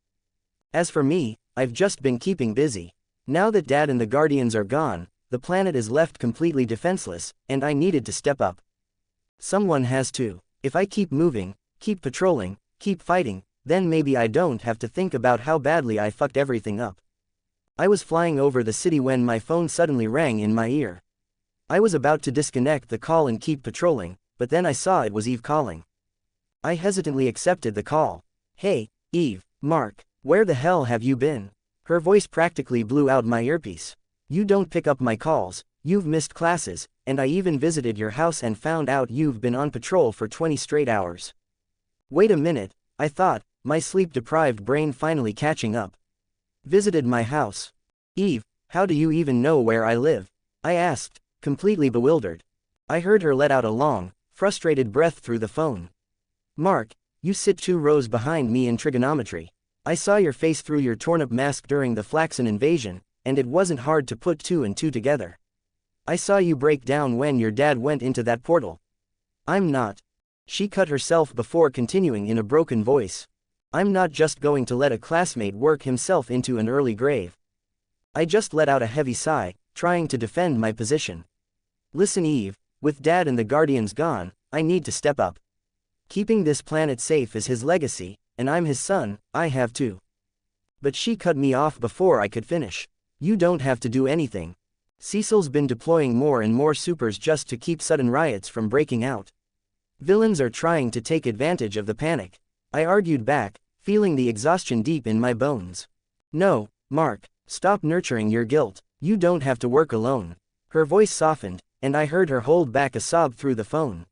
As for me, I've just been keeping busy. Now that Dad and the Guardians are gone, the planet is left completely defenseless, and I needed to step up. Someone has to. If I keep moving, keep patrolling, keep fighting, then maybe I don't have to think about how badly I fucked everything up. I was flying over the city when my phone suddenly rang in my ear. I was about to disconnect the call and keep patrolling, but then I saw it was Eve calling. I hesitantly accepted the call. Hey, Eve, Mark, where the hell have you been? Her voice practically blew out my earpiece. You don't pick up my calls, you've missed classes, and I even visited your house and found out you've been on patrol for 20 straight hours. Wait a minute, I thought, my sleep-deprived brain finally catching up. Visited my house. Eve, how do you even know where I live? I asked, completely bewildered. I heard her let out a long, frustrated breath through the phone. Mark, you sit 2 rows behind me in trigonometry. I saw your face through your torn-up mask during the Flaxen invasion, and it wasn't hard to put 2 and 2 together. I saw you break down when your dad went into that portal. I'm not. She cut herself before continuing in a broken voice. I'm not just going to let a classmate work himself into an early grave. I just let out a heavy sigh, trying to defend my position. Listen, Eve, with Dad and the Guardians gone, I need to step up. Keeping this planet safe is his legacy, and I'm his son, I have to. But she cut me off before I could finish. You don't have to do anything. Cecil's been deploying more and more supers just to keep sudden riots from breaking out. Villains are trying to take advantage of the panic. I argued back, feeling the exhaustion deep in my bones. No, Mark, stop nurturing your guilt. You don't have to work alone. Her voice softened, and I heard her hold back a sob through the phone.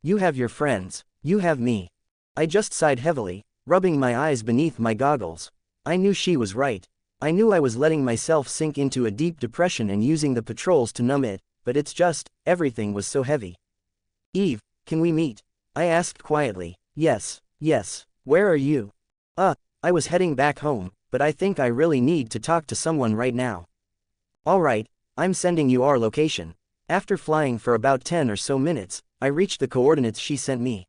You have your friends. You have me. I just sighed heavily, rubbing my eyes beneath my goggles. I knew she was right. I knew I was letting myself sink into a deep depression and using the patrols to numb it, but it's just, everything was so heavy. Eve, can we meet? I asked quietly. Yes, yes. Where are you? I was heading back home, but I think I really need to talk to someone right now. Alright, I'm sending you our location. After flying for about 10 or so minutes, I reached the coordinates she sent me.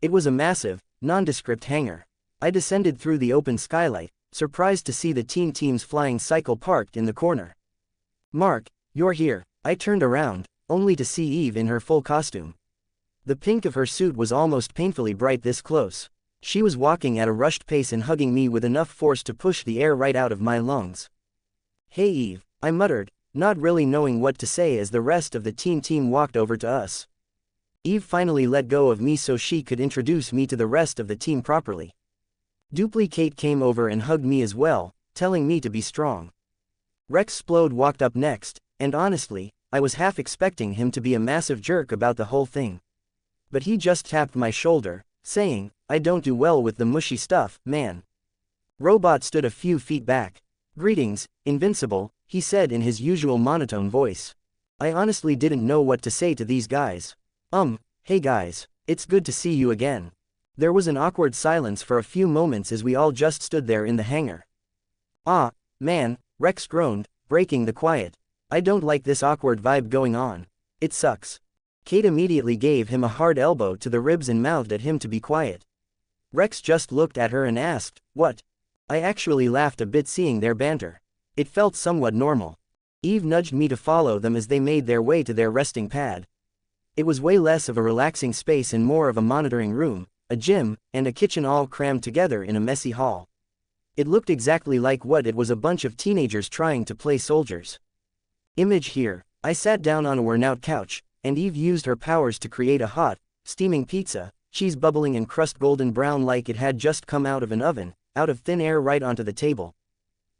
It was a massive, nondescript hangar. I descended through the open skylight, surprised to see the team's flying cycle parked in the corner. Mark, you're here. I turned around, only to see Eve in her full costume. The pink of her suit was almost painfully bright this close. She was walking at a rushed pace and hugging me with enough force to push the air right out of my lungs. Hey Eve, I muttered, not really knowing what to say as the rest of the team walked over to us. Eve finally let go of me so she could introduce me to the rest of the team properly. Duplicate came over and hugged me as well, telling me to be strong. Rexplode walked up next, and honestly, I was half expecting him to be a massive jerk about the whole thing. But he just tapped my shoulder, saying, I don't do well with the mushy stuff, man. Robot stood a few feet back. Greetings, Invincible, he said in his usual monotone voice. I honestly didn't know what to say to these guys. Hey guys, it's good to see you again. There was an awkward silence for a few moments as we all just stood there in the hangar. Ah, man, Rex groaned, breaking the quiet. I don't like this awkward vibe going on. It sucks. Kate immediately gave him a hard elbow to the ribs and mouthed at him to be quiet. Rex just looked at her and asked, what? I actually laughed a bit seeing their banter. It felt somewhat normal. Eve nudged me to follow them as they made their way to their resting pad. It was way less of a relaxing space and more of a monitoring room, a gym, and a kitchen all crammed together in a messy hall. It looked exactly like what it was, a bunch of teenagers trying to play soldiers. Image here. I sat down on a worn-out couch, and Eve used her powers to create a hot, steaming pizza, cheese bubbling and crust golden brown like it had just come out of an oven, out of thin air right onto the table.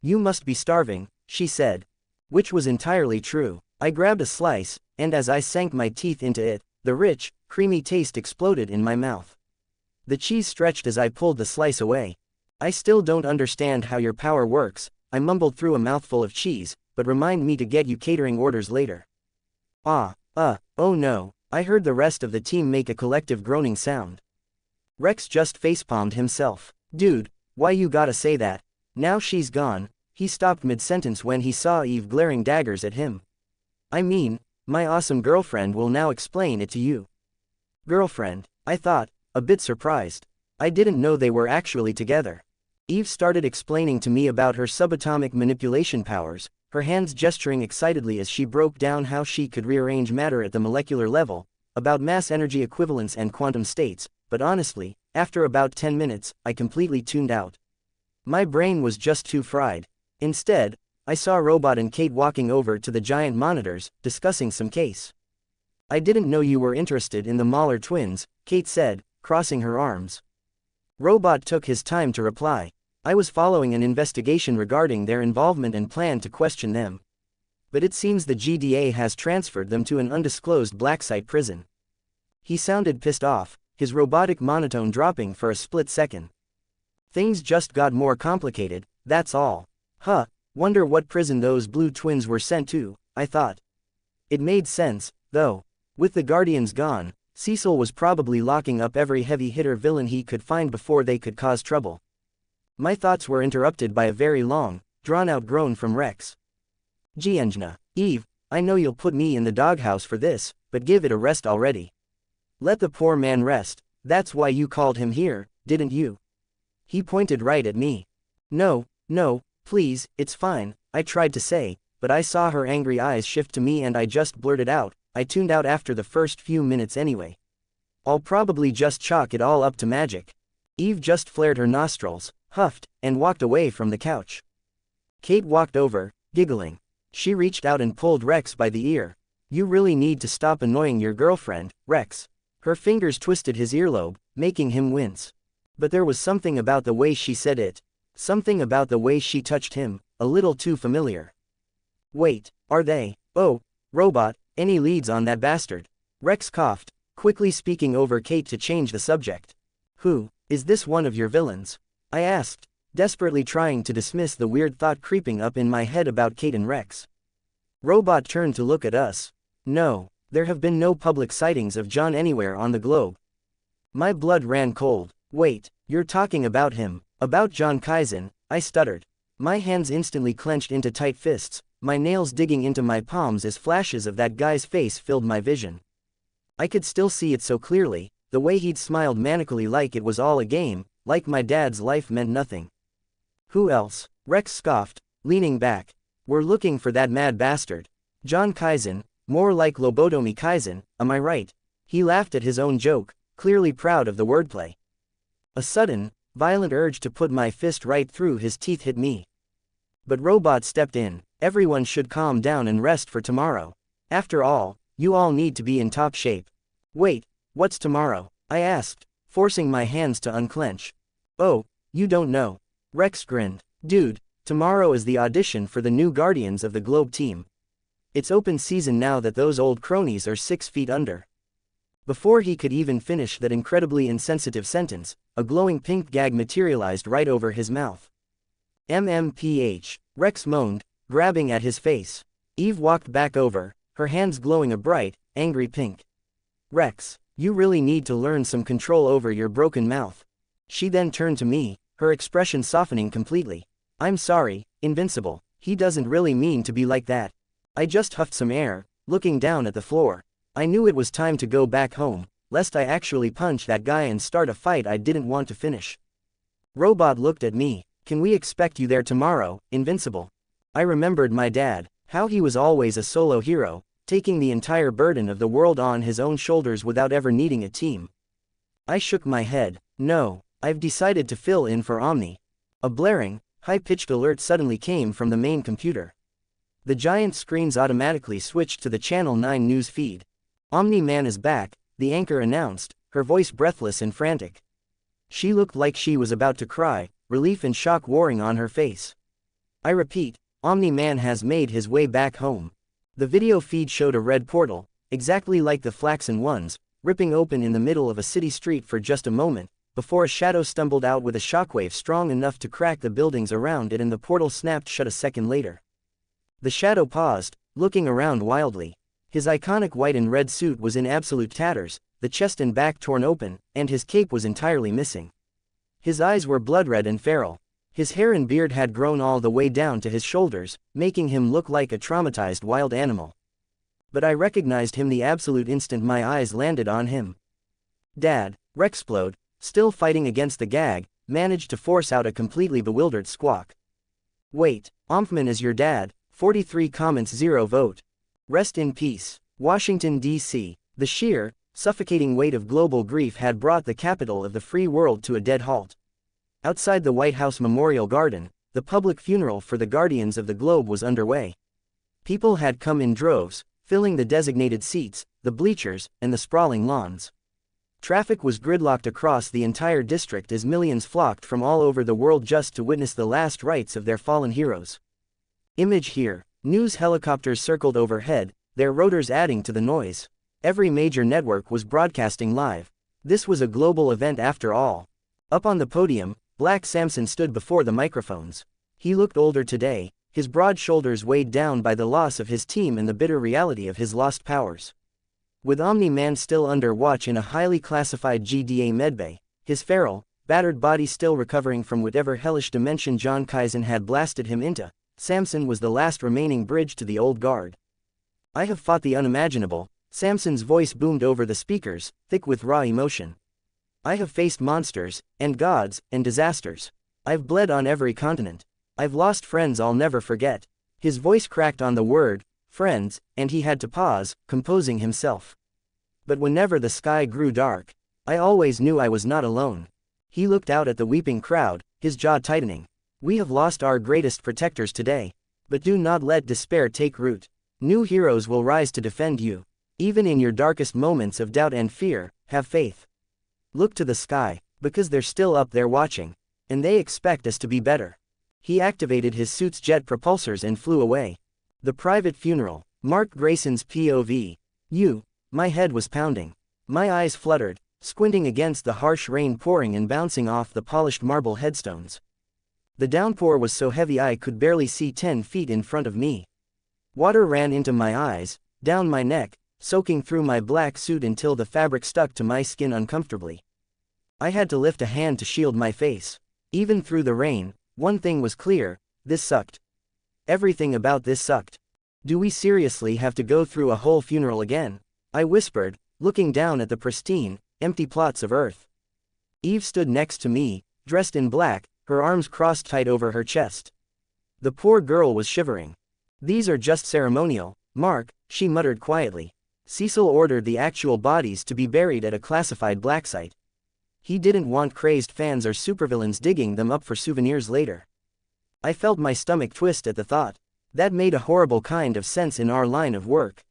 You must be starving, she said. Which was entirely true. I grabbed a slice, and as I sank my teeth into it, the rich, creamy taste exploded in my mouth. The cheese stretched as I pulled the slice away. I still don't understand how your power works, I mumbled through a mouthful of cheese, but remind me to get you catering orders later. Oh no, I heard the rest of the team make a collective groaning sound. Rex just facepalmed himself. Dude, why you gotta say that? Now she's gone. He stopped mid-sentence when he saw Eve glaring daggers at him. I mean, my awesome girlfriend will now explain it to you. Girlfriend, I thought, a bit surprised. I didn't know they were actually together. Eve started explaining to me about her subatomic manipulation powers, her hands gesturing excitedly as she broke down how she could rearrange matter at the molecular level, about mass energy equivalence and quantum states, but honestly, after about 10 minutes, I completely tuned out. My brain was just too fried. Instead, I saw Robot and Kate walking over to the giant monitors, discussing some case. I didn't know you were interested in the Mer Twins, Kate said, crossing her arms. Robot took his time to reply. I was following an investigation regarding their involvement and planned to question them. But it seems the GDA has transferred them to an undisclosed black site prison. He sounded pissed off, his robotic monotone dropping for a split second. Things just got more complicated, that's all. Wonder what prison those blue twins were sent to, I thought. It made sense, though. With the Guardians gone, Cecil was probably locking up every heavy-hitter villain he could find before they could cause trouble. My thoughts were interrupted by a very long, drawn-out groan from Rex. Gienjna, Eve, I know you'll put me in the doghouse for this, but give it a rest already. Let the poor man rest, that's why you called him here, didn't you? He pointed right at me. No, please, it's fine, I tried to say, but I saw her angry eyes shift to me and I just blurted out, I tuned out after the first few minutes anyway. I'll probably just chalk it all up to magic. Eve just flared her nostrils, huffed, and walked away from the couch. Kate walked over, giggling. She reached out and pulled Rex by the ear. You really need to stop annoying your girlfriend, Rex. Her fingers twisted his earlobe, making him wince. But there was something about the way she said it. Something about the way she touched him, a little too familiar. Wait, are they? Oh, Robot, any leads on that bastard? Rex coughed, quickly speaking over Kate to change the subject. Who, is this one of your villains? I asked. desperately trying to dismiss the weird thought creeping up in my head about Kate and Rex. Robot turned to look at us. No, there have been no public sightings of John anywhere on the globe. My blood ran cold. Wait, you're talking about him, about John Kaisen, I stuttered. My hands instantly clenched into tight fists, my nails digging into my palms as flashes of that guy's face filled my vision. I could still see it so clearly, the way he'd smiled manically like it was all a game, like my dad's life meant nothing. Who else? Rex scoffed, leaning back. We're looking for that mad bastard. John Kaisen, more like Lobotomi Kaisen, am I right? He laughed at his own joke, clearly proud of the wordplay. A sudden, violent urge to put my fist right through his teeth hit me. But Robot stepped in. Everyone should calm down and rest for tomorrow. After all, you all need to be in top shape. Wait, what's tomorrow? I asked, forcing my hands to unclench. Oh, you don't know. Rex grinned. Dude, tomorrow is the audition for the new Guardians of the Globe team. It's open season now that those old cronies are 6 feet under. Before he could even finish that incredibly insensitive sentence, a glowing pink gag materialized right over his mouth. MMPH, Rex moaned, grabbing at his face. Eve walked back over, her hands glowing a bright, angry pink. Rex, you really need to learn some control over your broken mouth. She then turned to me, her expression softening completely. I'm sorry, Invincible, he doesn't really mean to be like that. I just huffed some air, looking down at the floor. I knew it was time to go back home, lest I actually punch that guy and start a fight I didn't want to finish. Robot looked at me. Can we expect you there tomorrow, Invincible? I remembered my dad, how he was always a solo hero, taking the entire burden of the world on his own shoulders without ever needing a team. I shook my head. No, I've decided to fill in for Omni. A blaring, high-pitched alert suddenly came from the main computer. The giant screens automatically switched to the Channel 9 news feed. Omni-Man is back, the anchor announced, her voice breathless and frantic. She looked like she was about to cry, relief and shock warring on her face. I repeat, Omni-Man has made his way back home. The video feed showed a red portal, exactly like the flaxen ones, ripping open in the middle of a city street for just a moment, before a shadow stumbled out with a shockwave strong enough to crack the buildings around it and the portal snapped shut a second later. The shadow paused, looking around wildly. His iconic white and red suit was in absolute tatters, the chest and back torn open, and his cape was entirely missing. His eyes were blood-red and feral. His hair and beard had grown all the way down to his shoulders, making him look like a traumatized wild animal. But I recognized him the absolute instant my eyes landed on him. Dad, Rexplode, still fighting against the gag, managed to force out a completely bewildered squawk. Wait, Omni-Man is your dad, 43 comments 0 vote. Rest in peace. Washington, D.C. The sheer, suffocating weight of global grief had brought the capital of the free world to a dead halt. Outside the White House Memorial Garden, the public funeral for the Guardians of the Globe was underway. People had come in droves, filling the designated seats, the bleachers, and the sprawling lawns. Traffic was gridlocked across the entire district as millions flocked from all over the world just to witness the last rites of their fallen heroes. Image here. News helicopters circled overhead, their rotors adding to the noise. Every major network was broadcasting live. This was a global event after all. Up on the podium, Black Samson stood before the microphones. He looked older today, his broad shoulders weighed down by the loss of his team and the bitter reality of his lost powers. With Omni-Man still under watch in a highly classified GDA medbay, his feral, battered body still recovering from whatever hellish dimension John Kaisen had blasted him into, Samson was the last remaining bridge to the old guard. I have fought the unimaginable, Samson's voice boomed over the speakers, thick with raw emotion. I have faced monsters, and gods, and disasters. I've bled on every continent. I've lost friends I'll never forget. His voice cracked on the word, friends, and he had to pause, composing himself. But whenever the sky grew dark, I always knew I was not alone. He looked out at the weeping crowd, his jaw tightening. We have lost our greatest protectors today. But do not let despair take root. New heroes will rise to defend you. Even in your darkest moments of doubt and fear, have faith. Look to the sky, because they're still up there watching. And they expect us to be better. He activated his suit's jet propulsors and flew away. The private funeral. Mark Grayson's POV. My head was pounding. My eyes fluttered, squinting against the harsh rain pouring and bouncing off the polished marble headstones. The downpour was so heavy I could barely see 10 feet in front of me. Water ran into my eyes, down my neck, soaking through my black suit until the fabric stuck to my skin uncomfortably. I had to lift a hand to shield my face. Even through the rain, one thing was clear: this sucked. Everything about this sucked. Do we seriously have to go through a whole funeral again? I whispered, looking down at the pristine, empty plots of earth. Eve stood next to me, dressed in black, her arms crossed tight over her chest. The poor girl was shivering. "These are just ceremonial, Mark," she muttered quietly. Cecil ordered the actual bodies to be buried at a classified black site. He didn't want crazed fans or supervillains digging them up for souvenirs later. I felt my stomach twist at the thought. That made a horrible kind of sense in our line of work.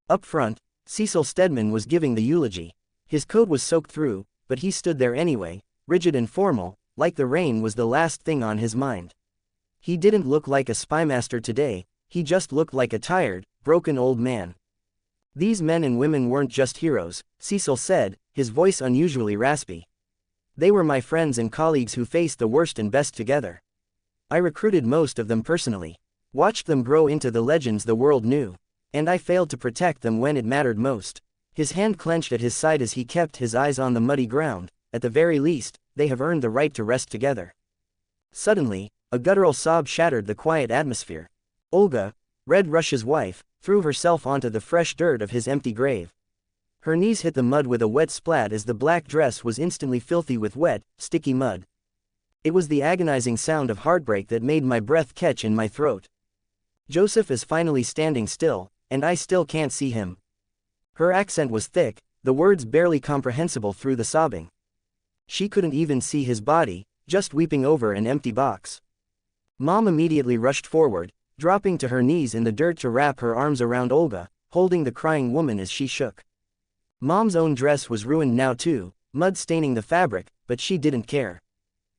Up front, Cecil Steedman was giving the eulogy. His coat was soaked through, but he stood there anyway, rigid and formal, like the rain was the last thing on his mind. He didn't look like a spymaster today, he just looked like a tired, broken old man. "These men and women weren't just heroes," Cecil said, his voice unusually raspy. "They were my friends and colleagues who faced the worst and best together. I recruited most of them personally, watched them grow into the legends the world knew, and I failed to protect them when it mattered most." His hand clenched at his side as he kept his eyes on the muddy ground. "At the very least, they have earned the right to rest together." Suddenly, a guttural sob shattered the quiet atmosphere. Olga, Red Rush's wife, threw herself onto the fresh dirt of his empty grave. Her knees hit the mud with a wet splat as the black dress was instantly filthy with wet, sticky mud. It was the agonizing sound of heartbreak that made my breath catch in my throat. "Joseph is finally standing still, and I still can't see him." Her accent was thick, the words barely comprehensible through the sobbing. She couldn't even see his body, just weeping over an empty box. Mom immediately rushed forward, dropping to her knees in the dirt to wrap her arms around Olga, holding the crying woman as she shook. Mom's own dress was ruined now too, mud staining the fabric, but she didn't care.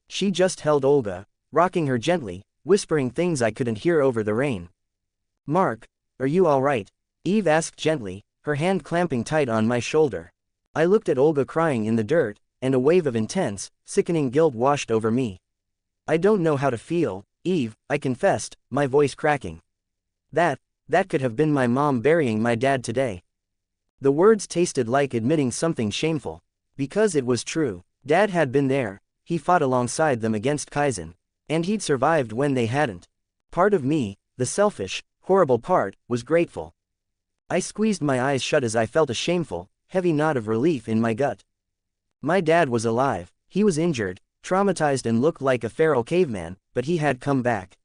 She just held Olga, rocking her gently, whispering things I couldn't hear over the rain. "Mark, are you all right?" Eve asked gently, her hand clamping tight on my shoulder. I looked at Olga crying in the dirt, and a wave of intense, sickening guilt washed over me. "I don't know how to feel, Eve," I confessed, my voice cracking. That could have been my mom burying my dad today." The words tasted like admitting something shameful. Because it was true. Dad had been there, he fought alongside them against Kaisen. And he'd survived when they hadn't. Part of me, the selfish, horrible part, was grateful. I squeezed my eyes shut as I felt a shameful, heavy knot of relief in my gut. My dad was alive, he was injured, traumatized and looked like a feral caveman, but he had come back.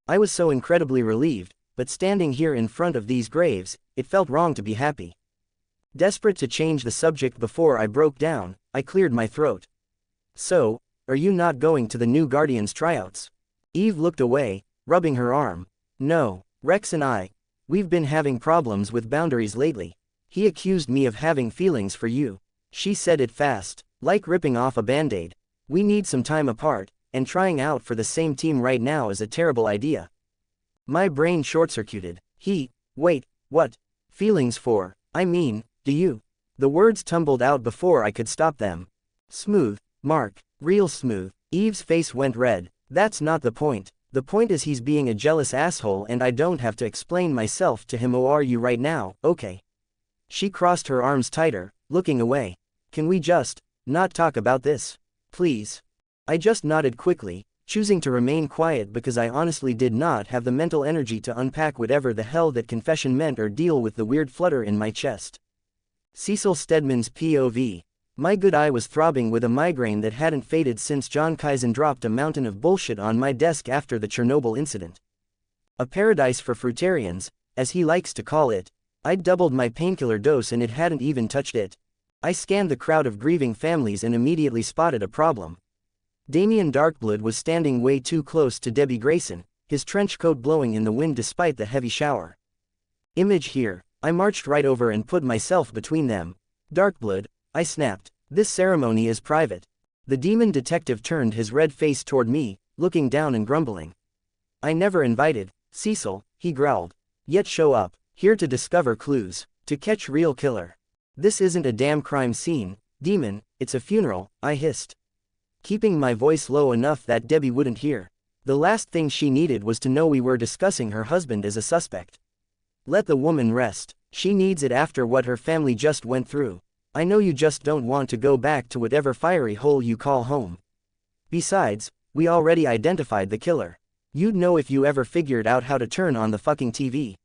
I was so incredibly relieved, but standing here in front of these graves, it felt wrong to be happy. Desperate to change the subject before I broke down, I cleared my throat. "So, are you not going to the new Guardians tryouts?" Eve looked away, rubbing her arm. "No, Rex and we've been having problems with boundaries lately. He accused me of having feelings for you." She said it fast, like ripping off a band-aid. "We need some time apart, and trying out for the same team right now is a terrible idea." My brain short-circuited. Wait, what? Feelings for? I mean, do you? The words tumbled out before I could stop them. "Smooth, Mark, real smooth." Eve's face went red. "That's not the point. The point is he's being a jealous asshole and I don't have to explain myself to him. Oh, are you right now, okay?" She crossed her arms tighter, looking away. "Can we just not talk about this? Please?" I just nodded quickly, choosing to remain quiet because I honestly did not have the mental energy to unpack whatever the hell that confession meant or deal with the weird flutter in my chest. Cecil Steedman's POV. My good eye was throbbing with a migraine that hadn't faded since John Kaisen dropped a mountain of bullshit on my desk after the Chernobyl incident. A paradise for fruitarians, as he likes to call it. I'd doubled my painkiller dose and it hadn't even touched it. I scanned the crowd of grieving families and immediately spotted a problem. Damien Darkblood was standing way too close to Debbie Grayson, his trench coat blowing in the wind despite the heavy shower. Image here. I marched right over and put myself between them. "Darkblood," I snapped, "this ceremony is private." The demon detective turned his red face toward me, looking down and grumbling. "I never invited Cecil," he growled. "Yet show up, here to discover clues, to catch real killer. This isn't a damn crime scene, demon, it's a funeral," I hissed. keeping my voice low enough that Debbie wouldn't hear. The last thing she needed was to know we were discussing her husband as a suspect. Let the woman rest. She needs it after what her family just went through. I know you just don't want to go back to whatever fiery hole you call home. Besides, we already identified the killer. You'd know if you ever figured out how to turn on the fucking TV.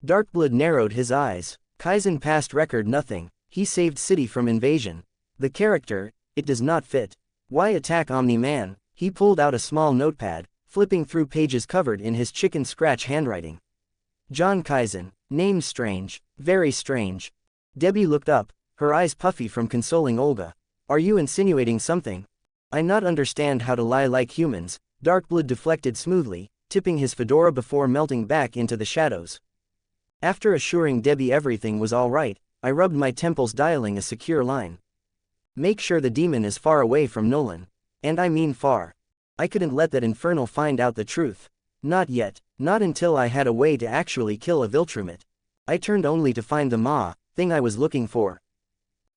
Darkblood narrowed his eyes. Kaisen past record nothing. He saved city from invasion. The character, it does not fit. Why attack Omni-Man? He pulled out a small notepad, flipping through pages covered in his chicken scratch handwriting. John Kaisen. Name strange. Very strange. Debbie looked up, her eyes puffy from consoling Olga. Are you insinuating something? I not understand how to lie like humans. Darkblood deflected smoothly, tipping his fedora before melting back into the shadows. After assuring Debbie everything was all right, I rubbed my temples dialing a secure line. Make sure the demon is far away from Nolan. And I mean far. I couldn't let that infernal find out the truth. Not yet, not until I had a way to actually kill a Viltrumit. I turned only to find the thing I was looking for.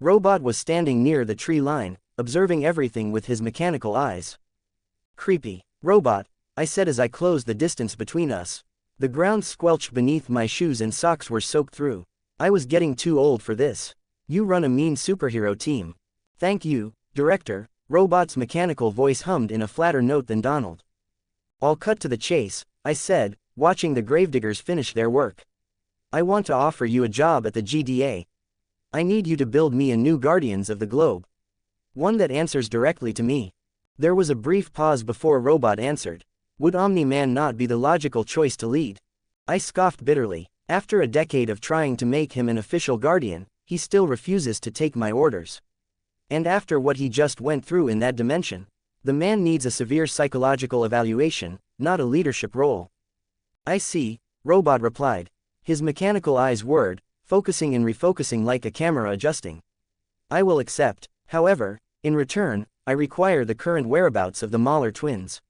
Robot was standing near the tree line, observing everything with his mechanical eyes. Creepy. Robot, I said as I closed the distance between us. The ground squelched beneath my shoes and socks were soaked through. I was getting too old for this. You run a mean superhero team. Thank you, Director. Robot's mechanical voice hummed in a flatter note than Donald. I'll cut to the chase, I said, watching the gravediggers finish their work. I want to offer you a job at the GDA. I need you to build me a new Guardians of the Globe. One that answers directly to me. There was a brief pause before Robot answered. Would Omni-Man not be the logical choice to lead? I scoffed bitterly. After a decade of trying to make him an official Guardian, he still refuses to take my orders. And after what he just went through in that dimension, the man needs a severe psychological evaluation, not a leadership role. I see, Robot replied. His mechanical eyes whirred, focusing and refocusing like a camera adjusting. I will accept, however, in return, I require the current whereabouts of the Mer Twins.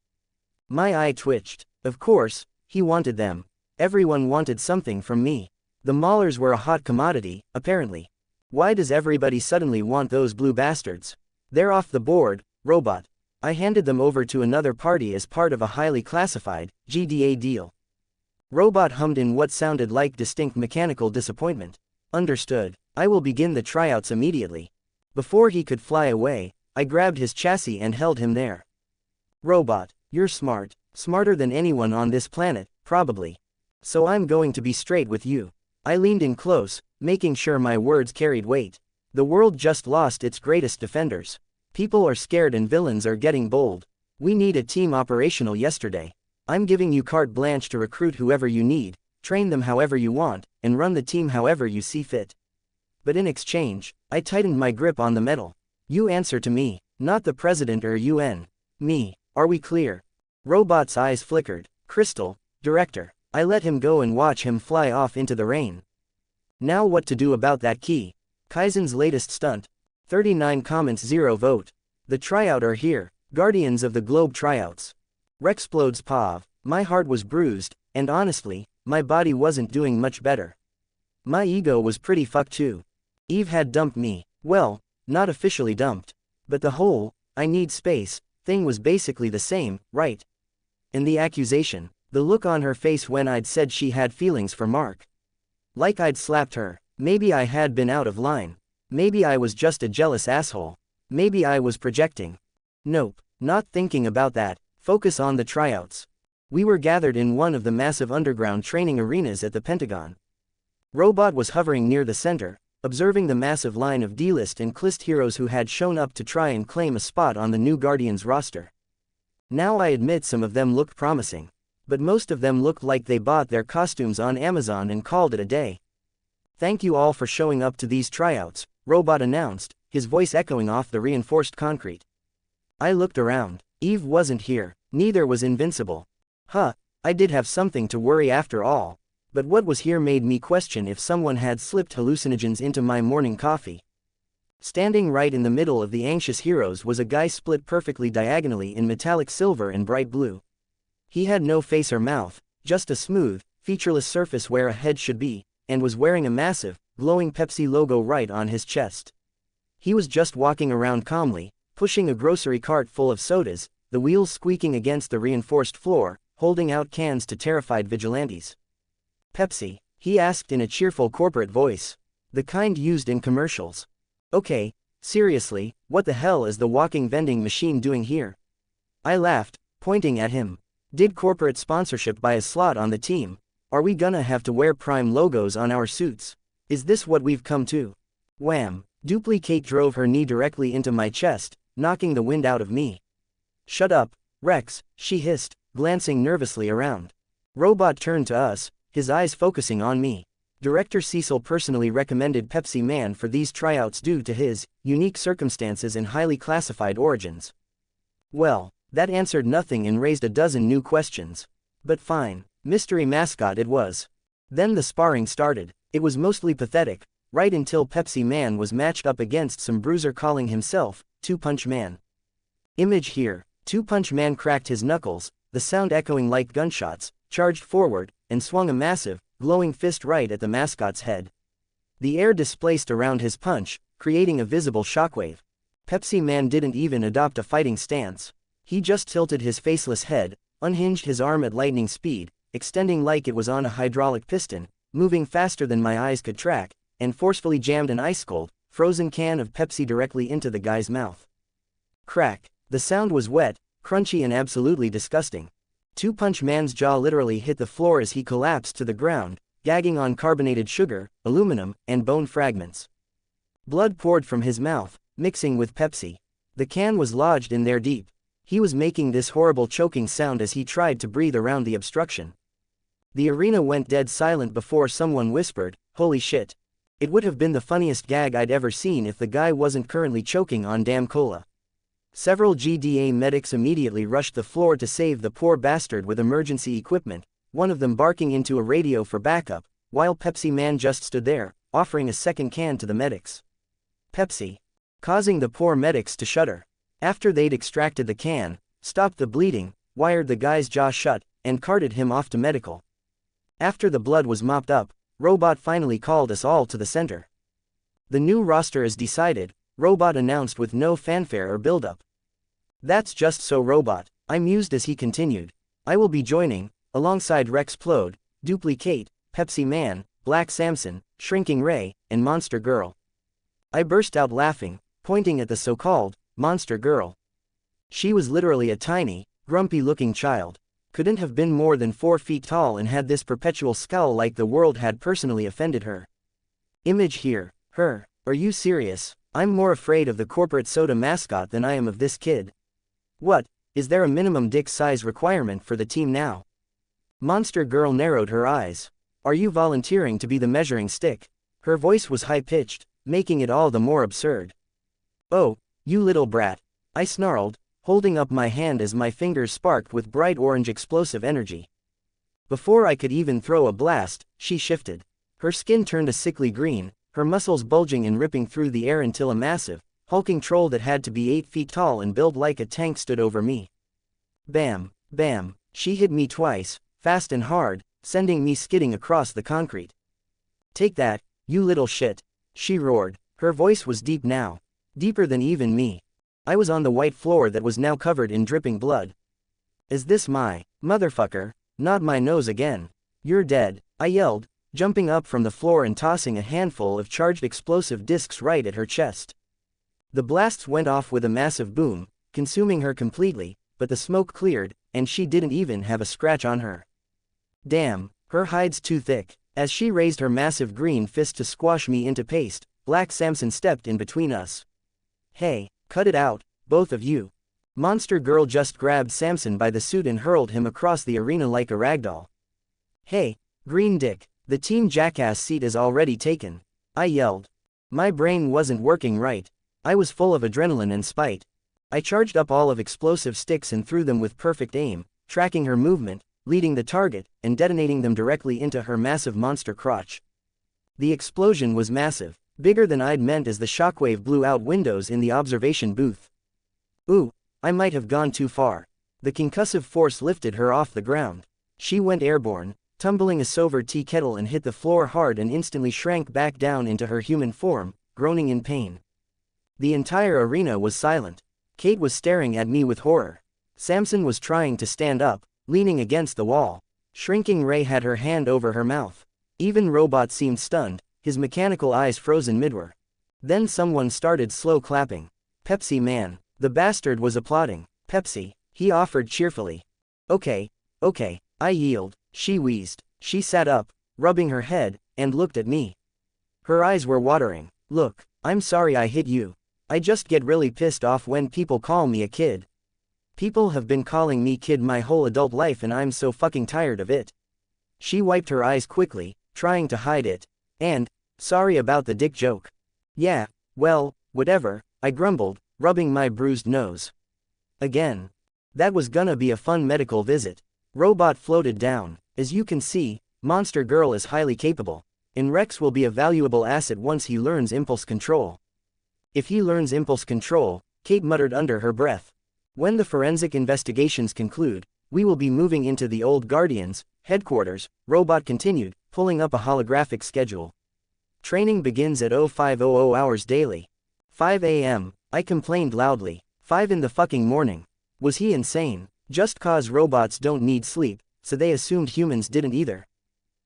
My eye twitched. Of course, he wanted them. Everyone wanted something from me. The Maulers were a hot commodity, apparently. Why does everybody suddenly want those blue bastards? They're off the board, Robot. I handed them over to another party as part of a highly classified GDA deal. Robot hummed in what sounded like distinct mechanical disappointment. Understood. I will begin the tryouts immediately. Before he could fly away, I grabbed his chassis and held him there. Robot, you're smart. Smarter than anyone on this planet, probably. So I'm going to be straight with you. I leaned in close, making sure my words carried weight. The world just lost its greatest defenders. People are scared and villains are getting bold. We need a team operational yesterday. I'm giving you carte blanche to recruit whoever you need, train them however you want, and run the team however you see fit. But in exchange, I tightened my grip on the metal. You answer to me, not the president or UN. Me. Are we clear? Robot's eyes flickered. Crystal, Director. I let him go and watch him fly off into the rain. Now what to do about that key? Kaizen's latest stunt. 39 comments 0 vote. The tryout are here. Guardians of the Globe tryouts. Rexplodes Pav. My heart was bruised, and honestly, my body wasn't doing much better. My ego was pretty fucked too. Eve had dumped me. Well, not officially dumped. But the whole, I need space, thing was basically the same, right? And the accusation. The look on her face when I'd said she had feelings for Mark. Like I'd slapped her. Maybe I had been out of line. Maybe I was just a jealous asshole. Maybe I was projecting. Nope, not thinking about that. Focus on the tryouts. We were gathered in one of the massive underground training arenas at the Pentagon. Robot was hovering near the center, observing the massive line of D-list and C-list heroes who had shown up to try and claim a spot on the new Guardians roster. Now I admit some of them looked promising. But most of them looked like they bought their costumes on Amazon and called it a day. Thank you all for showing up to these tryouts, Robot announced, his voice echoing off the reinforced concrete. I looked around. Eve wasn't here, neither was Invincible. I did have something to worry after all. But what was here made me question if someone had slipped hallucinogens into my morning coffee. Standing right in the middle of the anxious heroes was a guy split perfectly diagonally in metallic silver and bright blue. He had no face or mouth, just a smooth, featureless surface where a head should be, and was wearing a massive, glowing Pepsi logo right on his chest. He was just walking around calmly, pushing a grocery cart full of sodas, the wheels squeaking against the reinforced floor, holding out cans to terrified vigilantes. Pepsi? He asked in a cheerful corporate voice. The kind used in commercials. Okay, seriously, what the hell is the walking vending machine doing here? I laughed, pointing at him. Did corporate sponsorship buy a slot on the team? Are we gonna have to wear Prime logos on our suits? Is this what we've come to? Wham! Duplicate drove her knee directly into my chest, knocking the wind out of me. Shut up, Rex, she hissed, glancing nervously around. Robot turned to us, his eyes focusing on me. Director Cecil personally recommended Pepsi Man for these tryouts due to his unique circumstances and highly classified origins. Well, that answered nothing and raised a dozen new questions. But fine, mystery mascot it was. Then the sparring started. It was mostly pathetic, right until Pepsi Man was matched up against some bruiser calling himself Two-Punch Man. Image here. Two-Punch Man cracked his knuckles, the sound echoing like gunshots, charged forward, and swung a massive, glowing fist right at the mascot's head. The air displaced around his punch, creating a visible shockwave. Pepsi Man didn't even adopt a fighting stance. He just tilted his faceless head, unhinged his arm at lightning speed, extending like it was on a hydraulic piston, moving faster than my eyes could track, and forcefully jammed an ice-cold, frozen can of Pepsi directly into the guy's mouth. Crack. The sound was wet, crunchy and absolutely disgusting. Two-Punch Man's jaw literally hit the floor as he collapsed to the ground, gagging on carbonated sugar, aluminum, and bone fragments. Blood poured from his mouth, mixing with Pepsi. The can was lodged in there deep. He was making this horrible choking sound as he tried to breathe around the obstruction. The arena went dead silent before someone whispered, "Holy shit." It would have been the funniest gag I'd ever seen if the guy wasn't currently choking on damn cola. Several GDA medics immediately rushed the floor to save the poor bastard with emergency equipment, one of them barking into a radio for backup, while Pepsi Man just stood there, offering a second can to the medics. Pepsi. Causing the poor medics to shudder. After they'd extracted the can, stopped the bleeding, wired the guy's jaw shut, and carted him off to medical. After the blood was mopped up, Robot finally called us all to the center. The new roster is decided, Robot announced with no fanfare or build-up. That's just so, Robot, I mused as he continued. I will be joining, alongside Rexplode, Duplicate, Pepsi Man, Black Samson, Shrinking Ray, and Monster Girl. I burst out laughing, pointing at the so-called Monster Girl. She was literally a tiny, grumpy-looking child. Couldn't have been more than 4 feet tall and had this perpetual scowl like the world had personally offended her. Image here. Her. Are you serious? I'm more afraid of the corporate soda mascot than I am of this kid. What, is there a minimum dick size requirement for the team now? Monster Girl narrowed her eyes. Are you volunteering to be the measuring stick? Her voice was high-pitched, making it all the more absurd. Oh, you little brat. I snarled, holding up my hand as my fingers sparked with bright orange explosive energy. Before I could even throw a blast, she shifted. Her skin turned a sickly green, her muscles bulging and ripping through the air until a massive, hulking troll that had to be 8 feet tall and built like a tank stood over me. Bam, bam, she hit me twice, fast and hard, sending me skidding across the concrete. Take that, you little shit, she roared. Her voice was deep now. Deeper than even me. I was on the white floor that was now covered in dripping blood. Is this my motherfucker? Not my nose again. You're dead, I yelled, jumping up from the floor and tossing a handful of charged explosive discs right at her chest. The blasts went off with a massive boom, consuming her completely, but the smoke cleared, and she didn't even have a scratch on her. Damn, her hide's too thick. As she raised her massive green fist to squash me into paste, Black Samson stepped in between us. Hey, cut it out, both of you. Monster Girl just grabbed Samson by the suit and hurled him across the arena like a ragdoll. Hey, green dick, the team jackass seat is already taken, I yelled. My brain wasn't working right. I was full of adrenaline and spite. I charged up all of explosive sticks and threw them with perfect aim, tracking her movement, leading the target, and detonating them directly into her massive monster crotch. The explosion was massive, bigger than I'd meant as the shockwave blew out windows in the observation booth. Ooh, I might have gone too far. The concussive force lifted her off the ground. She went airborne, tumbling a silver tea kettle and hit the floor hard and instantly shrank back down into her human form, groaning in pain. The entire arena was silent. Kate was staring at me with horror. Samson was trying to stand up, leaning against the wall. Shrinking Ray had her hand over her mouth. Even Robot seemed stunned, his mechanical eyes frozen midway. Then someone started slow clapping. Pepsi Man. The bastard was applauding. Pepsi, he offered cheerfully. Okay, I yield, she wheezed. She sat up, rubbing her head, and looked at me. Her eyes were watering. Look, I'm sorry I hit you. I just get really pissed off when people call me a kid. People have been calling me kid my whole adult life and I'm so fucking tired of it. She wiped her eyes quickly, trying to hide it. And, sorry about the dick joke. Yeah, well, whatever, I grumbled, rubbing my bruised nose. Again. That was gonna be a fun medical visit. Robot floated down. As you can see, Monster Girl is highly capable. And Rex will be a valuable asset once he learns impulse control. If he learns impulse control, Kate muttered under her breath. When the forensic investigations conclude, we will be moving into the old Guardians headquarters, Robot continued, pulling up a holographic schedule. Training begins at 0500 hours daily. 5 a.m., I complained loudly. 5 in the fucking morning. Was he insane? Just cause robots don't need sleep, so they assumed humans didn't either.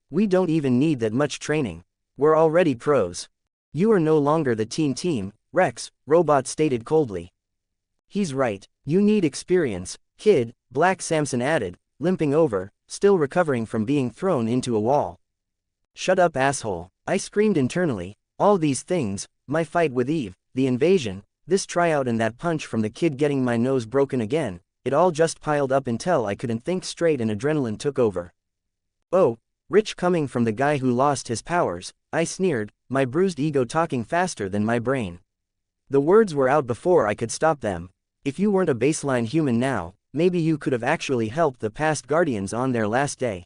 We don't even need that much training. We're already pros. You are no longer the team, Rex, Robot stated coldly. He's right, you need experience, kid, Black Samson added, limping over, still recovering from being thrown into a wall. Shut up, asshole, I screamed internally. All these things, my fight with Eve, the invasion, this tryout and that punch from the kid getting my nose broken again, it all just piled up until I couldn't think straight and adrenaline took over. Oh, rich coming from the guy who lost his powers, I sneered, my bruised ego talking faster than my brain. The words were out before I could stop them. If you weren't a baseline human now, maybe you could have actually helped the past Guardians on their last day.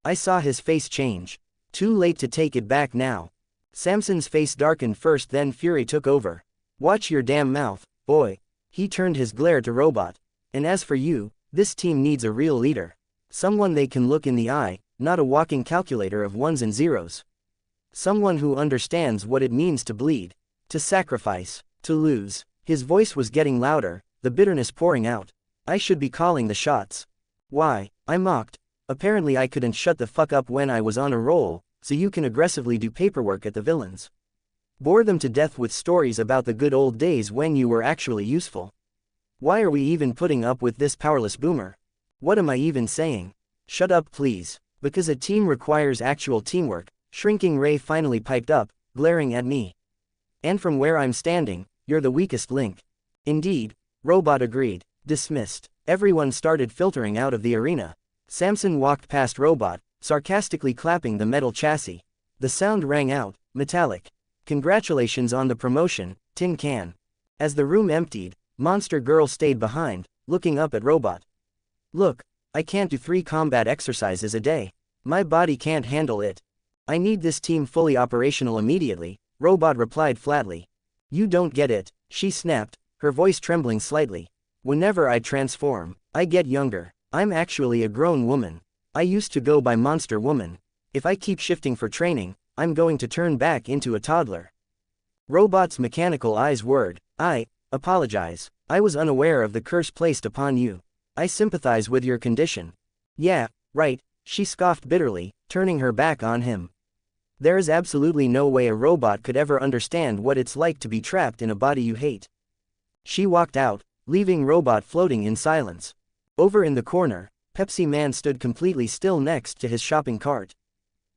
I saw his face change. Too late to take it back now. Samson's face darkened first, then fury took over. Watch your damn mouth, boy. He turned his glare to Robot. And as for you, this team needs a real leader. Someone they can look in the eye, not a walking calculator of ones and zeros. Someone who understands what it means to bleed, to sacrifice, to lose. His voice was getting louder, the bitterness pouring out. I should be calling the shots. Why, I mocked. Apparently I couldn't shut the fuck up when I was on a roll, so you can aggressively do paperwork at the villains. Bore them to death with stories about the good old days when you were actually useful. Why are we even putting up with this powerless boomer? What am I even saying? Shut up please. Because a team requires actual teamwork, Shrinking Ray finally piped up, glaring at me. And from where I'm standing, you're the weakest link. Indeed, Robot agreed. Dismissed. Everyone started filtering out of the arena. Samson walked past Robot, sarcastically clapping the metal chassis. The sound rang out, metallic. Congratulations on the promotion, Tin Can. As the room emptied, Monster Girl stayed behind, looking up at Robot. Look, I can't do 3 combat exercises a day. My body can't handle it. I need this team fully operational immediately, Robot replied flatly. You don't get it, she snapped, her voice trembling slightly. Whenever I transform, I get younger. I'm actually a grown woman. I used to go by Monster Woman. If I keep shifting for training, I'm going to turn back into a toddler. Robot's mechanical eyes whirred. I apologize. I was unaware of the curse placed upon you. I sympathize with your condition. Yeah, right, she scoffed bitterly, turning her back on him. There is absolutely no way a robot could ever understand what it's like to be trapped in a body you hate. She walked out, leaving Robot floating in silence. Over in the corner, Pepsi Man stood completely still next to his shopping cart.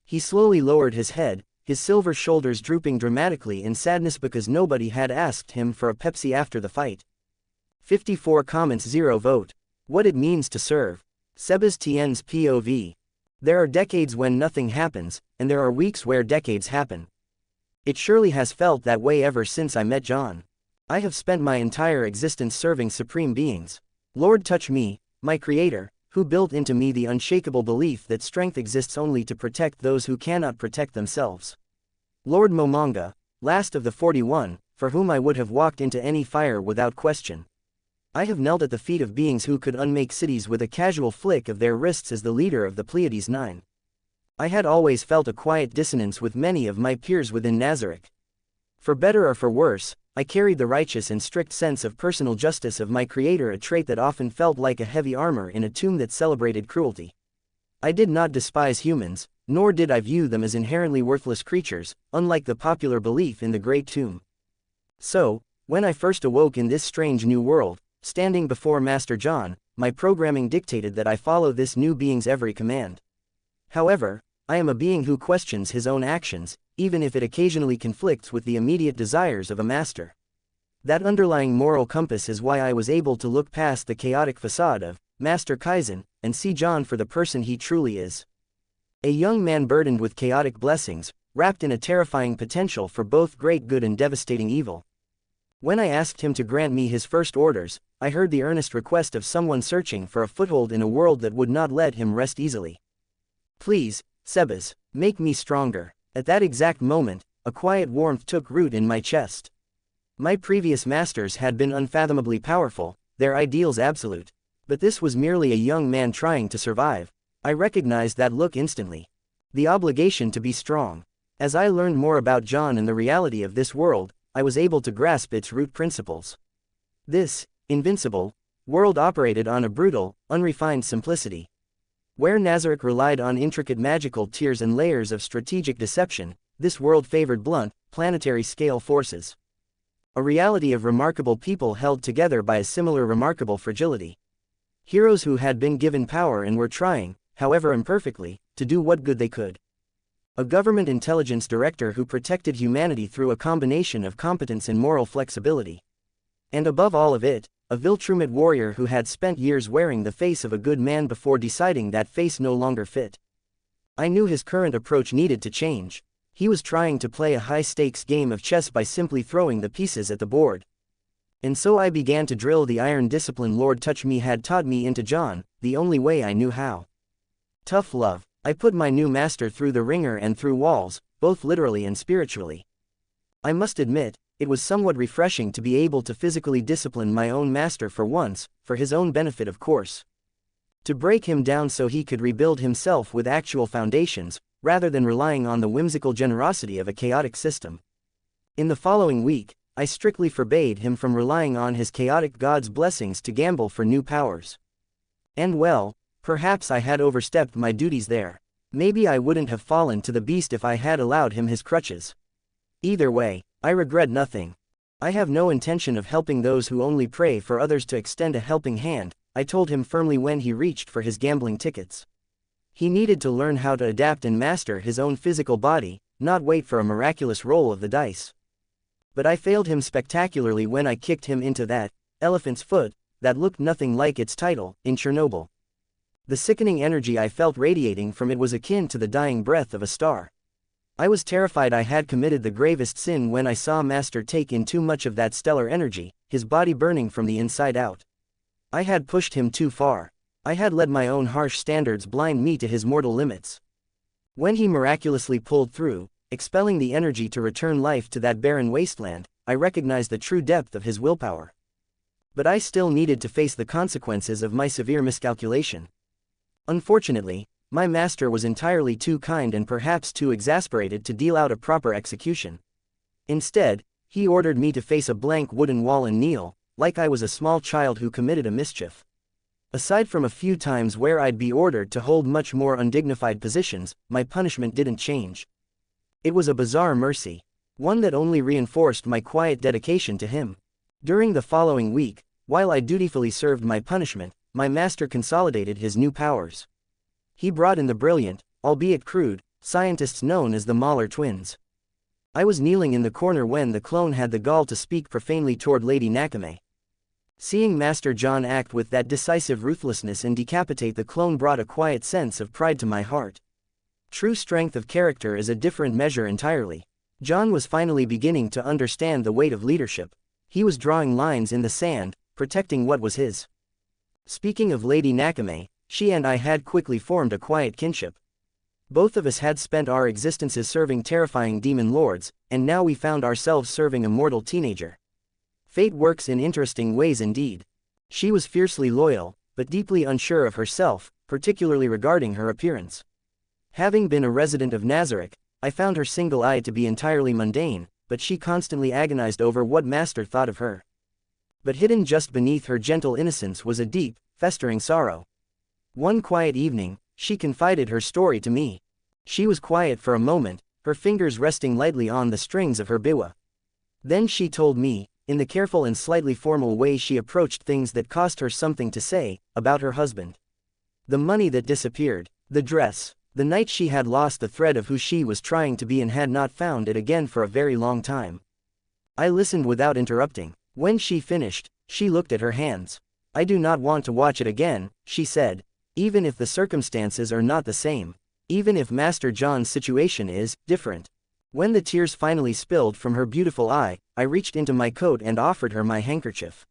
He slowly lowered his head, his silver shoulders drooping dramatically in sadness because nobody had asked him for a Pepsi after the fight. 54 comments 0 vote. What it means to serve. Sebastian's POV. There are decades when nothing happens, and there are weeks where decades happen. It surely has felt that way ever since I met John. I have spent my entire existence serving supreme beings. Lord touch me, my creator, who built into me the unshakable belief that strength exists only to protect those who cannot protect themselves. Lord Momonga, last of the 41, for whom I would have walked into any fire without question. I have knelt at the feet of beings who could unmake cities with a casual flick of their wrists as the leader of the Pleiades 9. I had always felt a quiet dissonance with many of my peers within Nazarick. For better or for worse, I carried the righteous and strict sense of personal justice of my creator, a trait that often felt like a heavy armor in a tomb that celebrated cruelty. I did not despise humans, nor did I view them as inherently worthless creatures, unlike the popular belief in the Great Tomb. So, when I first awoke in this strange new world, standing before Master John, my programming dictated that I follow this new being's every command. However, I am a being who questions his own actions, even if it occasionally conflicts with the immediate desires of a master. That underlying moral compass is why I was able to look past the chaotic facade of Master Kaisen and see John for the person he truly is. A young man burdened with chaotic blessings, wrapped in a terrifying potential for both great good and devastating evil. When I asked him to grant me his first orders, I heard the earnest request of someone searching for a foothold in a world that would not let him rest easily. Please, Sebas, make me stronger. At that exact moment, a quiet warmth took root in my chest. My previous masters had been unfathomably powerful, their ideals absolute. But this was merely a young man trying to survive. I recognized that look instantly. The obligation to be strong. As I learned more about John and the reality of this world, I was able to grasp its root principles. This invincible world operated on a brutal, unrefined simplicity. Where Nazarick relied on intricate magical tiers and layers of strategic deception, this world favored blunt, planetary-scale forces. A reality of remarkable people held together by a similar remarkable fragility. Heroes who had been given power and were trying, however imperfectly, to do what good they could. A government intelligence director who protected humanity through a combination of competence and moral flexibility. And above all of it, a Viltrumite warrior who had spent years wearing the face of a good man before deciding that face no longer fit. I knew his current approach needed to change. He was trying to play a high-stakes game of chess by simply throwing the pieces at the board. And so I began to drill the iron discipline Lord Touch Me had taught me into John, the only way I knew how. Tough love. I put my new master through the ringer and through walls, both literally and spiritually. I must admit, it was somewhat refreshing to be able to physically discipline my own master for once, for his own benefit of course. To break him down so he could rebuild himself with actual foundations, rather than relying on the whimsical generosity of a chaotic system. In the following week, I strictly forbade him from relying on his chaotic god's blessings to gamble for new powers. And well, perhaps I had overstepped my duties there. Maybe I wouldn't have fallen to the beast if I had allowed him his crutches. Either way, I regret nothing. I have no intention of helping those who only pray for others to extend a helping hand, I told him firmly when he reached for his gambling tickets. He needed to learn how to adapt and master his own physical body, not wait for a miraculous roll of the dice. But I failed him spectacularly when I kicked him into that elephant's foot that looked nothing like its title, in Chernobyl. The sickening energy I felt radiating from it was akin to the dying breath of a star. I was terrified I had committed the gravest sin when I saw Master take in too much of that stellar energy, his body burning from the inside out. I had pushed him too far. I had let my own harsh standards blind me to his mortal limits. When he miraculously pulled through, expelling the energy to return life to that barren wasteland, I recognized the true depth of his willpower. But I still needed to face the consequences of my severe miscalculation. Unfortunately, my master was entirely too kind and perhaps too exasperated to deal out a proper execution. Instead, he ordered me to face a blank wooden wall and kneel, like I was a small child who committed a mischief. Aside from a few times where I'd be ordered to hold much more undignified positions, my punishment didn't change. It was a bizarre mercy, one that only reinforced my quiet dedication to him. During the following week, while I dutifully served my punishment, my master consolidated his new powers. He brought in the brilliant, albeit crude, scientists known as the Mer Twins. I was kneeling in the corner when the clone had the gall to speak profanely toward Lady Nakame. Seeing Master John act with that decisive ruthlessness and decapitate the clone brought a quiet sense of pride to my heart. True strength of character is a different measure entirely. John was finally beginning to understand the weight of leadership. He was drawing lines in the sand, protecting what was his. Speaking of Lady Nakame, she and I had quickly formed a quiet kinship. Both of us had spent our existences serving terrifying demon lords, and now we found ourselves serving a mortal teenager. Fate works in interesting ways indeed. She was fiercely loyal, but deeply unsure of herself, particularly regarding her appearance. Having been a resident of Nazarick, I found her single-eyed to be entirely mundane, but she constantly agonized over what Master thought of her. But hidden just beneath her gentle innocence was a deep, festering sorrow. One quiet evening, she confided her story to me. She was quiet for a moment, her fingers resting lightly on the strings of her biwa. Then she told me, in the careful and slightly formal way she approached things that cost her something to say, about her husband. The money that disappeared, the dress, the night she had lost the thread of who she was trying to be and had not found it again for a very long time. I listened without interrupting. When she finished, she looked at her hands. "I do not want to watch it again," she said, "even if the circumstances are not the same. Even if Master John's situation is different." When the tears finally spilled from her beautiful eye, I reached into my coat and offered her my handkerchief.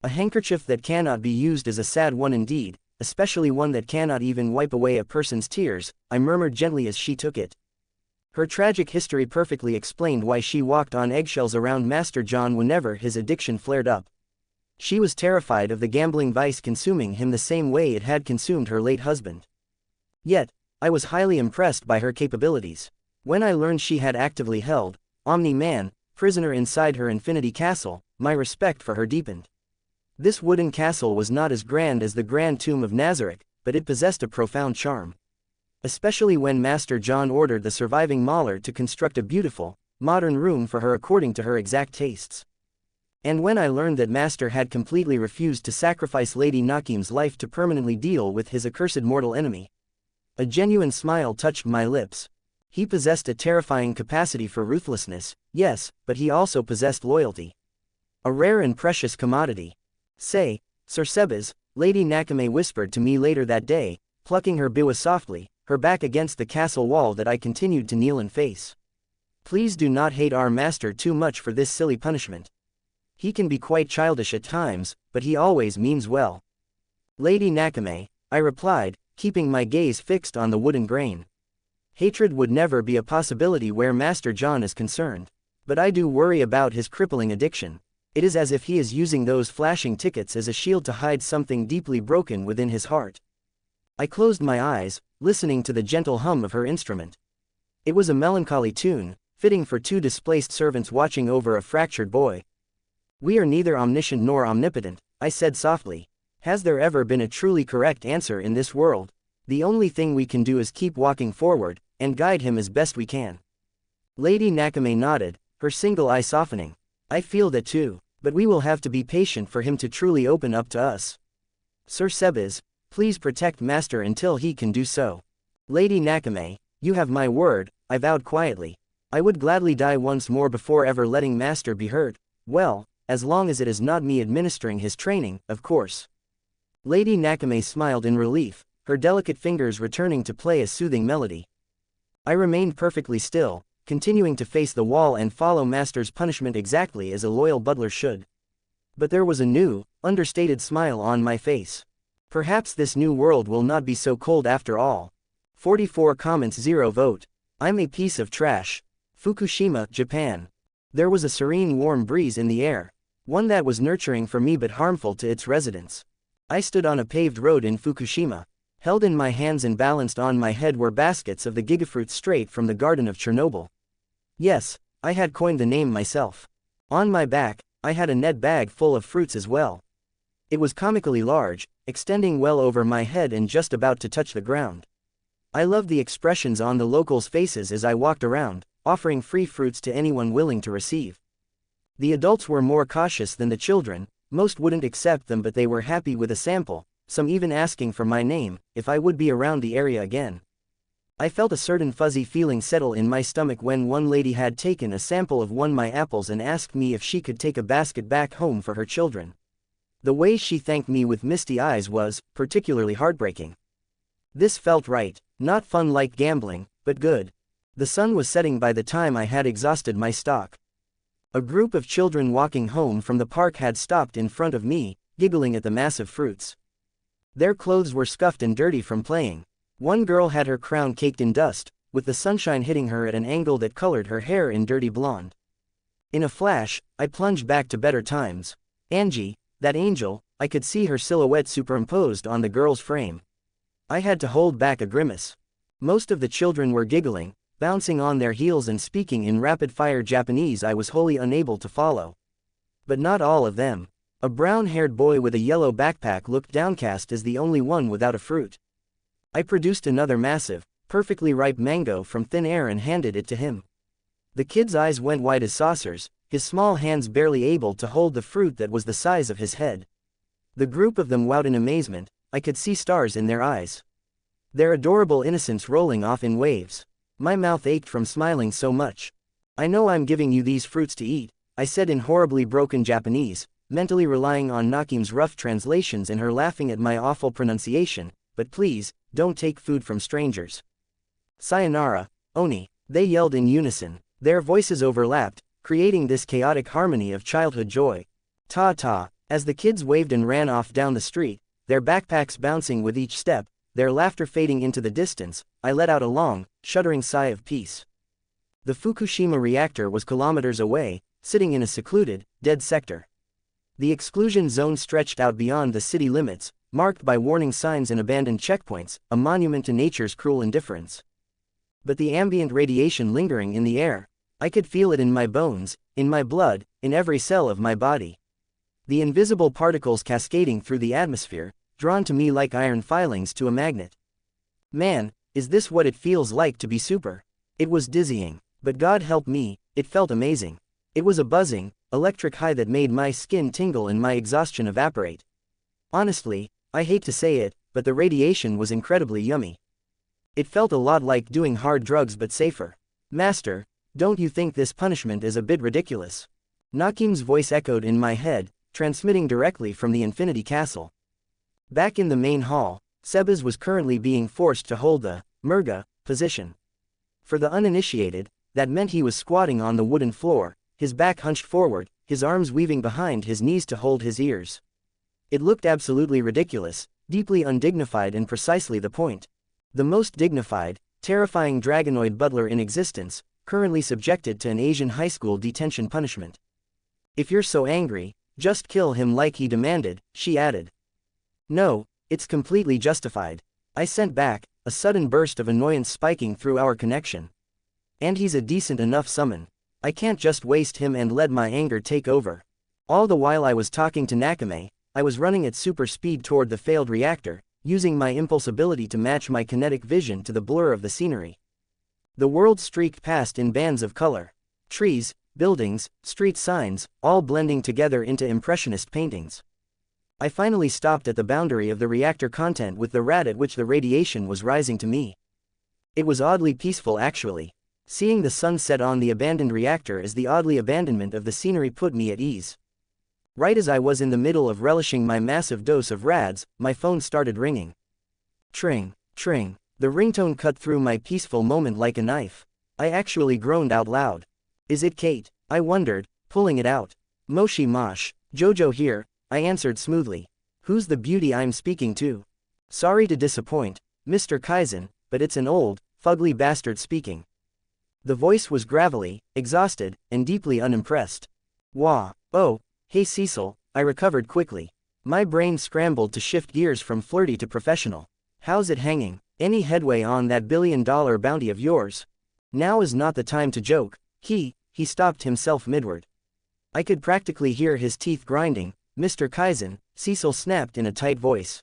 A handkerchief that cannot be used is a sad one indeed, especially one that cannot even wipe away a person's tears, I murmured gently as she took it. Her tragic history perfectly explained why she walked on eggshells around Master John whenever his addiction flared up. She was terrified of the gambling vice consuming him the same way it had consumed her late husband. Yet, I was highly impressed by her capabilities. When I learned she had actively held Omni-Man prisoner inside her infinity castle, my respect for her deepened. This wooden castle was not as grand as the Grand Tomb of Nazareth, but it possessed a profound charm. Especially when Master John ordered the surviving Mahler to construct a beautiful, modern room for her according to her exact tastes. And when I learned that Master had completely refused to sacrifice Lady Nakame's life to permanently deal with his accursed mortal enemy, a genuine smile touched my lips. He possessed a terrifying capacity for ruthlessness, yes, but he also possessed loyalty. A rare and precious commodity. "Say, Sir Sebas," Lady Nakame whispered to me later that day, plucking her biwa softly, her back against the castle wall that I continued to kneel and face. "Please do not hate our master too much for this silly punishment. He can be quite childish at times, but he always means well." "Lady Nakame," I replied, keeping my gaze fixed on the wooden grain. "Hatred would never be a possibility where Master John is concerned. But I do worry about his crippling addiction. It is as if he is using those flashing tickets as a shield to hide something deeply broken within his heart." I closed my eyes, listening to the gentle hum of her instrument. It was a melancholy tune, fitting for two displaced servants watching over a fractured boy. "We are neither omniscient nor omnipotent," I said softly. "Has there ever been a truly correct answer in this world? The only thing we can do is keep walking forward, and guide him as best we can." Lady Nakame nodded, her single eye softening. "I feel that too, but we will have to be patient for him to truly open up to us. Sir Sebas, please protect Master until he can do so." "Lady Nakame, you have my word," I vowed quietly. "I would gladly die once more before ever letting Master be hurt, well, as long as it is not me administering his training, of course." Lady Nakame smiled in relief, her delicate fingers returning to play a soothing melody. I remained perfectly still, continuing to face the wall and follow Master's punishment exactly as a loyal butler should. But there was a new, understated smile on my face. Perhaps this new world will not be so cold after all. 44 comments 0 vote. I'm a piece of trash. Fukushima, Japan. There was a serene warm breeze in the air. One that was nurturing for me but harmful to its residents. I stood on a paved road in Fukushima. Held in my hands and balanced on my head were baskets of the gigafruit straight from the garden of Chernobyl. Yes, I had coined the name myself. On my back, I had a net bag full of fruits as well. It was comically large, extending well over my head and just about to touch the ground. I loved the expressions on the locals' faces as I walked around, offering free fruits to anyone willing to receive. The adults were more cautious than the children, most wouldn't accept them but they were happy with a sample, some even asking for my name, if I would be around the area again. I felt a certain fuzzy feeling settle in my stomach when one lady had taken a sample of one of my apples and asked me if she could take a basket back home for her children. The way she thanked me with misty eyes was particularly heartbreaking. This felt right, not fun like gambling, but good. The sun was setting by the time I had exhausted my stock. A group of children walking home from the park had stopped in front of me, giggling at the massive fruits. Their clothes were scuffed and dirty from playing. One girl had her crown caked in dust, with the sunshine hitting her at an angle that colored her hair in dirty blonde. In a flash, I plunged back to better times. Angie, that angel, I could see her silhouette superimposed on the girl's frame. I had to hold back a grimace. Most of the children were giggling, bouncing on their heels and speaking in rapid-fire Japanese I was wholly unable to follow. But not all of them. A brown-haired boy with a yellow backpack looked downcast as the only one without a fruit. I produced another massive, perfectly ripe mango from thin air and handed it to him. The kid's eyes went wide as saucers, his small hands barely able to hold the fruit that was the size of his head. The group of them wowed in amazement. I could see stars in their eyes. Their adorable innocence rolling off in waves. My mouth ached from smiling so much. "I know I'm giving you these fruits to eat," I said in horribly broken Japanese, mentally relying on Nakame's rough translations and her laughing at my awful pronunciation, "but please, don't take food from strangers." "Sayonara, Oni," they yelled in unison. Their voices overlapped, creating this chaotic harmony of childhood joy. Ta-ta, as the kids waved and ran off down the street, their backpacks bouncing with each step, their laughter fading into the distance, I let out a long, shuddering sigh of peace. The Fukushima reactor was kilometers away, sitting in a secluded, dead sector. The exclusion zone stretched out beyond the city limits, marked by warning signs and abandoned checkpoints, a monument to nature's cruel indifference. But the ambient radiation lingering in the air, I could feel it in my bones, in my blood, in every cell of my body. The invisible particles cascading through the atmosphere, drawn to me like iron filings to a magnet. Man, is this what it feels like to be super? It was dizzying, but God help me, it felt amazing. It was a buzzing, electric high that made my skin tingle and my exhaustion evaporate. Honestly, I hate to say it, but the radiation was incredibly yummy. It felt a lot like doing hard drugs but safer. "Master, don't you think this punishment is a bit ridiculous?" Nakame's voice echoed in my head, transmitting directly from the Infinity Castle. Back in the main hall, Sebas was currently being forced to hold the Murga position. For the uninitiated, that meant he was squatting on the wooden floor, his back hunched forward, his arms weaving behind his knees to hold his ears. It looked absolutely ridiculous, deeply undignified and precisely the point. The most dignified, terrifying dragonoid butler in existence, currently subjected to an Asian high school detention punishment. "If you're so angry, just kill him like he demanded," she added. "No, it's completely justified," I sent back, a sudden burst of annoyance spiking through our connection. "And he's a decent enough summon. I can't just waste him and let my anger take over." All the while I was talking to Nakame, I was running at super speed toward the failed reactor, using my impulse ability to match my kinetic vision to the blur of the scenery. The world streaked past in bands of color. Trees, buildings, street signs, all blending together into impressionist paintings. I finally stopped at the boundary of the reactor content with the rate at which the radiation was rising to me. It was oddly peaceful actually. Seeing the sun set on the abandoned reactor as the oddly abandonment of the scenery put me at ease. Right as I was in the middle of relishing my massive dose of rads, my phone started ringing. Tring, tring. The ringtone cut through my peaceful moment like a knife. I actually groaned out loud. "Is it Kate?" I wondered, pulling it out. "Moshi Mosh, Jojo here," I answered smoothly. "Who's the beauty I'm speaking to?" "Sorry to disappoint, Mr. Kaisen, but it's an old, fugly bastard speaking." The voice was gravelly, exhausted, and deeply unimpressed. "Wah, oh, hey Cecil," I recovered quickly. My brain scrambled to shift gears from flirty to professional. "How's it hanging? Any headway on that billion-dollar bounty of yours?" Now is not the time to joke. He stopped himself midward. I could practically hear his teeth grinding. "Mr. Kaisen," Cecil snapped in a tight voice.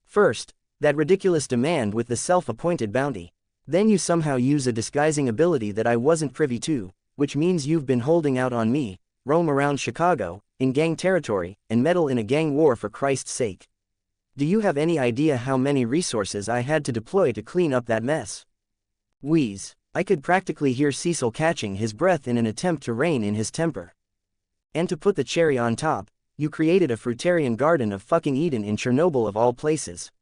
"First, that ridiculous demand with the self-appointed bounty. Then you somehow use a disguising ability that I wasn't privy to, which means you've been holding out on me, roam around Chicago, in gang territory, and meddle in a gang war for Christ's sake. Do you have any idea how many resources I had to deploy to clean up that mess?" Wheeze. I could practically hear Cecil catching his breath in an attempt to rein in his temper. "And to put the cherry on top, you created a fruitarian garden of fucking Eden in Chernobyl of all places.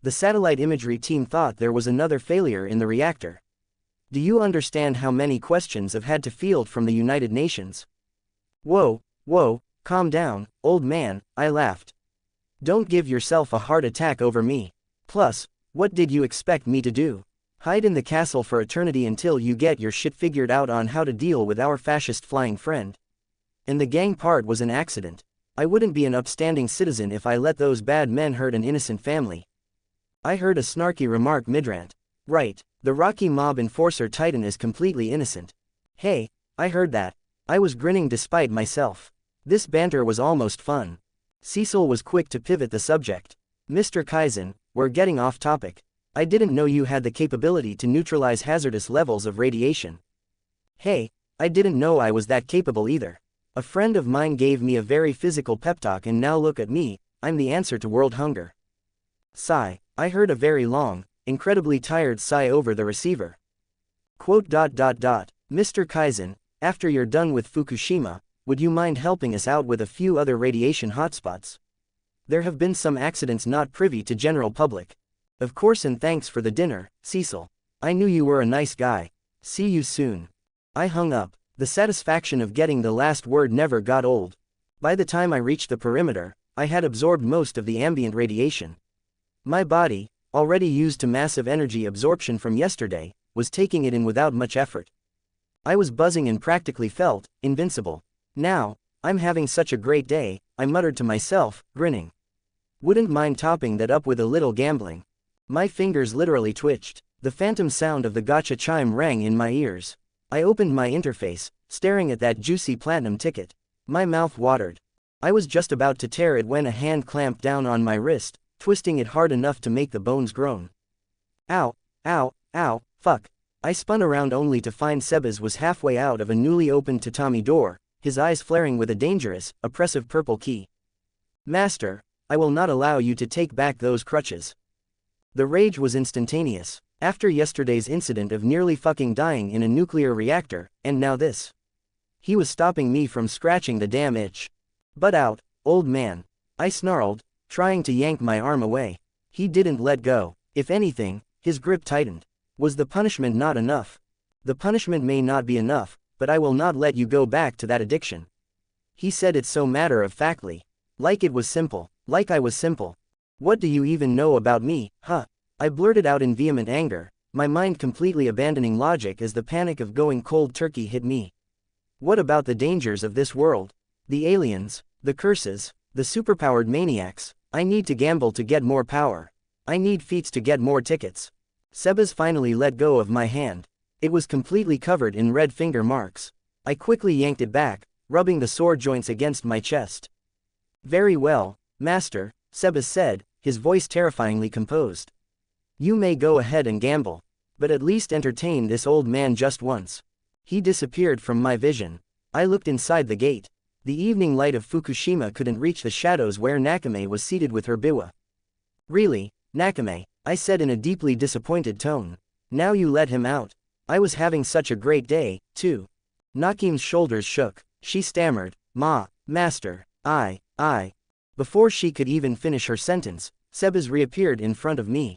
The satellite imagery team thought there was another failure in the reactor. Do you understand how many questions I've had to field from the United Nations?" Whoa, calm down, old man," I laughed. "Don't give yourself a heart attack over me. Plus, what did you expect me to do? Hide in the castle for eternity until you get your shit figured out on how to deal with our fascist flying friend? And the gang part was an accident. I wouldn't be an upstanding citizen if I let those bad men hurt an innocent family." I heard a snarky remark midrant. Right, The Rocky Mob Enforcer Titan is completely innocent. Hey, I heard that. I was grinning despite myself. This banter was almost fun. Cecil was quick to pivot the subject. Mr. Kaisen, we're getting off topic. I didn't know you had the capability to neutralize hazardous levels of radiation. Hey, I didn't know I was that capable either. A friend of mine gave me a very physical pep talk and now look at me, I'm the answer to world hunger. Sigh, I heard a very long, incredibly tired sigh over the receiver. Quote. Mr. Kaisen, after you're done with Fukushima, would you mind helping us out with a few other radiation hotspots? There have been some accidents not privy to general public. Of course, and thanks for the dinner, Cecil. I knew you were a nice guy. See you soon. I hung up. The satisfaction of getting the last word never got old. By the time I reached the perimeter, I had absorbed most of the ambient radiation. My body, already used to massive energy absorption from yesterday, was taking it in without much effort. I was buzzing and practically felt invincible. Now, I'm having such a great day, I muttered to myself, grinning. Wouldn't mind topping that up with a little gambling. My fingers literally twitched. The phantom sound of the gacha chime rang in my ears. I opened my interface, staring at that juicy platinum ticket. My mouth watered. I was just about to tear it when a hand clamped down on my wrist, twisting it hard enough to make the bones groan. Ow, ow, ow, fuck. I spun around only to find Sebas was halfway out of a newly opened tatami door, his eyes flaring with a dangerous, oppressive purple key. Master, I will not allow you to take back those crutches. The rage was instantaneous. After yesterday's incident of nearly fucking dying in a nuclear reactor, and now this. He was stopping me from scratching the damn itch. Butt out, old man. I snarled, trying to yank my arm away. He didn't let go. If anything, his grip tightened. Was the punishment not enough? The punishment may not be enough, but I will not let you go back to that addiction. He said it so matter-of-factly. Like it was simple. Like I was simple. What do you even know about me, huh? I blurted out in vehement anger, my mind completely abandoning logic as the panic of going cold turkey hit me. What about the dangers of this world? The aliens, the curses, the superpowered maniacs. I need to gamble to get more power. I need feats to get more tickets. Sebas finally let go of my hand. It was completely covered in red finger marks. I quickly yanked it back, rubbing the sore joints against my chest. Very well, master, Sebas said, his voice terrifyingly composed. You may go ahead and gamble. But at least entertain this old man just once. He disappeared from my vision. I looked inside the gate. The evening light of Fukushima couldn't reach the shadows where Nakame was seated with her biwa. Really, Nakame, I said in a deeply disappointed tone. Now you let him out. I was having such a great day, too. Nakame's shoulders shook. She stammered, master, I. Before she could even finish her sentence, Sebas reappeared in front of me.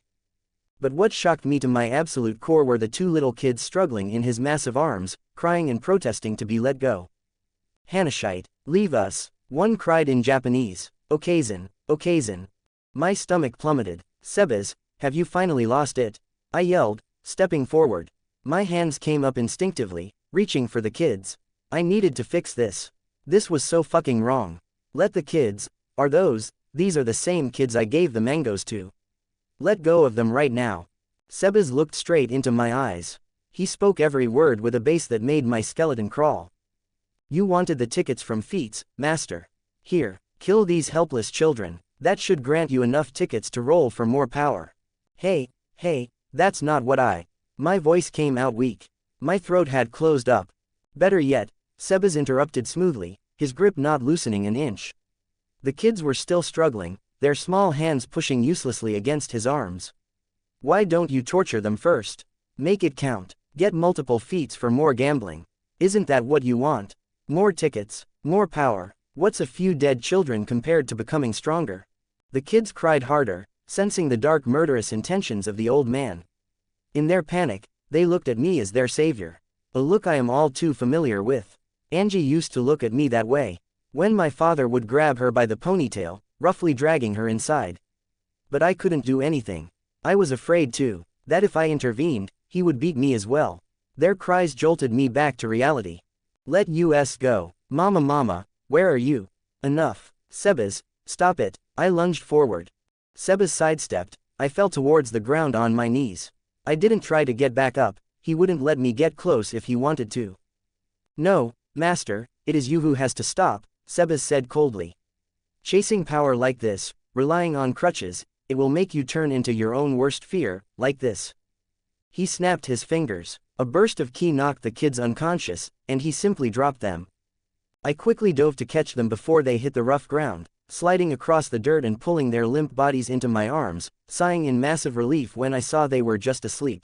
But what shocked me to my absolute core were the two little kids struggling in his massive arms, crying and protesting to be let go. Hanashite, leave us, one cried in Japanese. Okazen. My stomach plummeted. Sebas, have you finally lost it? I yelled, stepping forward. My hands came up instinctively, reaching for the kids. I needed to fix this. This was so fucking wrong. Let the kids, these are the same kids I gave the mangoes to. Let go of them right now. Sebas looked straight into my eyes. He spoke every word with a bass that made my skeleton crawl. You wanted the tickets from feats, master. Here, kill these helpless children. That should grant you enough tickets to roll for more power. Hey, that's not what My voice came out weak. My throat had closed up. Better yet, Sebas interrupted smoothly, his grip not loosening an inch. The kids were still struggling, their small hands pushing uselessly against his arms. Why don't you torture them first? Make it count. Get multiple feats for more gambling. Isn't that what you want? More tickets, more power. What's a few dead children compared to becoming stronger? The kids cried harder, sensing the dark murderous intentions of the old man. In their panic, they looked at me as their savior. A look I am all too familiar with. Angie used to look at me that way. When my father would grab her by the ponytail, roughly dragging her inside. But I couldn't do anything. I was afraid too, that if I intervened, he would beat me as well. Their cries jolted me back to reality. Let us go. Mama, where are you? Enough. Sebas, stop it. I lunged forward. Sebas sidestepped. I fell towards the ground on my knees. I didn't try to get back up, he wouldn't let me get close if he wanted to. No, master, it is you who has to stop, Sebas said coldly. Chasing power like this, relying on crutches, it will make you turn into your own worst fear, like this. He snapped his fingers. A burst of ki knocked the kids unconscious, and he simply dropped them. I quickly dove to catch them before they hit the rough ground, sliding across the dirt and pulling their limp bodies into my arms, sighing in massive relief when I saw they were just asleep.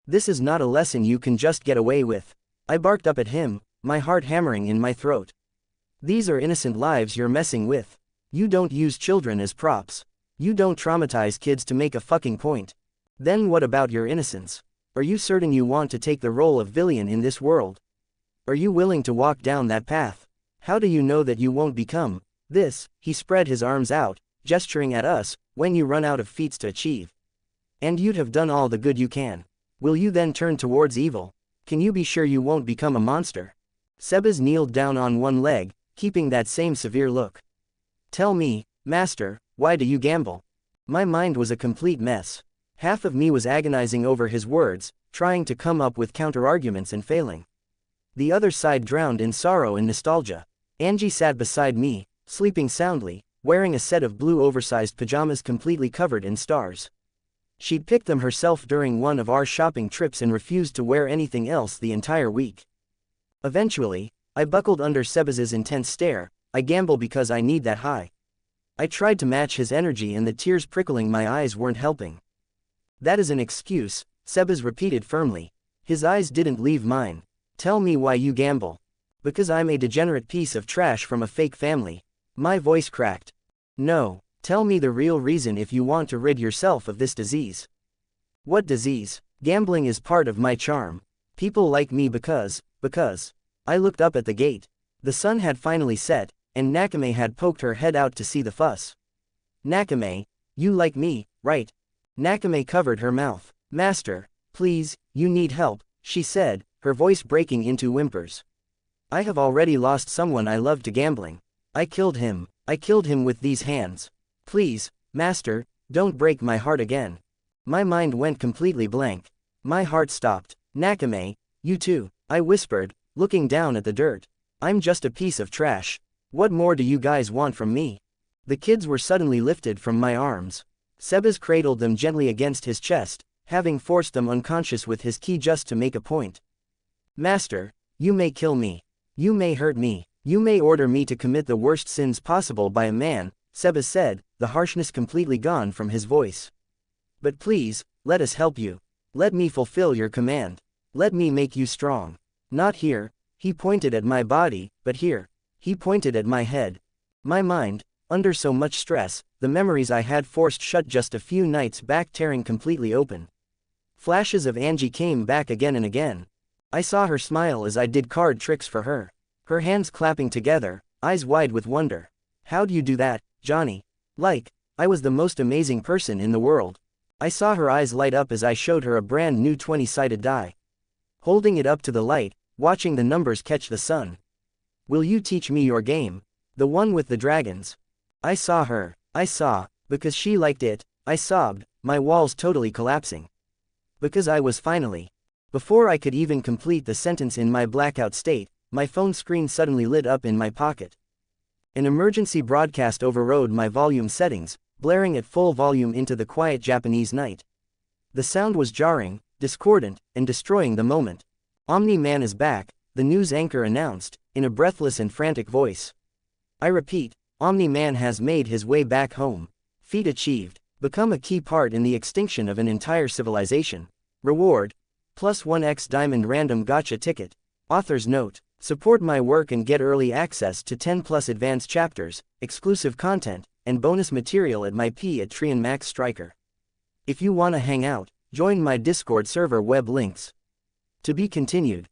This is not a lesson you can just get away with. I barked up at him, my heart hammering in my throat. These are innocent lives you're messing with. You don't use children as props. You don't traumatize kids to make a fucking point. Then what about your innocence? Are you certain you want to take the role of villain in this world? Are you willing to walk down that path? How do you know that you won't become this? He spread his arms out, gesturing at us, when you run out of feats to achieve. And you'd have done all the good you can. Will you then turn towards evil? Can you be sure you won't become a monster? Sebas kneeled down on one leg, keeping that same severe look. Tell me, master, why do you gamble? My mind was a complete mess. Half of me was agonizing over his words, trying to come up with counter-arguments and failing. The other side drowned in sorrow and nostalgia. Angie sat beside me, sleeping soundly, wearing a set of blue oversized pajamas completely covered in stars. She'd picked them herself during one of our shopping trips and refused to wear anything else the entire week. Eventually, I buckled under Sebas's intense stare. I gamble because I need that high. I tried to match his energy and the tears prickling my eyes weren't helping. That is an excuse, Sebas repeated firmly. His eyes didn't leave mine. Tell me why you gamble. Because I'm a degenerate piece of trash from a fake family. My voice cracked. No, tell me the real reason if you want to rid yourself of this disease. What disease? Gambling is part of my charm. People like me because. I looked up at the gate. The sun had finally set, and Nakame had poked her head out to see the fuss. Nakame, you like me, right? Nakame covered her mouth. Master, please, you need help, she said, her voice breaking into whimpers. I have already lost someone I loved to gambling. I killed him with these hands. Please, master, don't break my heart again. My mind went completely blank. My heart stopped. Nakame, you too, I whispered, looking down at the dirt. I'm just a piece of trash. What more do you guys want from me? The kids were suddenly lifted from my arms. Sebas cradled them gently against his chest, having forced them unconscious with his ki just to make a point. Master, you may kill me. You may hurt me. You may order me to commit the worst sins possible by a man, Sebas said, the harshness completely gone from his voice. But please, let us help you. Let me fulfill your command. Let me make you strong. Not here, he pointed at my body, but here. He pointed at my head. My mind, under so much stress, the memories I had forced shut just a few nights back tearing completely open. Flashes of Angie came back again and again. I saw her smile as I did card tricks for her. Her hands clapping together, eyes wide with wonder. How'd you do that, Johnny? Like, I was the most amazing person in the world. I saw her eyes light up as I showed her a brand new 20-sided die. Holding it up to the light, watching the numbers catch the sun. Will you teach me your game? The one with the dragons. I saw her. Because she liked it, I sobbed, my walls totally collapsing. Because I was finally. Before I could even complete the sentence in my blackout state, my phone screen suddenly lit up in my pocket. An emergency broadcast overrode my volume settings, blaring at full volume into the quiet Japanese night. The sound was jarring, discordant, and destroying the moment. Omni-Man is back, the news anchor announced, in a breathless and frantic voice. I repeat, Omni-Man has made his way back home. Feat achieved. Become a key part in the extinction of an entire civilization. Reward. +1x Diamond Random Gacha Ticket. Author's note. Support my work and get early access to 10+ advanced chapters, exclusive content, and bonus material at my Patreon Max Striker. If you wanna hang out, join my Discord server web links. To be continued.